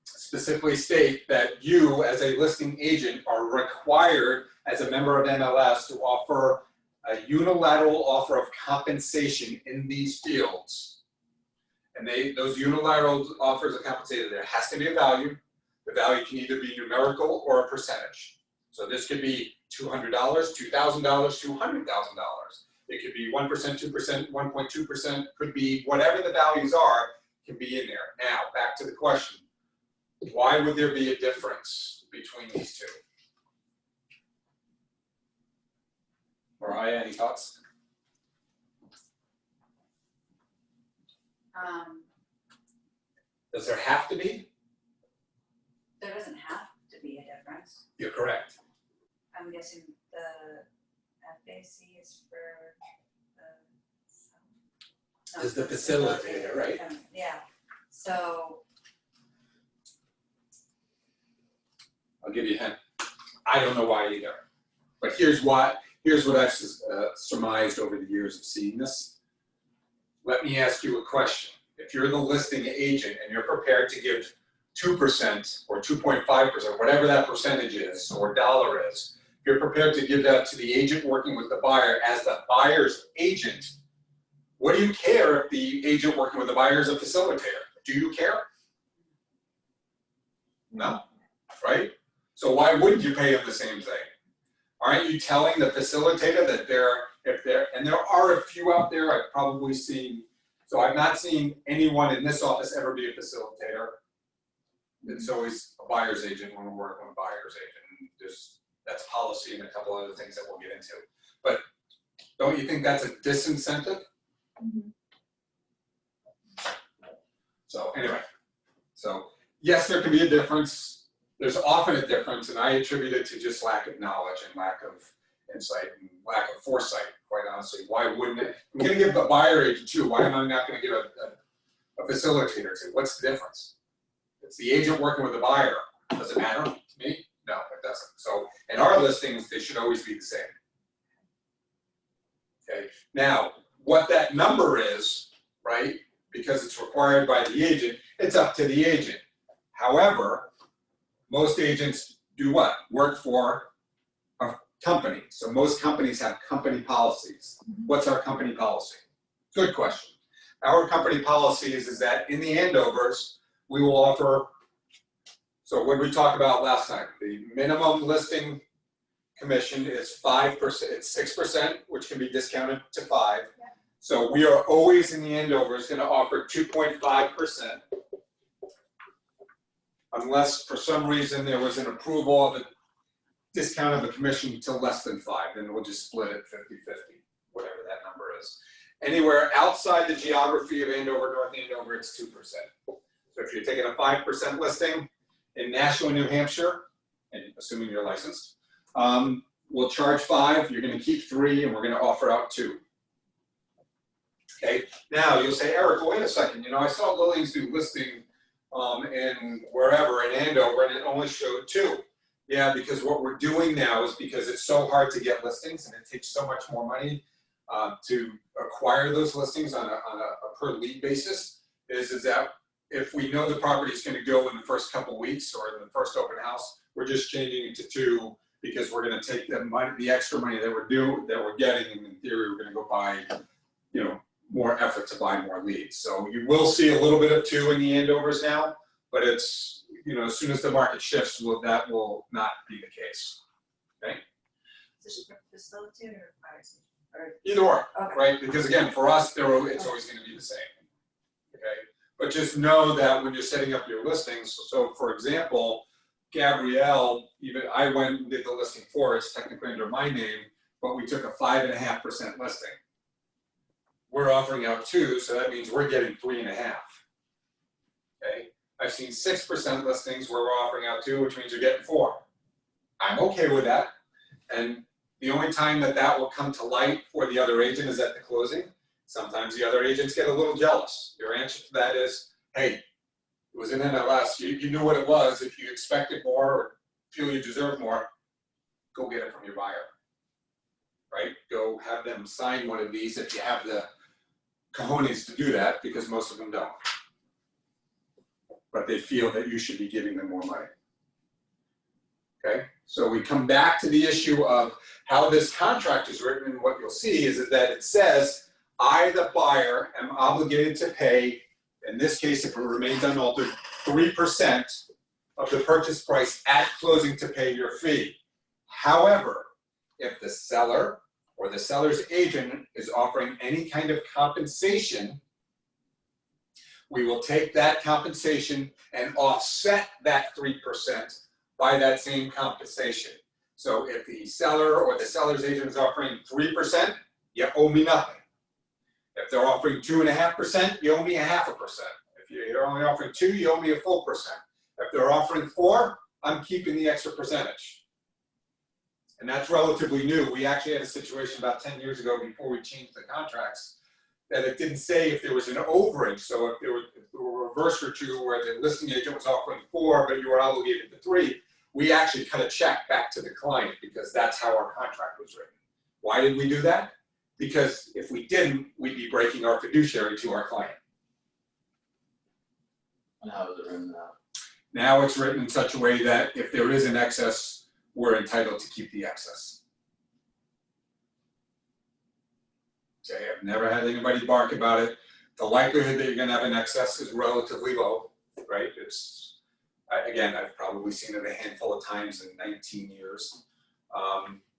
specifically state that you, as a listing agent, are required as a member of MLS to offer a unilateral offer of compensation in these fields. And those unilateral offers of compensation, there has to be a value. The value can either be numerical or a percentage. So this could be $200, $2,000, $200,000. It could be 1%, 2%, 1.2%, could be whatever the values are, can be in there. Now, back to the question. Why would there be a difference between these two? Mariah, any thoughts? Does there have to be? There doesn't have to be a difference. You're correct. I'm guessing the FAC is for the. Is the facilitator, right? Yeah, so, I'll give you a hint. I don't know why either. But here's what I've surmised over the years of seeing this. Let me ask you a question. If you're the listing agent and you're prepared to give 2% or 2.5%, whatever that percentage is or dollar is, if you're prepared to give that to the agent working with the buyer as the buyer's agent, what do you care if the agent working with the buyer is a facilitator? Do you care? No, right? So why wouldn't you pay them the same thing? Aren't you telling the facilitator that and there are a few out there I've probably seen, so I've not seen anyone in this office ever be a facilitator. It's always a buyer's agent when we're working with a buyer's agent. And that's policy and a couple other things that we'll get into. But don't you think that's a disincentive? Mhm. So anyway, yes, there can be a difference. There's often a difference, and I attribute it to just lack of knowledge and lack of insight and lack of foresight, quite honestly. Why wouldn't it? I'm going to give the buyer agent too. Why am I not going to give a facilitator to? What's the difference? It's the agent working with the buyer. Does it matter to me? No, it doesn't. So in our listings, they should always be the same. Okay. Now, what that number is, right, because it's required by the agent, it's up to the agent. However, most agents do what? Work for a company. So most companies have company policies. What's our company policy? Good question. Our company policy is that in the handovers, we will offer, so what we talked about last time, the minimum listing commission is 5%, it's 6%, which can be discounted to 5%. Yeah. So we are always in the handovers going to offer 2.5%. Unless for some reason there was an approval of a discount of the commission to less than 5, then we'll just split it 50-50, whatever that number is. Anywhere outside the geography of Andover, North Andover, it's 2%. So if you're taking a 5% listing in Nashua, New Hampshire, and assuming you're licensed, we'll charge 5, you're going to keep 3, and we're going to offer out 2. Okay, now you'll say, Eric, well, wait a second, you know, I saw Lillian's new listing in wherever in Andover, and it only showed 2. Yeah, because what we're doing now is because it's so hard to get listings and it takes so much more money to acquire those listings on a per lead basis, is that if we know the property is going to go in the first couple weeks or in the first open house, we're just changing it to 2 because we're going to take the extra money that we're getting, and in theory we're going to go buy, you know, more effort to buy more leads. So you will see a little bit of 2 in the handovers now, but it's, you know, as soon as the market shifts, that will not be the case. Okay. is it facilitator or buyer's agent? Either or, Okay. right? Because again, for us, it's always going to be the same. Okay. But just know that when you're setting up your listings, so for example, Gabrielle, even I went and did the listing for her, it's technically under my name, but we took a 5.5% listing. We're offering out 2, so that means we're getting 3.5. Okay, I've seen 6% listings where we're offering out 2, which means you're getting 4. I'm okay with that. And the only time that will come to light for the other agent is at the closing. Sometimes the other agents get a little jealous. Your answer to that is, hey, it was in MLS. You knew what it was. If you expected more or feel you deserve more, go get it from your buyer. Right? Go have them sign one of these if you have the cojones to do that, because most of them don't. But they feel that you should be giving them more money. Okay? So we come back to the issue of how this contract is written, and what you'll see is that it says, I, the buyer, am obligated to pay, in this case, if it remains unaltered, 3% of the purchase price at closing to pay your fee. However, if the seller or the seller's agent is offering any kind of compensation, we will take that compensation and offset that 3% by that same compensation. So if the seller or the seller's agent is offering 3%, you owe me nothing. If they're offering 2.5%, you owe me 0.5%. If you're only offering 2, you owe me a full percent. If they're offering 4, I'm keeping the extra percentage. And that's relatively new. We actually had a situation about 10 years ago before we changed the contracts that it didn't say if there was an overage. So if there were a reverse or two where the listing agent was offering 4, but you were obligated to 3, we actually cut a check back to the client because that's how our contract was written. Why did we do that? Because if we didn't, we'd be breaking our fiduciary to our client. And how is it written now? Now it's written in such a way that if there is an excess, we're entitled to keep the excess. Okay, I've never had anybody bark about it. The likelihood that you're gonna have an excess is relatively low, right? Again, I've probably seen it a handful of times in 19 years.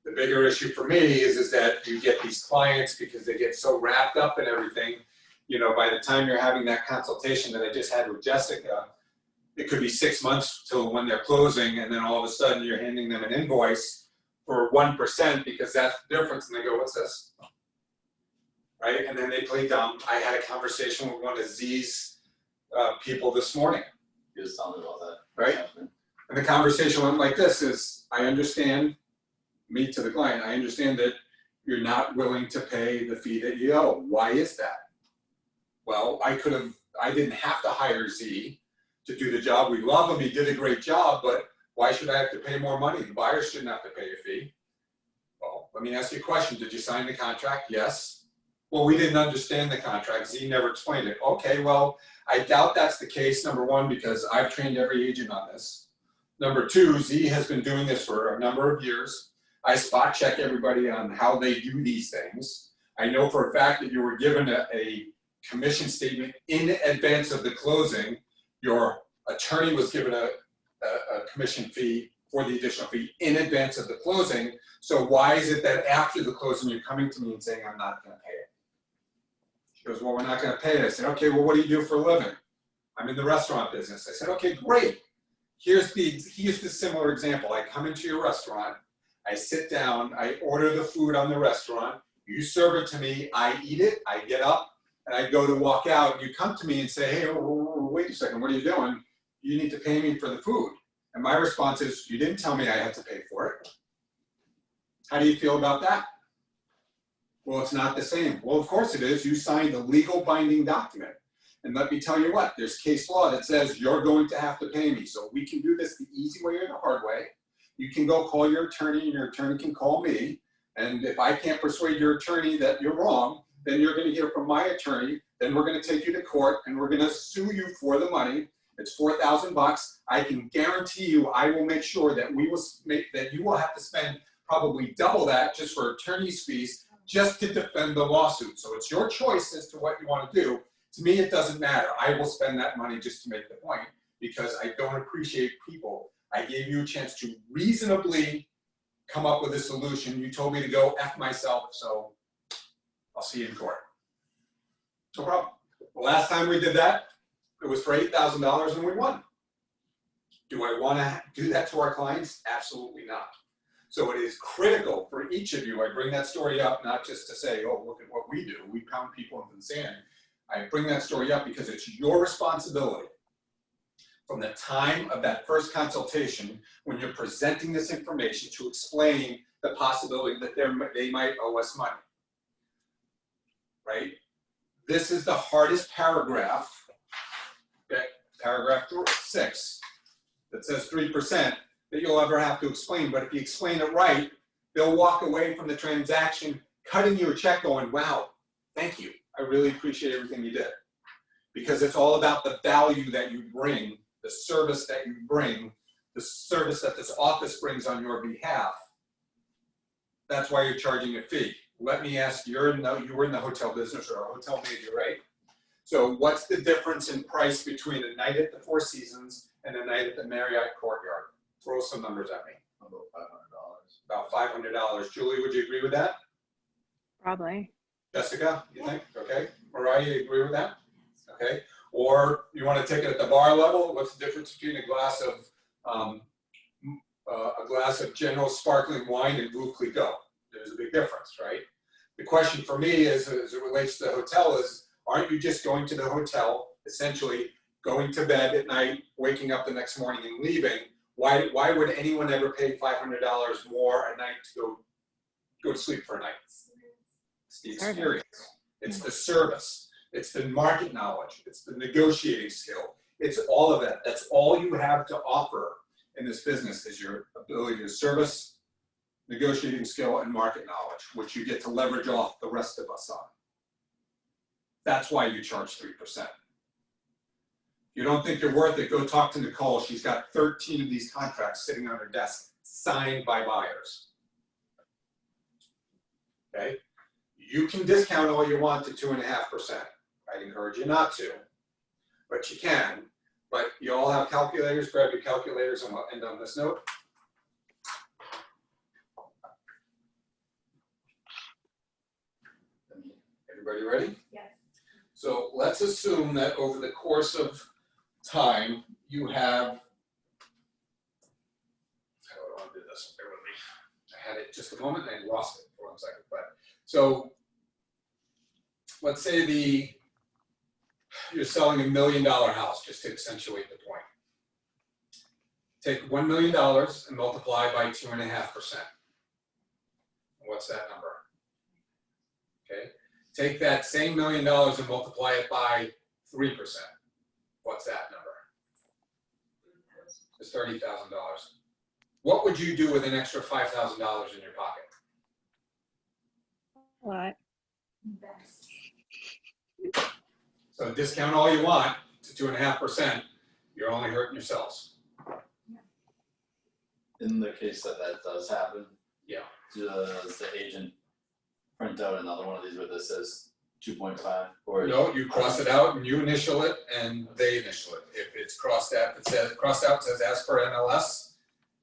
The bigger issue for me is that you get these clients because they get so wrapped up in everything. You know, by the time you're having that consultation that I just had with Jessica, it could be 6 months till when they're closing, and then all of a sudden you're handing them an invoice for 1% because that's the difference, and they go, "What's this?" Right? And then they play dumb. I had a conversation with one of Z's people this morning. You just tell me about that. Right? And the conversation went like this: is I understand, me to the client, I understand that you're not willing to pay the fee that you owe. Why is that? Well, I didn't have to hire Z to do the job. We love him, he did a great job, but why should I have to pay more money? The buyer shouldn't have to pay a fee. Well, let me ask you a question. Did you sign the contract? Yes. Well, we didn't understand the contract. Z never explained it. Okay, well, I doubt that's the case, number one, because I've trained every agent on this. Number two, Z has been doing this for a number of years. I spot check everybody on how they do these things. I know for a fact that you were given a commission statement in advance of the closing. Your attorney was given a commission fee for the additional fee in advance of the closing. So why is it that after the closing, you're coming to me and saying, "I'm not gonna pay it"? She goes, "Well, we're not gonna pay it." I said, "Okay, well, what do you do for a living?" "I'm in the restaurant business." I said, "Okay, great. Here's the similar example. I come into your restaurant, I sit down, I order the food on the restaurant, you serve it to me, I eat it, I get up, and I go to walk out, and you come to me and say, "Hey, wait a second, what are you doing? You need to pay me for the food." And my response is, "You didn't tell me I had to pay for it." How do you feel about that? Well, it's not the same. Well, of course it is. You signed a legal binding document. And let me tell you what, there's case law that says you're going to have to pay me. So we can do this the easy way or the hard way. You can go call your attorney, and your attorney can call me. And if I can't persuade your attorney that you're wrong, then you're going to hear from my attorney. Then we're going to take you to court, and we're going to sue you for the money. It's $4,000. I can guarantee you, I will make sure that you will have to spend probably double that just for attorney's fees, just to defend the lawsuit. So it's your choice as to what you want to do. To me, it doesn't matter. I will spend that money just to make the point, because I don't appreciate people. I gave you a chance to reasonably come up with a solution. You told me to go F myself, so I'll see you in court. No problem. The last time we did that, it was for $8,000 and we won. Do I want to do that to our clients? Absolutely not. So it is critical for each of you. I bring that story up not just to say, "Oh, look at what we do. We pound people into the sand." I bring that story up because it's your responsibility from the time of that first consultation, when you're presenting this information, to explain the possibility that they might owe us money. Right? This is the hardest paragraph, okay, paragraph 6, that says 3%, that you'll ever have to explain. But if you explain it right, they'll walk away from the transaction cutting you a check going, "Wow, thank you. I really appreciate everything you did." Because it's all about the value that you bring, the service that you bring, the service that this office brings on your behalf. That's why you're charging a fee. Let me ask, you were in the hotel business, or a hotel major, right? So what's the difference in price between a night at the Four Seasons and a night at the Marriott Courtyard? Throw some numbers at me. About $500. about $500. Julie, would you agree with that? Probably. Jessica, you think? Okay. Mariah, you agree with that? Okay. Or you want to take it at the bar level? What's the difference between a glass of general sparkling wine and Veuve Clicquot? There's a big difference, right? The question for me is, as it relates to the hotel, is aren't you just going to the hotel, essentially going to bed at night, waking up the next morning and leaving? Why would anyone ever pay $500 more a night to go to sleep for a night? It's the experience. It's the service. It's the market knowledge. It's the negotiating skill. It's all of that. That's all you have to offer in this business is your ability to service, negotiating skill, and market knowledge, which you get to leverage off the rest of us on. That's why you charge 3%. If you don't think you're worth it, go talk to Nicole. She's got 13 of these contracts sitting on her desk, signed by buyers. Okay? You can discount all you want to 2.5%. I'd encourage you not to, but you can. But you all have calculators, grab your calculators, and we'll end on this note. Everybody ready? Yes. So let's assume that over the course of time, you have, how do I want to do this? Bear with me. I had it just a moment and I lost it for 1 second. But so let's say you're selling $1 million house, just to accentuate the point. Take $1 million and multiply by 2.5%. What's that number? Okay. Take that same $1 million and multiply it by 3%. What's that number? It's $30,000. What would you do with an extra $5,000 in your pocket? What? So discount all you want to 2.5%, you're only hurting yourselves. In the case that does happen, Yeah. does the agent print out another one of these where this says 2.5 or? No, you cross it out and you initial it and they initial it. If it's crossed out, it says as per MLS,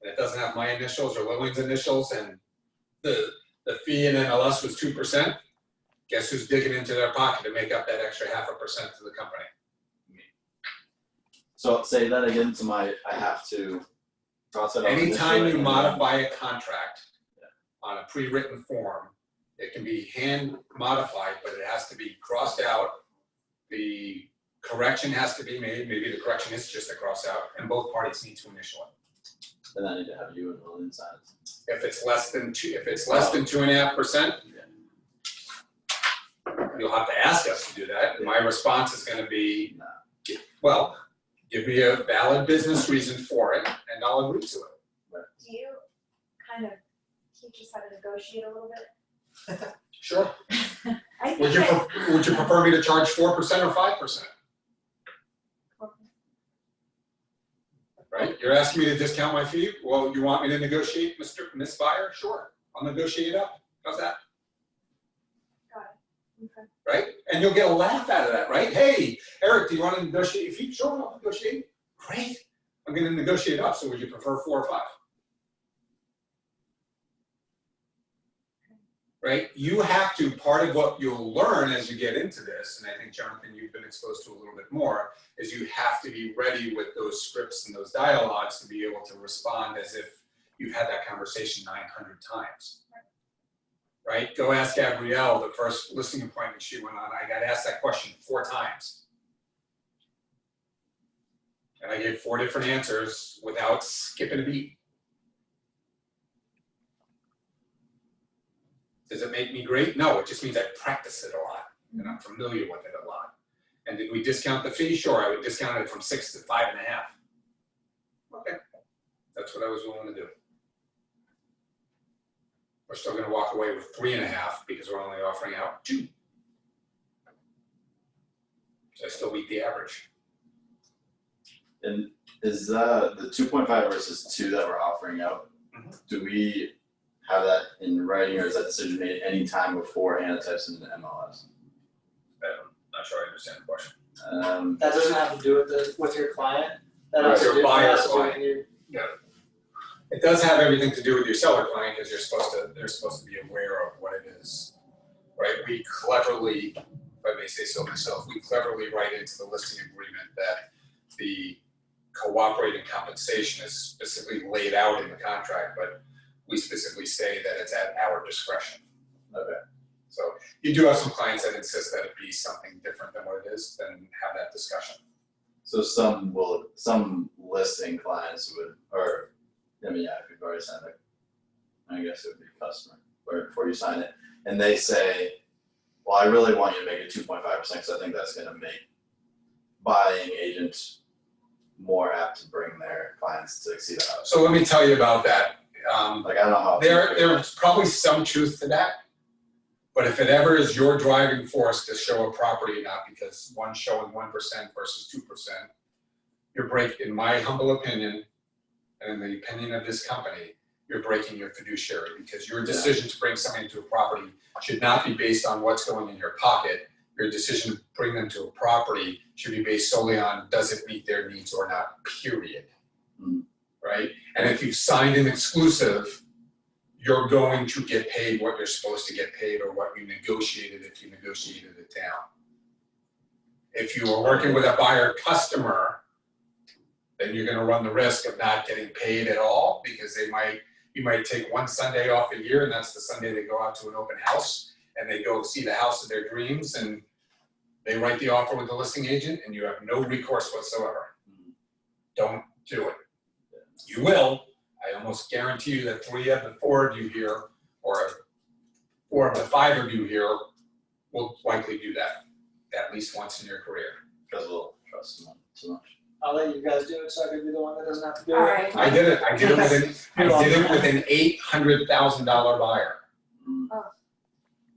and it doesn't have my initials or Lillian's initials, and the fee in MLS was 2%, guess who's digging into their pocket to make up that extra 0.5% to the company? So say that again to I have to cross it out. Anytime you modify a contract on a pre-written form, it can be hand modified, but it has to be crossed out. The correction has to be made. Maybe the correction is just a cross out, and both parties need to initial it. And I need to have you and Lillian sign it. If it's less than 2.5%, you'll have to ask us to do that. And my response is going to be, well, give me a valid business reason for it, and I'll agree to it. Do you kind of teach us how to negotiate a little bit? Sure. I think Would you prefer me to charge 4% or 5%? Right? You're asking me to discount my fee? Well, you want me to negotiate, Miss Buyer? Sure. I'll negotiate up. How's that? Got it. Okay. Right? And you'll get a laugh out of that, right? Hey, Eric, do you want to negotiate? If you sure I'll negotiate, great. I'm going to negotiate up. So would you prefer 4 or 5? Right? You have to, part of what you'll learn as you get into this, and I think, Jonathan, you've been exposed to a little bit more, is you have to be ready with those scripts and those dialogues to be able to respond as if you've had that conversation 900 times. Right? Go ask Gabrielle, the first listing appointment she went on, I got asked that question 4 times. And I gave 4 different answers without skipping a beat. Does it make me great? No, it just means I practice it a lot and I'm familiar with it a lot. And did we discount the fee? Sure, I would discount it from 6 to 5.5. Okay, that's what I was willing to do. We're still gonna walk away with 3.5 because we're only offering out 2. So I still beat the average. And is the 2.5 versus 2 that we're offering out, do we have that in writing, or is that decision made any time before Anna types into MLS? I'm not sure I understand the question. That doesn't have to do with your client. That Right, has to your do buyer with client. you. Yeah. It does have everything to do with your seller client, because they're supposed to be aware of what it is, right? We cleverly, if I may say so myself, we cleverly write into the listing agreement that the cooperating compensation is specifically laid out in the contract, but we specifically say that it's at our discretion. Okay. So you do have some clients that insist that it be something different than what it is, then have that discussion. So some listing clients would, or, I mean, yeah, if you've already signed it, I guess it would be customer, or before you sign it, and they say, well, I really want you to make it 2.5%, because I think that's gonna make buying agents more apt to bring their clients to see the house. So let me tell you about that. Like, I don't know how. There's probably some truth to that. But if it ever is your driving force to show a property, not because one's showing 1% versus 2%, in my humble opinion, and in the opinion of this company, you're breaking your fiduciary, because your decision to bring somebody into a property should not be based on what's going in your pocket. Your decision to bring them to a property should be based solely on, does it meet their needs or not, period. Right? And if you've signed an exclusive, you're going to get paid what you're supposed to get paid, or what you negotiated if you negotiated it down. If you are working with a buyer customer, then you're gonna run the risk of not getting paid at all, because you might take one Sunday off a year, and that's the Sunday they go out to an open house, and they go see the house of their dreams, and they write the offer with the listing agent, and you have no recourse whatsoever. Don't do it. You will. I almost guarantee you that 3 of the 4 of you here, or 4 of the 5 of you here, will likely do that at least once in your career. Because we'll trust them too much. I'll let you guys do it, so I can be the one that doesn't have to do it. Alright. I did it with an $800,000 buyer.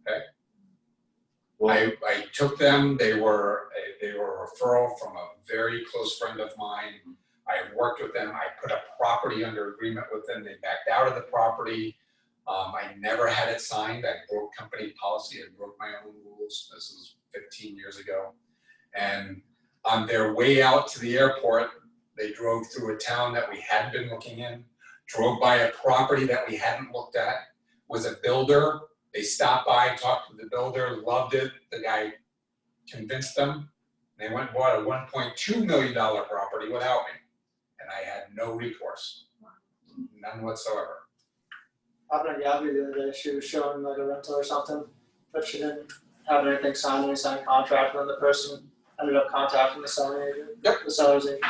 Okay. Well, I took them. They were a referral from a very close friend of mine. I worked with them. I put a property under agreement with them. They backed out of the property. I never had it signed. I broke company policy. I broke my own rules. This was 15 years ago. And on their way out to the airport, they drove through a town that we hadn't been looking in, drove by a property that we hadn't looked at, was a builder. They stopped by, talked to the builder, loved it. The guy convinced them. They went and bought a $1.2 million property without me. And I had no recourse, none whatsoever. I happened at Yabby the other day. She was showing like a rental or something, but she didn't have anything signed, any signed contract, and then the person ended up contacting the selling agent. Yep. The seller's agent.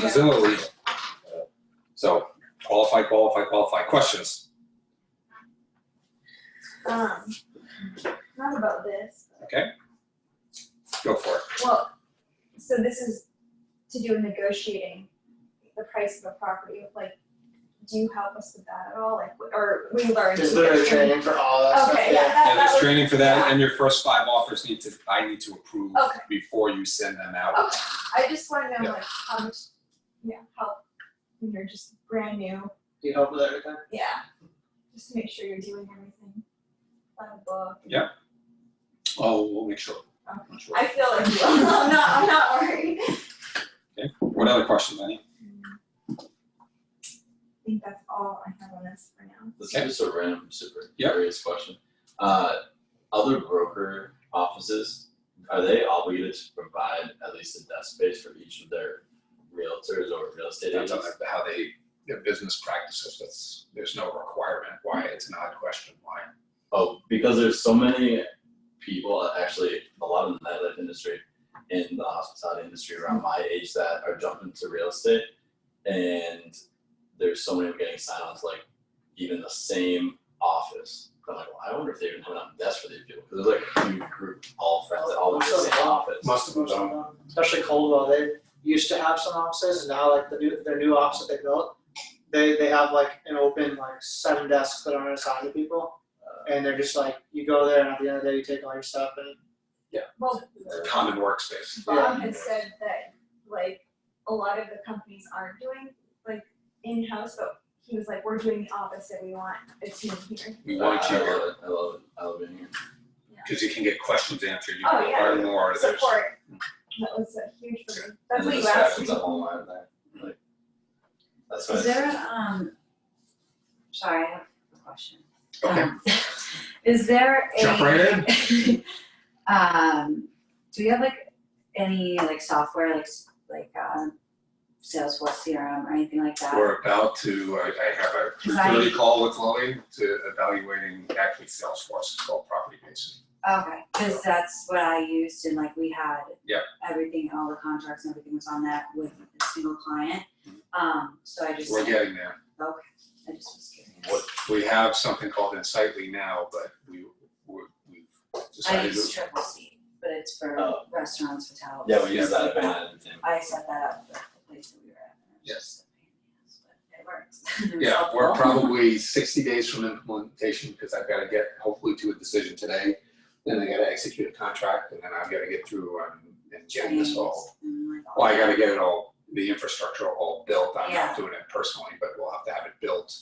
It's illegal. So qualify. Questions? Not about this. Okay. Go for it. Well, so this is to do with negotiating the price of a property. Like, do you help us with that at all? Like, or we learned. There's literally training for all that stuff. Okay, Yeah. yeah. There's was- training for that, yeah. and your first 5 offers I need to approve Okay. before you send them out. Okay. I just want to know Yeah. like how much, help when you're just brand new. Do you help with everything? Yeah. Just to make sure you're doing everything by the book. Yeah. Oh, we'll make sure. Okay. I'm sure. I feel like you will. I'm not worried. Okay. What other questions, Annie? I think that's all I have on this for now. this is just a random, super Yep. curious question. Other broker offices, are they obligated to provide at least a desk space for each of their realtors or real estate That's agents? how their business practices. There's no requirement. Why? It's an odd question. Why? Oh, because there's so many people, actually a lot of the nightlife industry and the hospitality industry around my age that are jumping to real estate, and there's so many getting signed on to like even the same office. I'm like, well, I wonder if they even have enough desks for these people, because there's like a huge group, all friends, that all in the same office. Most of them don't. Especially Coldwell, they used to have some offices, and now like their new office that they built, they have like an open like 7 desks that aren't assigned to people, and they're just like, you go there and at the end of the day you take all your stuff and Well, It's a common workspace. Bob had said that like a lot of the companies aren't doing like in-house, but he was like, we're doing the opposite. We want a team here. We want you I here love it. I love being here. because you can get questions answered. You Oh, can yeah. learn more. There's- Support. That was a huge for me. That's And what the you asked me. distractions at home aren't there. Like, that's what Is there a Sorry, I have a question. Okay. Is there a? Jump right in. Do we have like any like software like Salesforce CRM or anything like that? We're about to, I have a 3:30 call with Lily to evaluating actually Salesforce, it's called Property Base. Okay, because that's what I used and like we had Yep. everything, all the contracts and everything was on that with a single client. So I just. We're getting there. Okay, I just was curious. What, we have something called Insightly now, but we've I decided use to. Triple C, but it's for Oh. restaurants, hotels. Yeah, we use that at the team. I set that up at the place that we were at. and it was Yes. just a pain in the ass, but it works. It was Yeah, we're helpful. probably 60 days from implementation, because I've got to get hopefully to a decision today. Then I got to execute a contract, and then I've got to get through and getting this all. And, like, all Well, I got to that. get it all, the infrastructure all built. I'm Yeah. not doing it personally, but we'll have to have it built,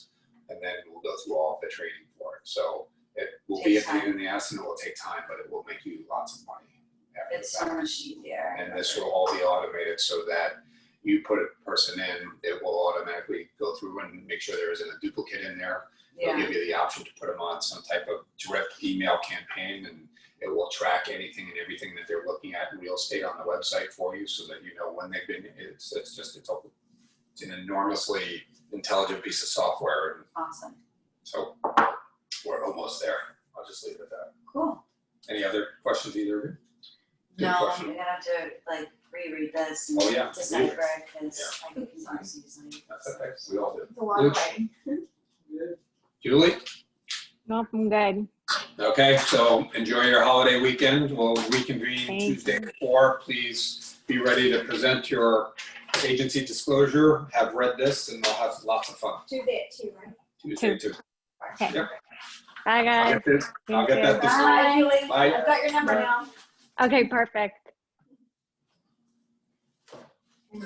and then we'll go through all the training for it. So it will be a Takes pain in the ass, and it will take time, but it will make you lots of money after It's the so fact. much easier. And this will all be automated so that you put a person in, it will automatically go through and make sure there isn't a duplicate in there. It'll Yeah, give you the option to put them on some type of drip email campaign, and it will track anything and everything that they're looking at in real estate on the website for you, so that you know when they've been, it's an enormously intelligent piece of software, and awesome, so we're almost there. I'll just leave it at that. cool. Any other questions either of you? Good No, I'm question. gonna have to like reread this and Oh, yeah, decipher it, cause I can confuse easily. That's okay, we all do. It's a lot of Luke? writing. Julie? Nope, I'm good. Okay, so enjoy your holiday weekend. We'll reconvene Thank Tuesday at 4. Please be ready to present your agency disclosure. Have read this, and we'll have lots of fun. Tuesday at 2, right? Tuesday too. Okay. Yep. Bye, I'll guys. get this. I'll Thank get you. that. Bye, Julie. Bye. I've got your number Bye. now. Okay, perfect. Thank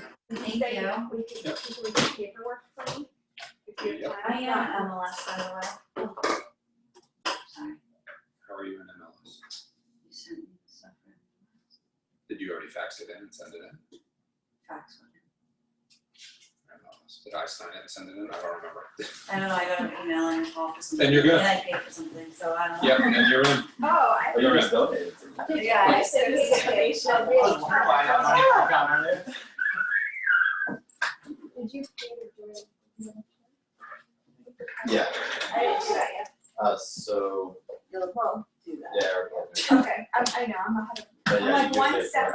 Say you. We can do paperwork for me. If you have Yep. time. I am MLS, by the way. Sorry, How are you in MLS? you sent me stuff for Did you already fax it in and send it in? fax one. MLS. Did I sign it and send it in? I don't remember. I don't know, I got an email and a call for something. Then you're good. And I paid for something, so I don't know. Yep, and then you're in. Oh, I. Oh, you already donated to me. Yeah, I said it was a donation. I really tried. Did you pay the joint? Yeah, I didn't do that yet. so, You'll do that. yeah, Okay, I know, I'm ahead of. but I'm yeah, like you do one pay step